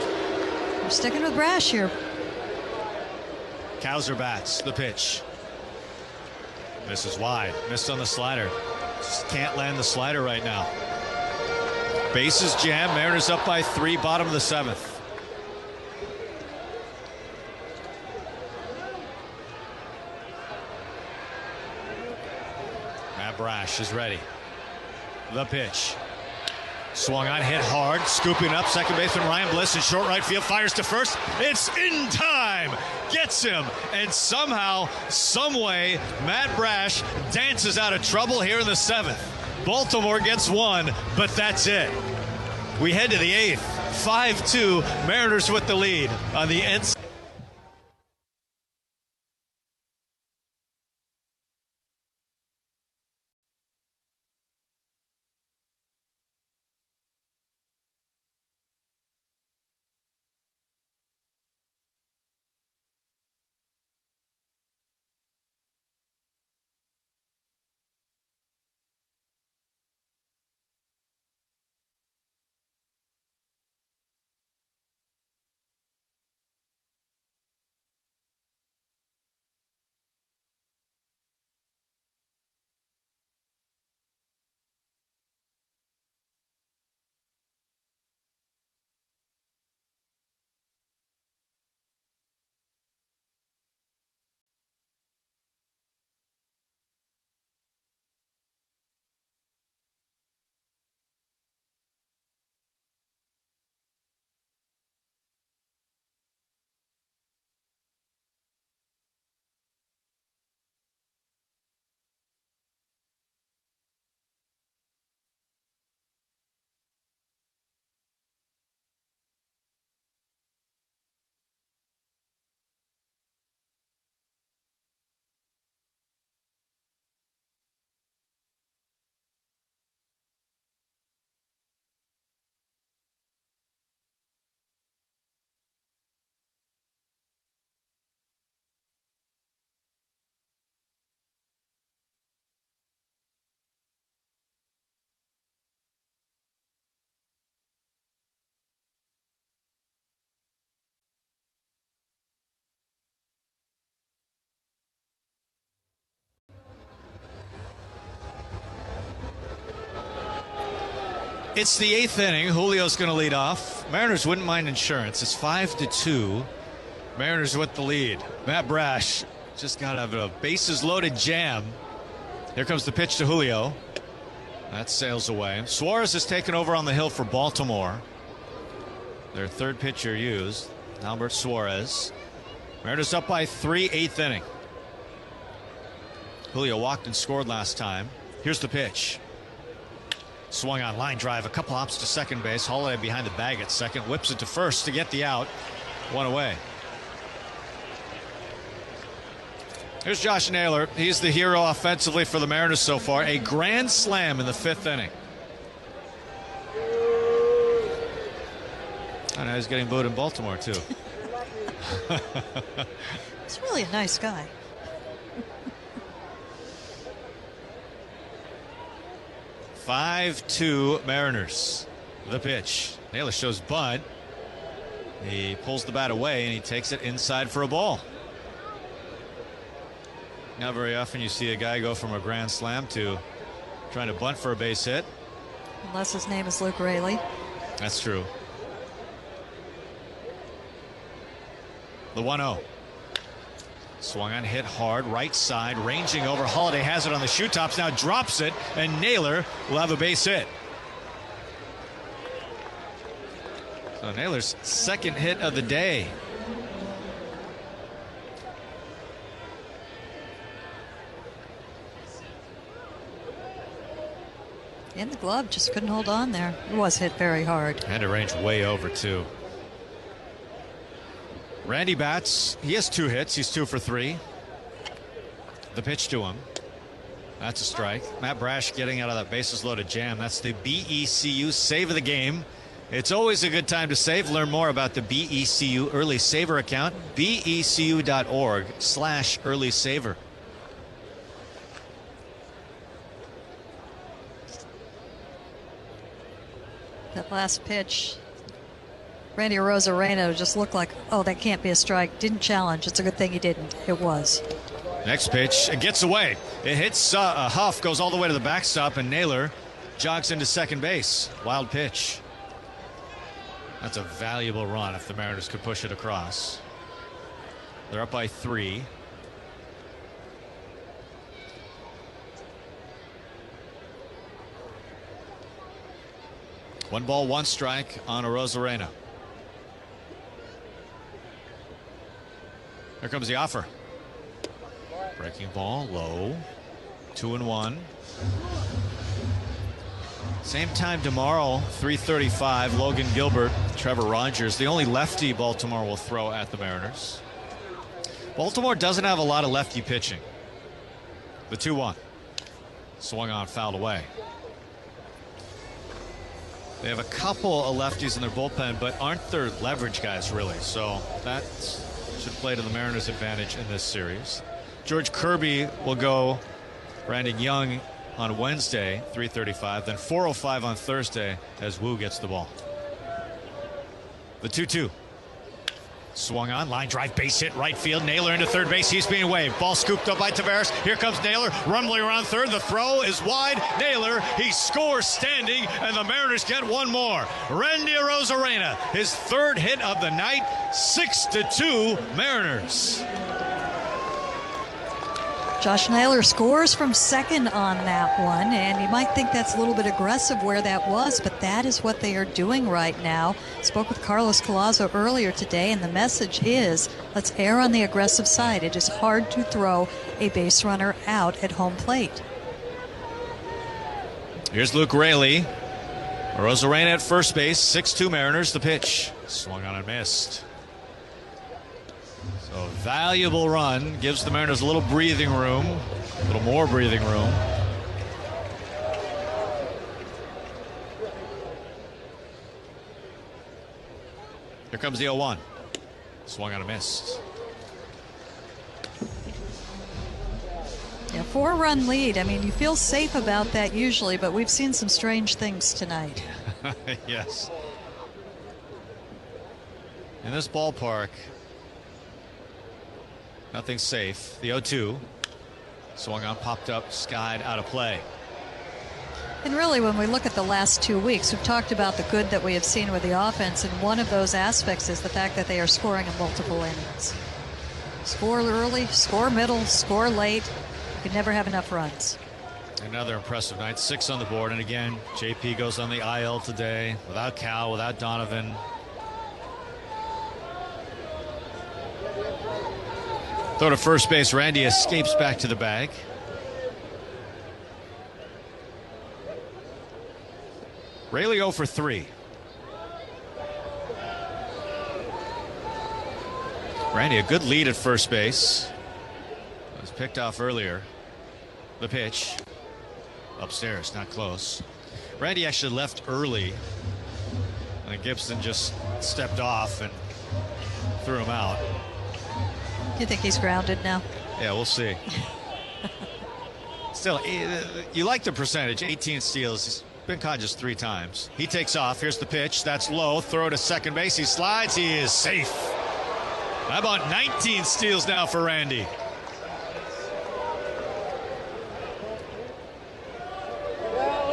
We're sticking with Brash here. Kowser bats, the pitch. Misses wide, missed on the slider. Just can't land the slider right now. Bases jam, Mariners up by 3, bottom of the 7th. Matt Brash is ready. The pitch. Swung on, hit hard, scooping up. Second baseman Ryan Bliss in short right field, fires to first. It's in time. Gets him. And somehow, someway, Matt Brash dances out of trouble here in the 7th. Baltimore gets one, but that's it. We head to the 8th. 5-2, Mariners with the lead on the NC. It's the 8th inning. Julio's going to lead off. Mariners wouldn't mind insurance. It's 5-2. Mariners with the lead. Matt Brash just got out of a bases-loaded jam. Here comes the pitch to Julio. That sails away. Suarez is taken over on the hill for Baltimore. Their third pitcher used, Albert Suarez. Mariners up by 3, 8th inning. Julio walked and scored last time. Here's the pitch. Swung on, line drive, a couple hops to second base. Holiday behind the bag at second, whips it to first to get the out. One away. Here's Josh Naylor. He's the hero offensively for the Mariners so far. A grand slam in the 5th inning. I know he's getting booed in Baltimore too. He's really a nice guy. (5-2) Mariners. The pitch. Naylor shows bunt. He pulls the bat away and he takes it inside for a ball. Not very often you see a guy go from a grand slam to trying to bunt for a base hit. Unless his name is Luke Raley. That's true. The 1-0. Swung on, hit hard, right side, ranging over. Holiday has it on the shoe tops, now drops it, and Naylor will have a base hit. So Naylor's second hit of the day. In the glove, just couldn't hold on there. It was hit very hard. And a range way over, too. Randy Batts, he has 2 hits. He's 2 for 3. The pitch to him. That's a strike. Matt Brash getting out of that bases-loaded jam. That's the BECU save of the game. It's always a good time to save. Learn more about the BECU Early Saver account. BECU.org/early saver. That last pitch, Randy Arozarena just looked like, oh, that can't be a strike. Didn't challenge. It's a good thing he didn't. It was. Next pitch, it gets away. It hits Huff, goes all the way to the backstop, and Naylor jogs into second base. Wild pitch. That's a valuable run if the Mariners could push it across. They're up by 3. 1 ball, 1 strike on Arozarena. Here comes the offer. Breaking ball, low. 2-1. Same time tomorrow, 3:35. Logan Gilbert, Trevor Rogers, the only lefty Baltimore will throw at the Mariners. Baltimore doesn't have a lot of lefty pitching. The 2-1. Swung on, fouled away. They have a couple of lefties in their bullpen, but aren't their leverage guys really. So that should play to the Mariners' advantage in this series. George Kirby will go Brandon Young on Wednesday, 3:35. Then 4:05 on Thursday as Wu gets the ball. The 2-2. Swung on, line drive, base hit, right field. Naylor into third base. He's being waved. Ball scooped up by Tavares. Here comes Naylor, rumbling around third. The throw is wide. Naylor, he scores standing, and the Mariners get one more. Randy Arozarena, his 3rd hit of the night. 6-2 Mariners. Josh Naylor scores from second on that one, and you might think that's a little bit aggressive where that was, but that is what they are doing right now. Spoke with Carlos Collazo earlier today, and the message is, let's err on the aggressive side. It is hard to throw a base runner out at home plate. Here's Luke Raley. Arozarena at first base, 6-2 Mariners. The pitch. Swung on and missed. So valuable run, gives the Mariners a little breathing room, a little more breathing room. Here comes the 0-1. Swung on and missed. Yeah, 4-run lead. I mean, you feel safe about that usually, but we've seen some strange things tonight. Yes. In this ballpark, nothing safe. The 0-2. Swung on, popped up, skied, out of play. And really, when we look at the last 2 weeks, we've talked about the good that we have seen with the offense, and one of those aspects is the fact that they are scoring in multiple innings. Score early, score middle, score late. You can never have enough runs. Another impressive night. 6 on the board, and again, JP goes on the IL today, without Cal, without Donovan. Throw to first base. Randy escapes back to the bag. Raley 0 for 3. Randy, a good lead at first base. It was picked off earlier. The pitch. Upstairs, not close. Randy actually left early. And Gibson just stepped off and threw him out. You think he's grounded now? Yeah, we'll see. Still, you like the percentage. 18 steals. He's been caught just 3 times. He takes off. Here's the pitch. That's low. Throw to second base. He slides. He is safe. How about 19 steals now for Randy?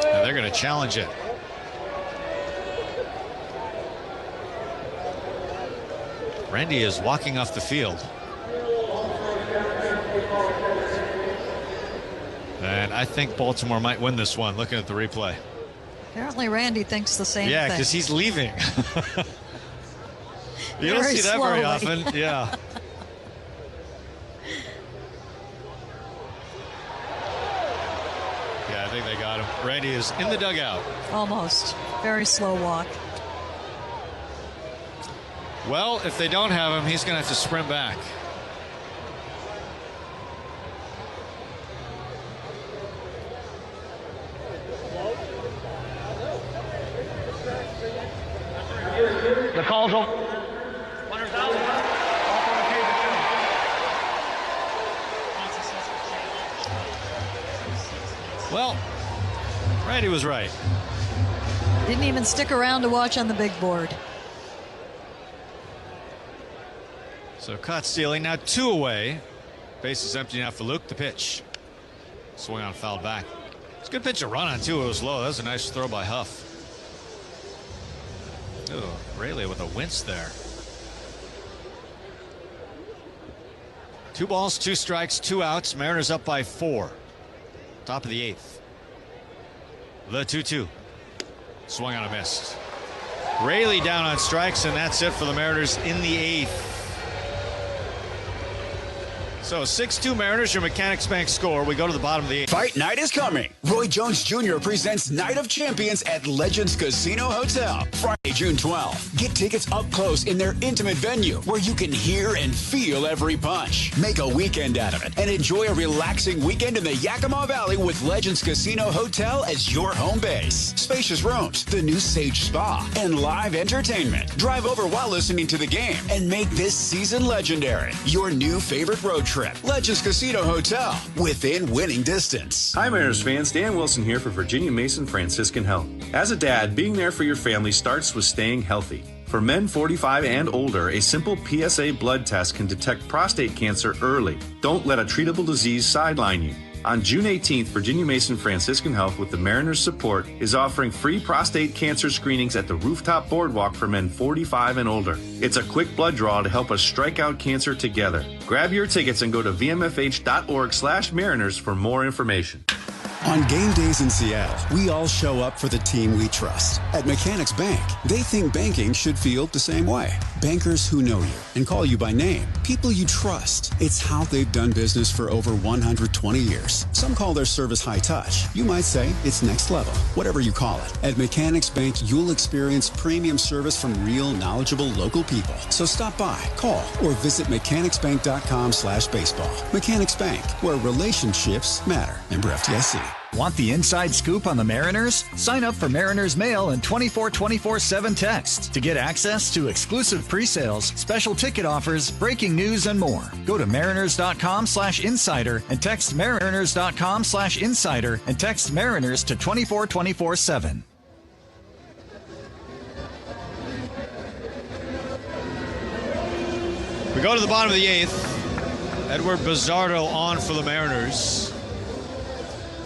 Now they're going to challenge it. Randy is walking off the field. And I think Baltimore might win this one, looking at the replay. Apparently Randy thinks the same thing. Yeah, because he's leaving. You don't see that very often. Yeah. Yeah, I think they got him. Randy is in the dugout. Almost. Very slow walk. Well, if they don't have him, he's going to have to sprint back. The call's over. Well, Randy was right. Didn't even stick around to watch on the big board. So caught stealing, now 2 away. Base is empty now for Luke. The pitch. Swing on, fouled back. It's a good pitch to run on too. It was low. That was a nice throw by Huff. Ooh, Raley with a wince there. 2 balls, 2 strikes, 2 outs. Mariners up by 4. Top of the 8th. The 2-2. Swung on a miss. Raley down on strikes, and that's it for the Mariners in the 8th. So 6-2 Mariners, your Mechanics Bank score. We go to the bottom of the 8th. Fight night is coming. Roy Jones Jr. presents Night of Champions at Legends Casino Hotel, Friday, June 12th. Get tickets up close in their intimate venue where you can hear and feel every punch. Make a weekend out of it and enjoy a relaxing weekend in the Yakima Valley with Legends Casino Hotel as your home base. Spacious rooms, the new Sage Spa, and live entertainment. Drive over while listening to the game and make this season legendary. Your new favorite road trip. Legends Casino Hotel, within winning distance. Hi Mariners fans, Dan Wilson here for Virginia Mason Franciscan Health. As a dad, being there for your family starts with staying healthy. For men 45 and older, a simple PSA blood test can detect prostate cancer early. Don't let a treatable disease sideline you. On June 18th, Virginia Mason Franciscan Health, with the Mariners' support, is offering free prostate cancer screenings at the Rooftop Boardwalk for men 45 and older. It's a quick blood draw to help us strike out cancer together. Grab your tickets and go to vmfh.org/Mariners for more information. On game days in Seattle, we all show up for the team we trust. At Mechanics Bank, they think banking should feel the same way. Bankers who know you and call you by name. People you trust. It's how they've done business for over 120 years. Some call their service high touch. You might say it's next level. Whatever you call it. At Mechanics Bank, you'll experience premium service from real, knowledgeable local people. So stop by, call, or visit mechanicsbank.com/baseball. Mechanics Bank, where relationships matter. Member FDIC. Want the inside scoop on the Mariners? Sign up for Mariners Mail and 24/7 text to get access to exclusive pre-sales, special ticket offers, breaking news, and more. Go to mariners.com/insider and text mariners.com/insider and text Mariners to 24/7. We go to the bottom of the 8th. Edward Bizzardo on for the Mariners.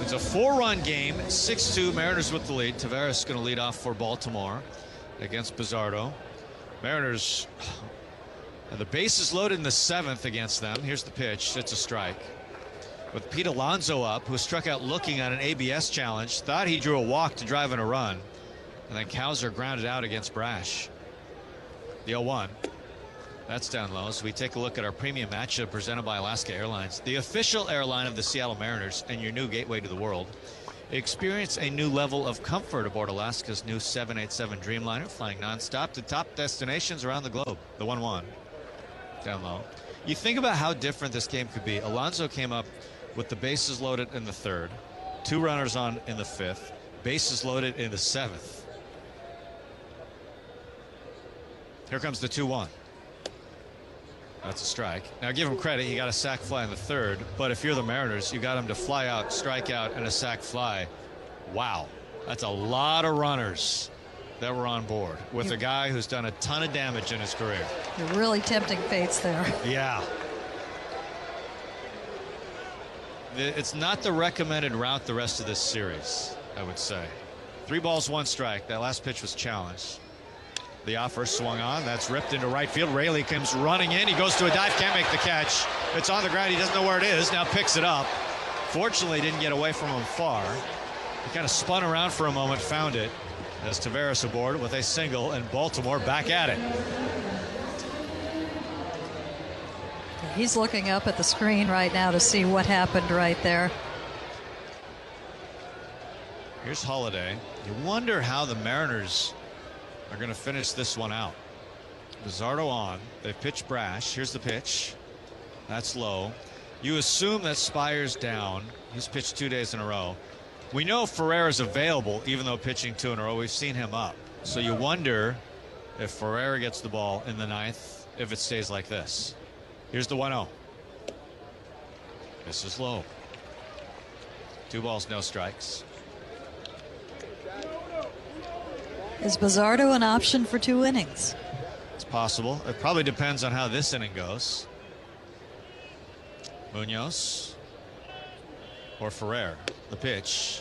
It's a 4-run game, 6-2, Mariners with the lead. Taveras going to lead off for Baltimore against Bizzardo. Mariners, the bases loaded in the 7th against them. Here's the pitch. It's a strike. With Pete Alonso up, who struck out looking on an ABS challenge, thought he drew a walk to drive in a run, and then Kowser grounded out against Brash. The 0-1. That's down low. So we take a look at our premium matchup presented by Alaska Airlines, the official airline of the Seattle Mariners and your new gateway to the world. Experience a new level of comfort aboard Alaska's new 787 Dreamliner, flying nonstop to top destinations around the globe. The 1-1 down low. You think about how different this game could be. Alonso came up with the bases loaded in the 3rd, 2 runners on in the 5th, bases loaded in the 7th. Here comes the 2-1. That's a strike. Now give him credit, he got a sac fly in the 3rd, but if you're the Mariners, you got him to fly out, strike out, and a sac fly. Wow, that's a lot of runners that were on board with a guy who's done a ton of damage in his career. You're really tempting fates there. Yeah. It's not the recommended route the rest of this series, I would say. 3 balls, 1 strike. That last pitch was challenged. The offer swung on. That's ripped into right field. Raley comes running in. He goes to a dive. Can't make the catch. It's on the ground. He doesn't know where it is. Now picks it up. Fortunately, didn't get away from him far. He kind of spun around for a moment, found it. As Taveras aboard with a single, and Baltimore back at it. He's looking up at the screen right now to see what happened right there. Here's Holiday. You wonder how the Mariners are going to finish this one out. Bizzardo on. They've pitched Brash. Here's the pitch. That's low. You assume that Spire's down. He's pitched 2 days in a row. We know Ferrera's available, even though pitching 2 in a row. We've seen him up. So you wonder if Ferrera gets the ball in the 9th, if it stays like this. Here's the 1-0. This is low. 2 balls, no strikes. Is Bizzardo an option for 2 innings? It's possible. It probably depends on how this inning goes. Munoz or Ferrer. The pitch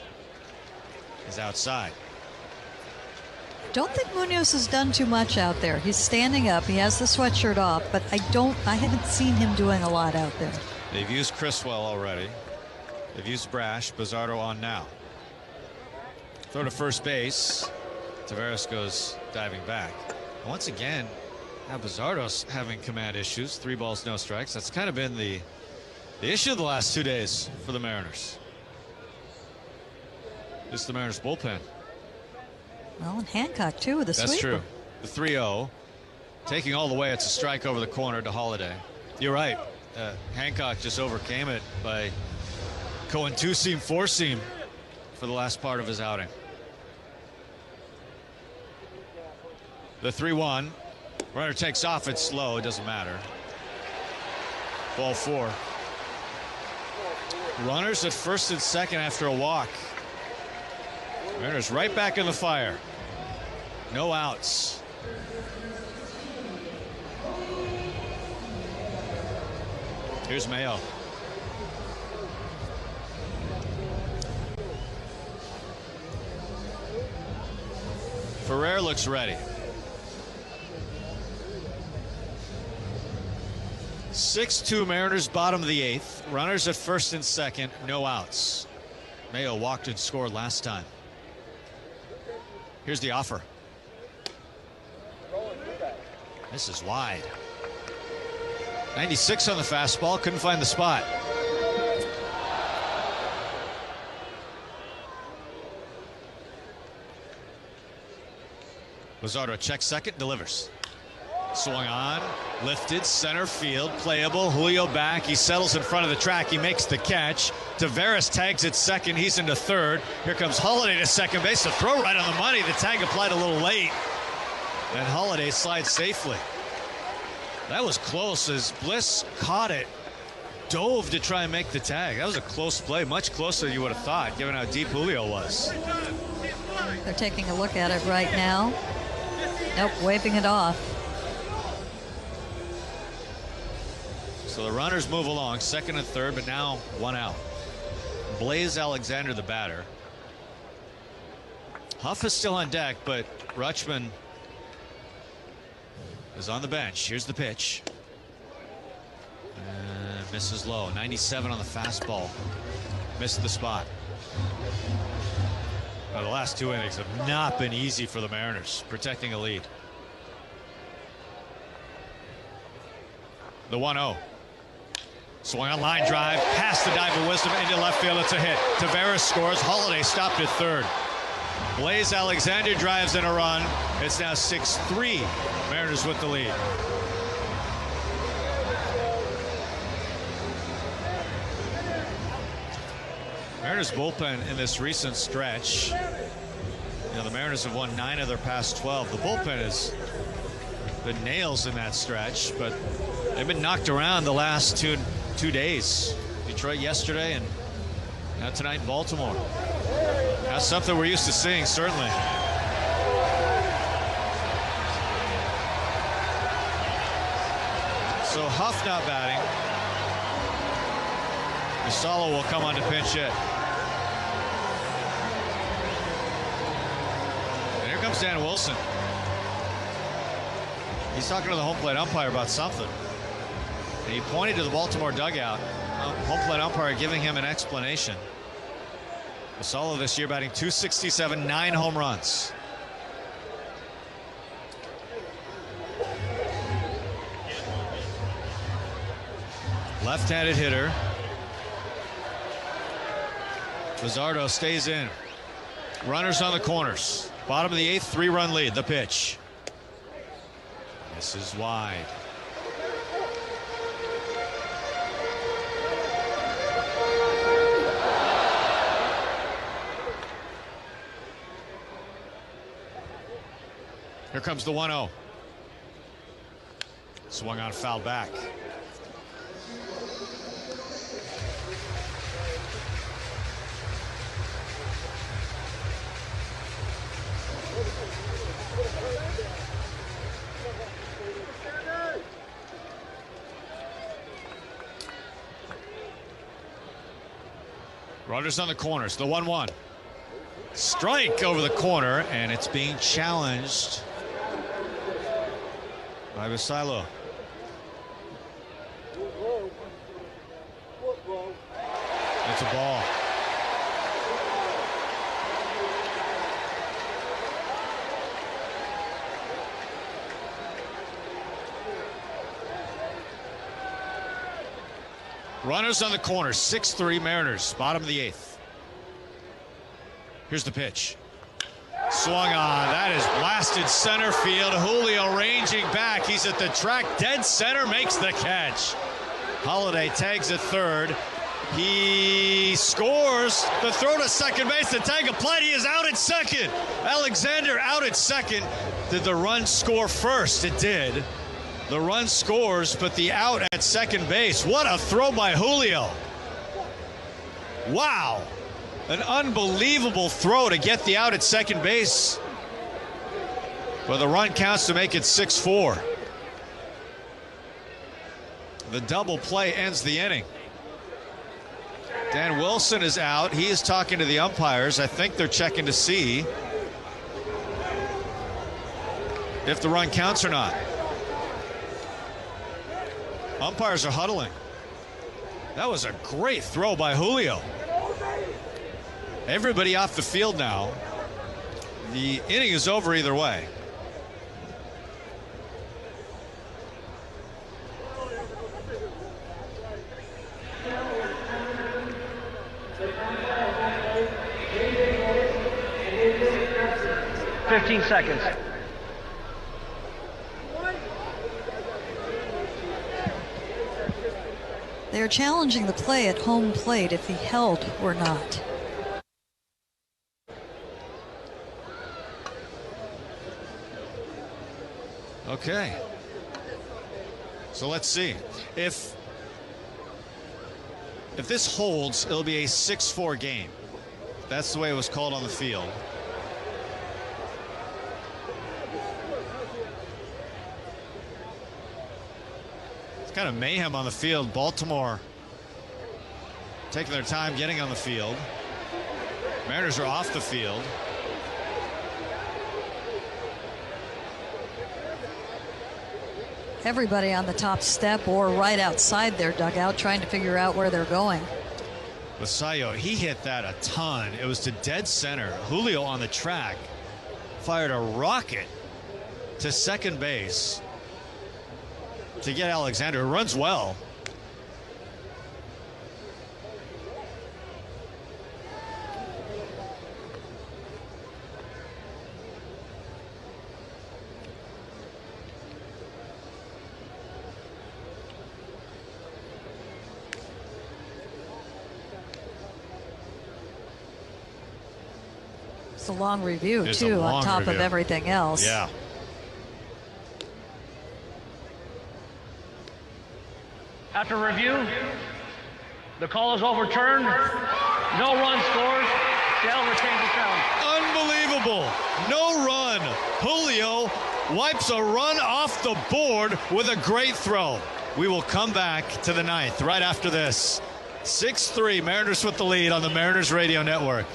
is outside. Don't think Munoz has done too much out there. He's standing up. He has the sweatshirt off, but I haven't seen him doing a lot out there. They've used Criswell already. They've used Brash. Bizzardo on now. Throw to first base. Tavares goes diving back. Once again, now Bizardo's having command issues. 3 balls, no strikes. That's kind of been the issue of the last 2 days for the Mariners. This is the Mariners bullpen. Well, and Hancock, too, with a sweeper. That's true. The 3-0. Taking all the way, it's a strike over the corner to Holiday. You're right. Hancock just overcame it by going 2-seam, 4-seam for the last part of his outing. The 3-1. Runner takes off. It's slow. It doesn't matter. Ball 4. Runners at first and second after a walk. Mariners right back in the fire. No outs. Here's Mayo. Ferrer looks ready. 6-2 Mariners, bottom of the 8th. Runners at first and second, no outs. Mayo walked and scored last time. Here's the offer. This is wide. 96 on the fastball, couldn't find the spot. Luzardo checks second, delivers. Swung on, lifted, center field, playable. Julio back, he settles in front of the track, he makes the catch. Tavares tags at second, he's into third. Here comes Holiday to second base, the throw right on the money. The tag applied a little late, and Holiday slides safely. That was close as Bliss caught it, dove to try and make the tag. That was a close play, much closer than you would have thought, given how deep Julio was. They're taking a look at it right now. Nope, waving it off. So the runners move along, second and third, but now 1 out. Blaze Alexander, the batter. Huff is still on deck, but Rutschman is on the bench. Here's the pitch. Misses low. 97 on the fastball. Missed the spot. Now, the last 2 innings have not been easy for the Mariners, protecting a lead. The 1-0. Swung on line drive, past the dive of Wisdom into left field. It's a hit. Tavares scores. Holiday stopped at third. Blaze Alexander drives in a run. It's now 6-3. Mariners with the lead. Mariners bullpen in this recent stretch. You know, the Mariners have won 9 of their past 12. The bullpen has been nails in that stretch, but they've been knocked around the last two days. Detroit yesterday and now tonight in Baltimore. That's something we're used to seeing, certainly. So Huff not batting. Misalo will come on to pinch hit. And here comes Dan Wilson. He's talking to the home plate umpire about something. And he pointed to the Baltimore dugout. Home plate umpire giving him an explanation. Misalo this year batting .267, 9 home runs. Left-handed hitter. Luzardo stays in. Runners on the corners. Bottom of the 8th, 3-run lead. The pitch. This is wide. Here comes the 1-0. Swung on, foul back. Runners on the corners. The 1-1. Strike over the corner, and it's being challenged by Misalo. It's a ball. Runners on the corner, 6-3 Mariners, bottom of the 8th. Here's the pitch. Swung on, that is blasted center field. Julio ranging back, he's at the track, dead center, makes the catch. Holiday tags at third. He scores. The throw to second base. The tag applied. He is out at second. Alexander out at second. Did the run score first? It did. The run scores, but the out at second base. What a throw by Julio. Wow. An unbelievable throw to get the out at second base. But the run counts to make it 6-4. The double play ends the inning. Dan Wilson is out. He is talking to the umpires. I think they're checking to see if the run counts or not. Umpires are huddling. That was a great throw by Julio. Everybody off the field now. The inning is over either way. Seconds. They're challenging the play at home plate if he held or not. Okay. So let's see. If this holds, it'll be a 6-4 game. That's the way it was called on the field. Kind of mayhem on the field. Baltimore taking their time getting on the field. Mariners are off the field. Everybody on the top step or right outside their dugout trying to figure out where they're going. Basayo, he hit that a ton. It was to dead center. Julio on the track fired a rocket to second base to get Alexander, who runs well. It's a long review, too, on top of everything else. Yeah. After review, the call is overturned. No run scores. Seattle retains the challenge. Unbelievable. No run. Julio wipes a run off the board with a great throw. We will come back to the 9th right after this. 6-3, Mariners with the lead on the Mariners Radio Network.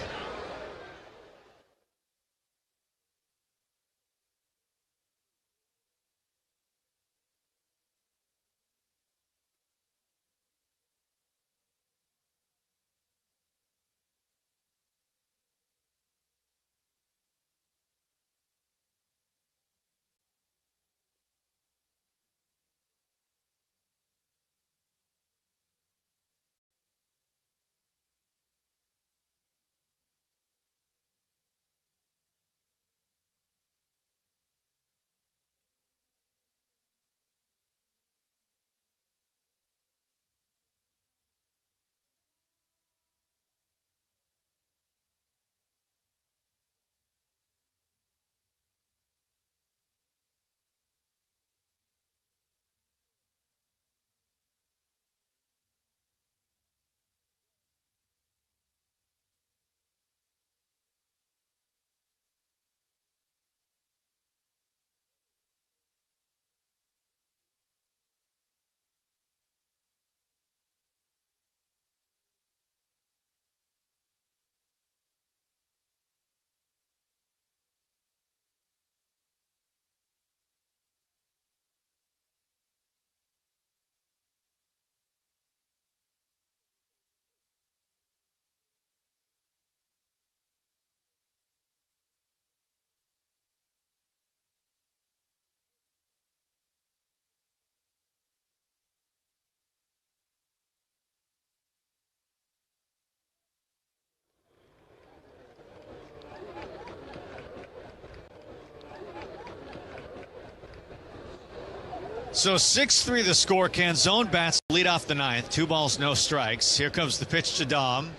So 6-3 the score. Canzone bats lead off the ninth. 2 balls, no strikes. Here comes the pitch to Dom.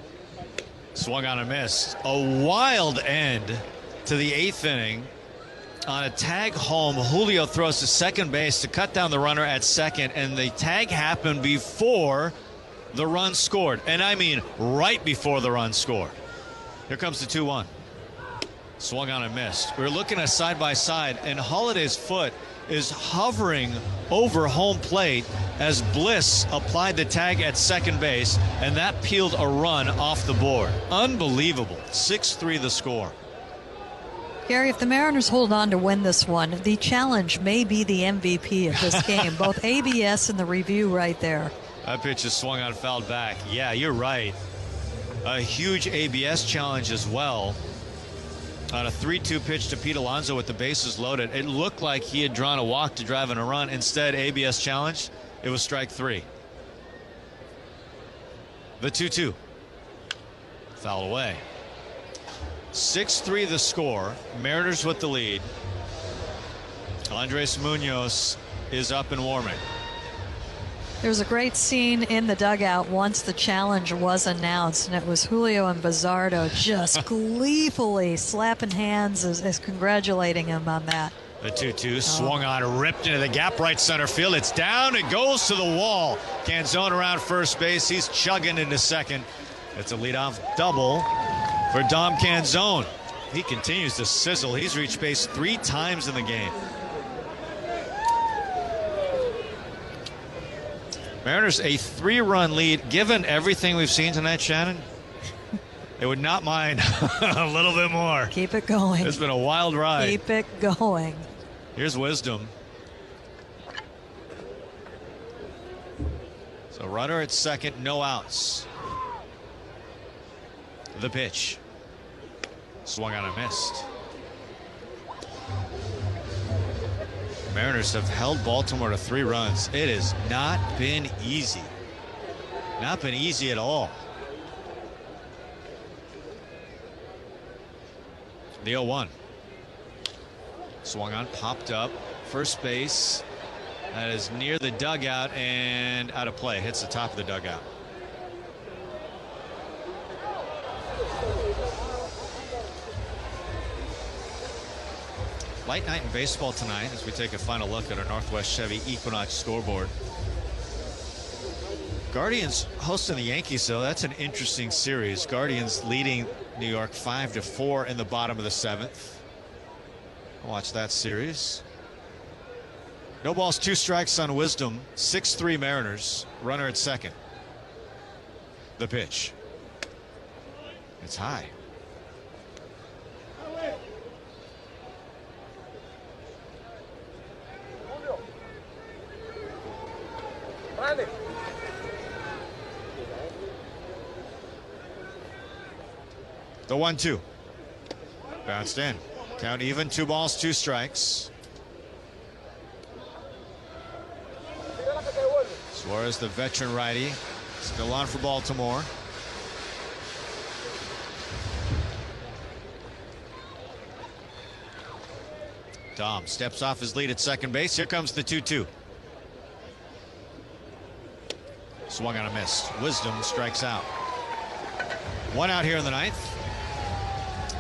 Swung on and missed. A wild end to the 8th inning. On a tag home, Julio throws to second base to cut down the runner at second, and the tag happened before the run scored. And I mean right before the run scored. Here comes the 2-1. Swung on and missed. We're looking at side by side, and Holiday's foot is hovering over home plate as Bliss applied the tag at second base, and that peeled a run off the board. Unbelievable. 6-3 the score. Gary, if the Mariners hold on to win this one, the challenge may be the MVP of this game. Both ABS and the review right there. That pitch is swung on, fouled back. Yeah, you're right. A huge ABS challenge as well. On a 3-2 pitch to Pete Alonso with the bases loaded. It looked like he had drawn a walk to drive in a run. Instead, ABS challenge. It was strike 3. The 2-2. Foul away. 6-3 the score. Mariners with the lead. Andres Munoz is up and warming. There was a great scene in the dugout once the challenge was announced, and it was Julio and Bizardo just gleefully slapping hands as congratulating him on that. The 2-2 swung on, ripped into the gap, right center field. It's down, it goes to the wall. Canzone around first base. He's chugging into second. It's a leadoff double for Dom Canzone. He continues to sizzle. He's reached base 3 times in the game. Mariners a 3-run lead. Given everything we've seen tonight, Shannon, they would not mind a little bit more. Keep it going. It's been a wild ride. Keep it going. Here's Wisdom. So runner at second, no outs. The pitch. Swung on and missed. Mariners have held Baltimore to 3 runs. It has not been easy. Not been easy at all. The 0-1. Swung on, popped up. First base. That is near the dugout and out of play. Hits the top of the dugout. Light night in baseball tonight as we take a final look at our Northwest Chevy Equinox scoreboard. Guardians hosting the Yankees, though. That's an interesting series. Guardians leading New York 5-4 in the bottom of the 7th. Watch that series. No balls, 2 strikes on Wisdom. 6-3 Mariners. Runner at second. The pitch. It's high. The 1-2. Bounced in. Count even. 2 balls, 2 strikes. Suarez, the veteran righty, still on for Baltimore. Dom steps off his lead at second base. Here comes the 2-2. Swung on a miss. Wisdom strikes out. 1 out here in the 9th.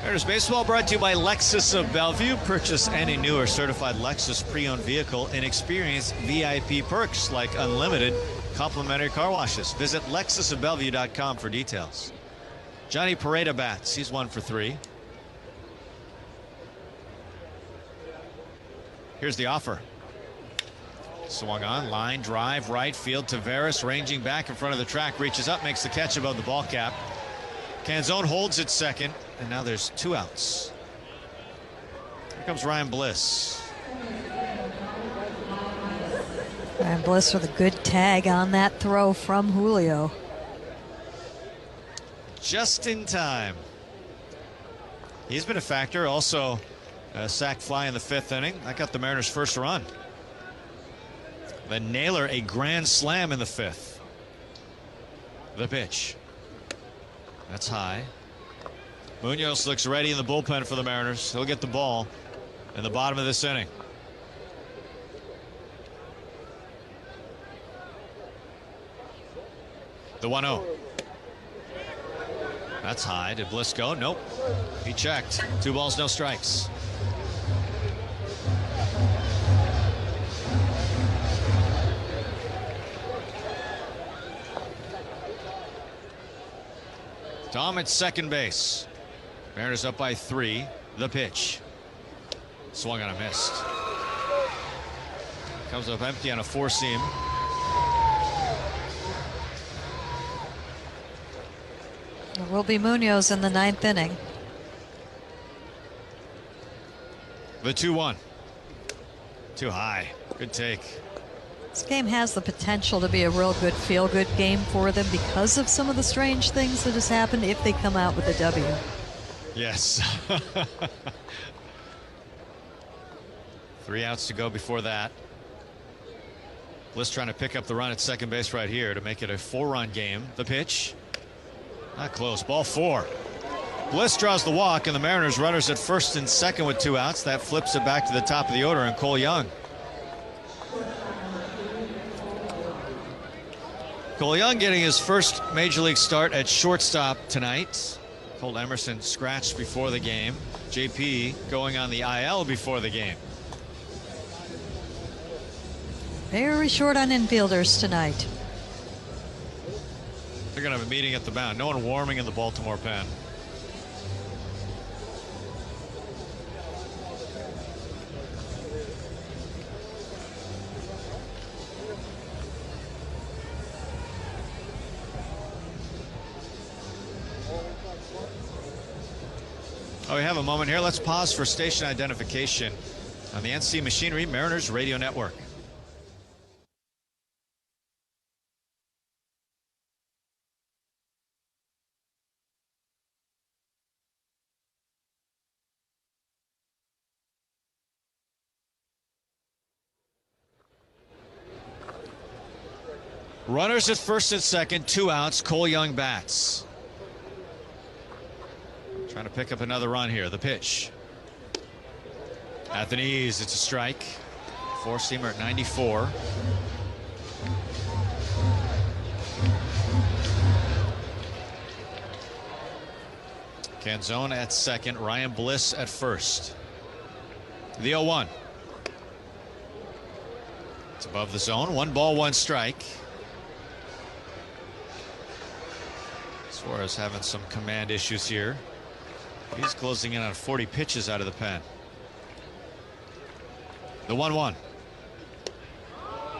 Mariners baseball brought to you by Lexus of Bellevue. Purchase any new or certified Lexus pre-owned vehicle and experience VIP perks like unlimited complimentary car washes. Visit lexusofbellevue.com for details. Johnny Pareda bats. He's 1 for 3. Here's the offer. Swung on, line drive, right field. Taveras ranging back in front of the track, reaches up, makes the catch above the ball cap. Canzone holds at second, and now there's 2 outs. Here comes Ryan Bliss. Ryan Bliss with a good tag on that throw from Julio. Just in time. He's been a factor. Also, a sac fly in the 5th inning. That got the Mariners' first run. Then Naylor, a grand slam in the 5th. The pitch. That's high. Munoz looks ready in the bullpen for the Mariners. He'll get the ball in the bottom of this inning. The 1-0. That's high. Did Bliss go? Nope. He checked. 2 balls, no strikes. Tom at second base. Mariners up by 3. The pitch. Swung on a missed. Comes up empty on a 4-seam. It will be Munoz in the 9th inning. The 2-1. Too high. Good take. This game has the potential to be a real good feel-good game for them because of some of the strange things that has happened if they come out with a W. Yes. 3 outs to go before that. Bliss trying to pick up the run at second base right here to make it a 4-run game. The pitch. Not close. Ball 4. Bliss draws the walk, and the Mariners runners at first and second with 2 outs. That flips it back to the top of the order, and Cole Young. Cole Young getting his first major league start at shortstop tonight. Cole Emerson scratched before the game. JP going on the IL before the game. Very short on infielders tonight. They're going to have a meeting at the mound. No one warming in the Baltimore pen. Oh, we have a moment here. Let's pause for station identification on the NC Machinery Mariners Radio Network. Runners at first and second, 2 outs. Cole Young bats. Trying to pick up another run here. The pitch. At the knees, it's a strike. 4-seamer at 94. Canzone at second. Ryan Bliss at first. The 0-1. It's above the zone. 1 ball, 1 strike. Suarez having some command issues here. He's closing in on 40 pitches out of the pen. The 1-1.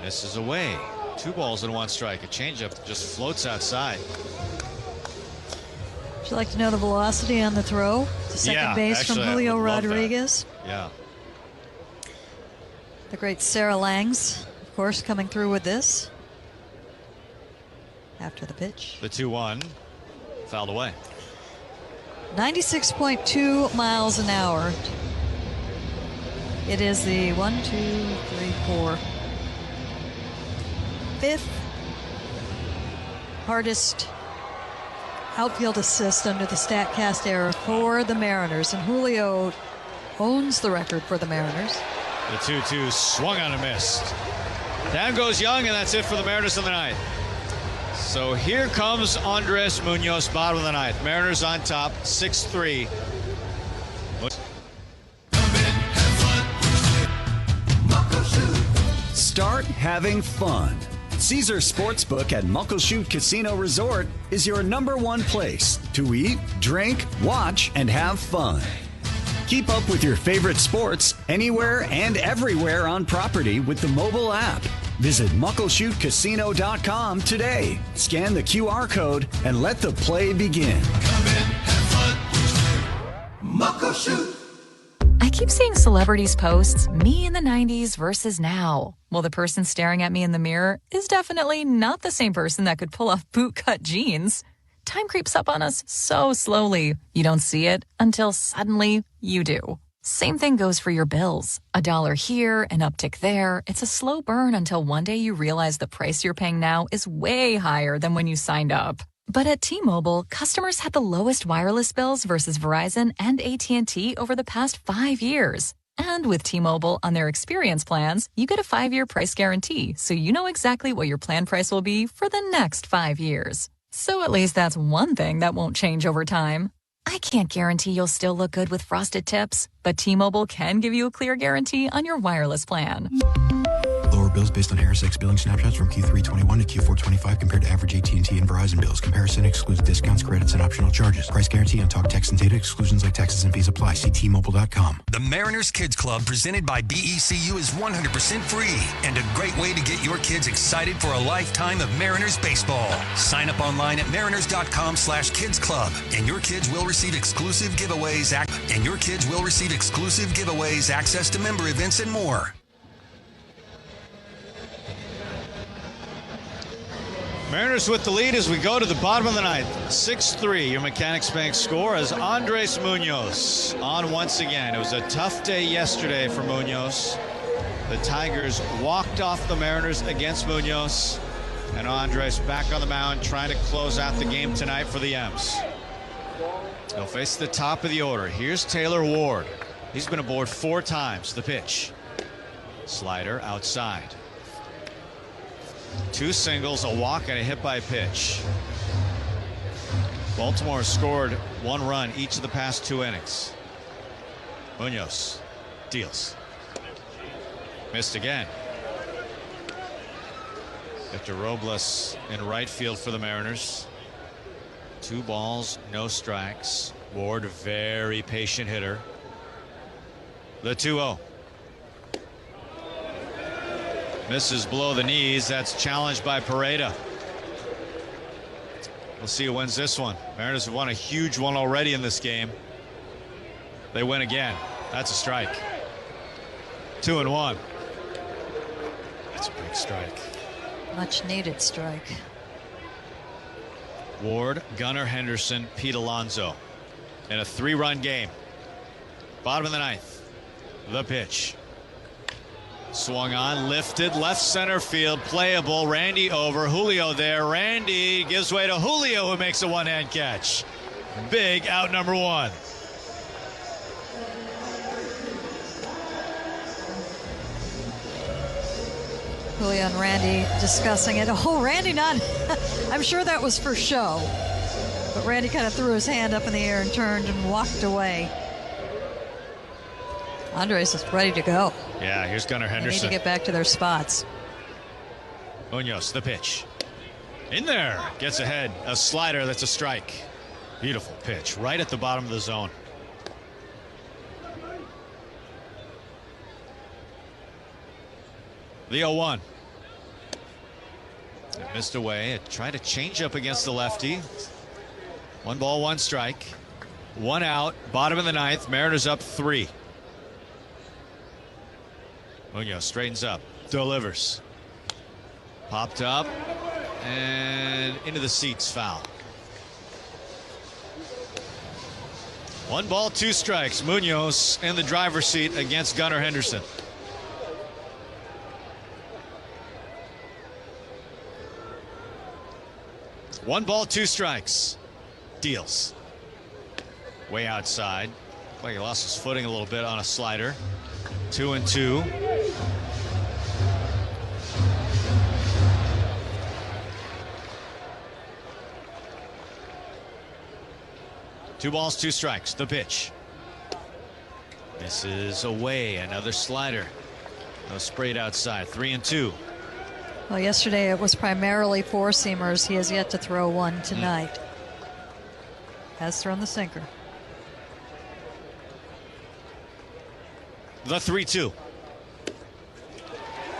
This is away. 2 balls and 1 strike. A changeup just floats outside. Would you like to know the velocity on the throw to second base actually, from Julio I would love Rodriguez? that. Yeah. The great Sarah Langs, of course, coming through with this. After the pitch. The 2-1. Fouled away. 96.2 miles an hour. It is the 5th hardest outfield assist under the StatCast era for the Mariners, and Julio owns the record for the Mariners. The 2-2 swung on and missed. Down goes Young, and that's it for the Mariners in the ninth. So here comes Andres Munoz, bottom of the ninth. Mariners on top, 6-3. Start having fun. Caesar Sportsbook at Muckleshoot Casino Resort is your #1 place to eat, drink, watch, and have fun. Keep up with your favorite sports anywhere and everywhere on property with the mobile app. Visit MuckleshootCasino.com today. Scan the QR code and let the play begin. Come in, have fun. Muckleshoot. I keep seeing celebrities post me in the 90s versus now. Well, the person staring at me in the mirror is definitely not the same person that could pull off bootcut jeans. Time creeps up on us so slowly. You don't see it until suddenly you do. Same thing goes for your bills. $1 here, an uptick there. It's a slow burn until one day you realize the price you're paying now is way higher than when you signed up. But at T-Mobile, customers had the lowest wireless bills versus Verizon and AT&T over the past 5 years. And with T-Mobile on their experience plans, you get a 5-year price guarantee, so you know exactly what your plan price will be for the next 5 years. So at least that's one thing that won't change over time. I can't guarantee you'll still look good with frosted tips, but T-Mobile can give you a clear guarantee on your wireless plan. Lower bills based on Harris X billing snapshots from Q3 21 to Q4 25 compared to average AT&T and Verizon bills. Comparison excludes discounts, credits, and optional charges. Price guarantee on talk, text, and data. Exclusions like taxes and fees apply. See T-Mobile.com. The Mariners Kids Club presented by BECU is 100% free and a great way to get your kids excited for a lifetime of Mariners baseball. Sign up online at mariners.com/kids club and your kids will receive exclusive giveaways, access to member events, and more. Mariners with the lead as we go to the bottom of the ninth. 6-3, your Mechanics Bank score as Andres Munoz on once again. It was a tough day yesterday for Munoz. The Tigers walked off the Mariners against Munoz. And Andres back on the mound trying to close out the game tonight for the M's. He'll face the top of the order. Here's Taylor Ward. He's been aboard 4 times. The pitch. Slider outside. 2 singles, a walk, and a hit by pitch. Baltimore scored 1 run each of the past 2 innings. Munoz deals. Missed again. Victor Robles in right field for the Mariners. 2 balls, no strikes. Ward, very patient hitter. The 2-0. Misses below the knees. That's challenged by Pareda. We'll see who wins this one. Mariners have won a huge one already in this game. They win again. That's a strike. 2-1. That's a big strike. Much needed strike. Ward, Gunnar Henderson, Pete Alonso in a 3-run game. Bottom of the ninth. The pitch. Swung on, lifted, left center field, playable. Randy over, Julio there. Randy gives way to Julio, who makes a one-hand catch. Big out number 1. Julio and Randy discussing it. Oh, Randy not. I'm sure that was for show. But Randy kind of threw his hand up in the air and turned and walked away. Andres is ready to go. Yeah, here's Gunnar Henderson. They need to get back to their spots. Munoz, the pitch. In there. Gets ahead. A slider. That's a strike. Beautiful pitch. Right at the bottom of the zone. The 0-1. It missed away. It tried to change up against the lefty. 1 ball, 1 strike. 1 out. Bottom of the ninth. Mariners up 3. Munoz straightens up, delivers. Popped up and into the seats, foul. 1 ball, 2 strikes. Munoz in the driver's seat against Gunnar Henderson. One ball, 2 strikes. Deals. Way outside. Like he lost his footing a little bit on a slider. 2-2. Two balls, 2 strikes. The pitch. This is away. Another slider. No, sprayed outside. 3-2. Well, yesterday it was primarily 4-seamers. He has yet to throw one tonight. Has thrown the sinker. The 3-2.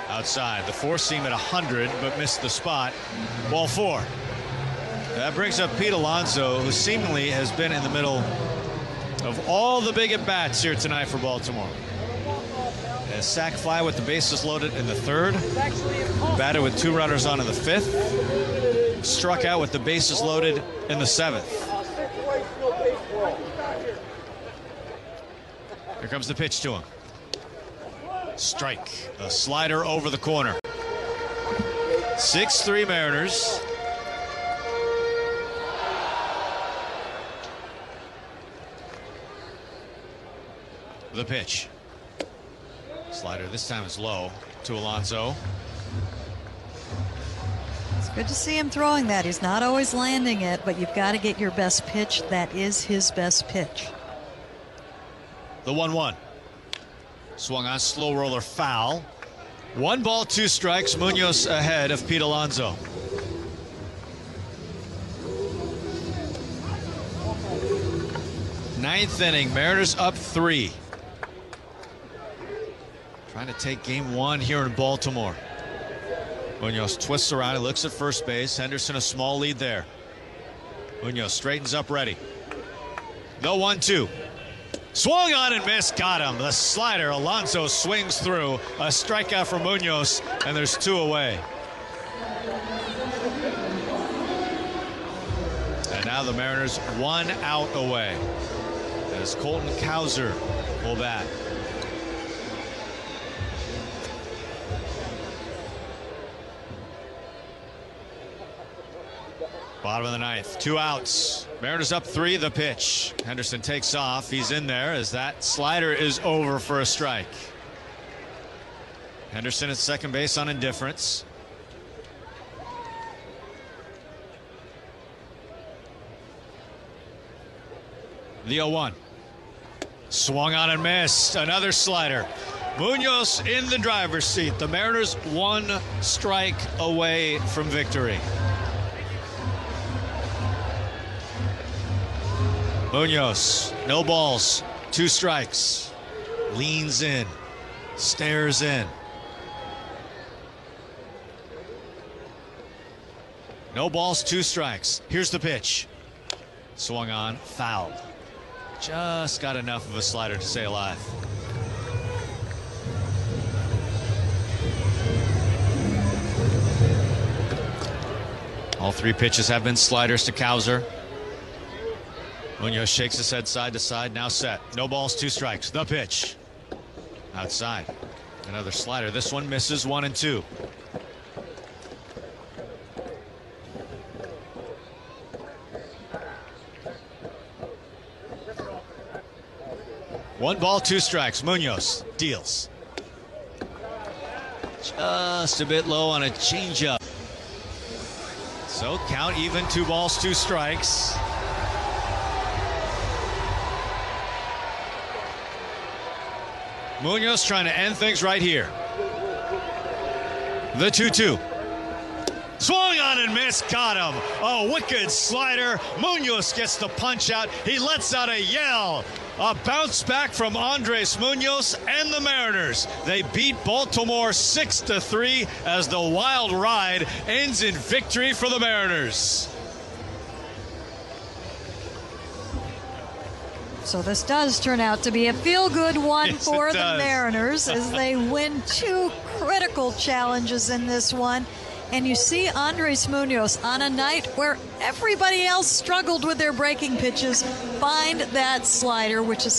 Outside. The 4-seam at 100, but missed the spot. Ball 4. That brings up Pete Alonso, who seemingly has been in the middle of all the big at-bats here tonight for Baltimore. A sac fly with the bases loaded in the 3rd. Batted with 2 runners on in the 5th. Struck out with the bases loaded in the 7th. Here comes the pitch to him. Strike. A slider over the corner. 6-3 Mariners. The pitch. Slider this time is low to Alonso. It's good to see him throwing that. He's not always landing it, but you've got to get your best pitch. That is his best pitch. The 1-1. Swung on, slow roller, foul. 1 ball, 2 strikes. Munoz ahead of Pete Alonso. Ninth inning, Mariners up 3. Trying to take game 1 here in Baltimore. Munoz twists around, he looks at first base. Henderson a small lead there. Munoz straightens up, ready. The 1-2. Swung on and missed, got him. The slider, Alonso swings through. A strikeout for Munoz, and there's 2 away. And now the Mariners 1 out away as Colton Cowser will bat. Bottom of the 9th, 2 outs. Mariners up 3, the pitch. Henderson takes off, he's in there as that slider is over for a strike. Henderson at second base on indifference. The 0-1. Swung on and missed. Another slider. Munoz in the driver's seat. The Mariners 1 strike away from victory. Munoz, no balls, 2 strikes. Leans in, stares in. No balls, 2 strikes. Here's the pitch. Swung on, fouled. Just got enough of a slider to stay alive. All 3 pitches have been sliders to Cowser. Munoz shakes his head side to side, now set. No balls, 2 strikes. The pitch. Outside. Another slider. This one misses, 1-2. One ball, 2 strikes. Munoz deals. Just a bit low on a changeup. So count even, 2 balls, 2 strikes. Munoz trying to end things right here. The 2-2. Swung on and missed, got him. A wicked slider. Munoz gets the punch out. He lets out a yell. A bounce back from Andres Munoz and the Mariners. They beat Baltimore 6-3 as the wild ride ends in victory for the Mariners. So this does turn out to be a feel-good one Yes, for it the does. Mariners as they win 2 critical challenges in this one. And you see Andres Munoz on a night where everybody else struggled with their breaking pitches, find that slider, which is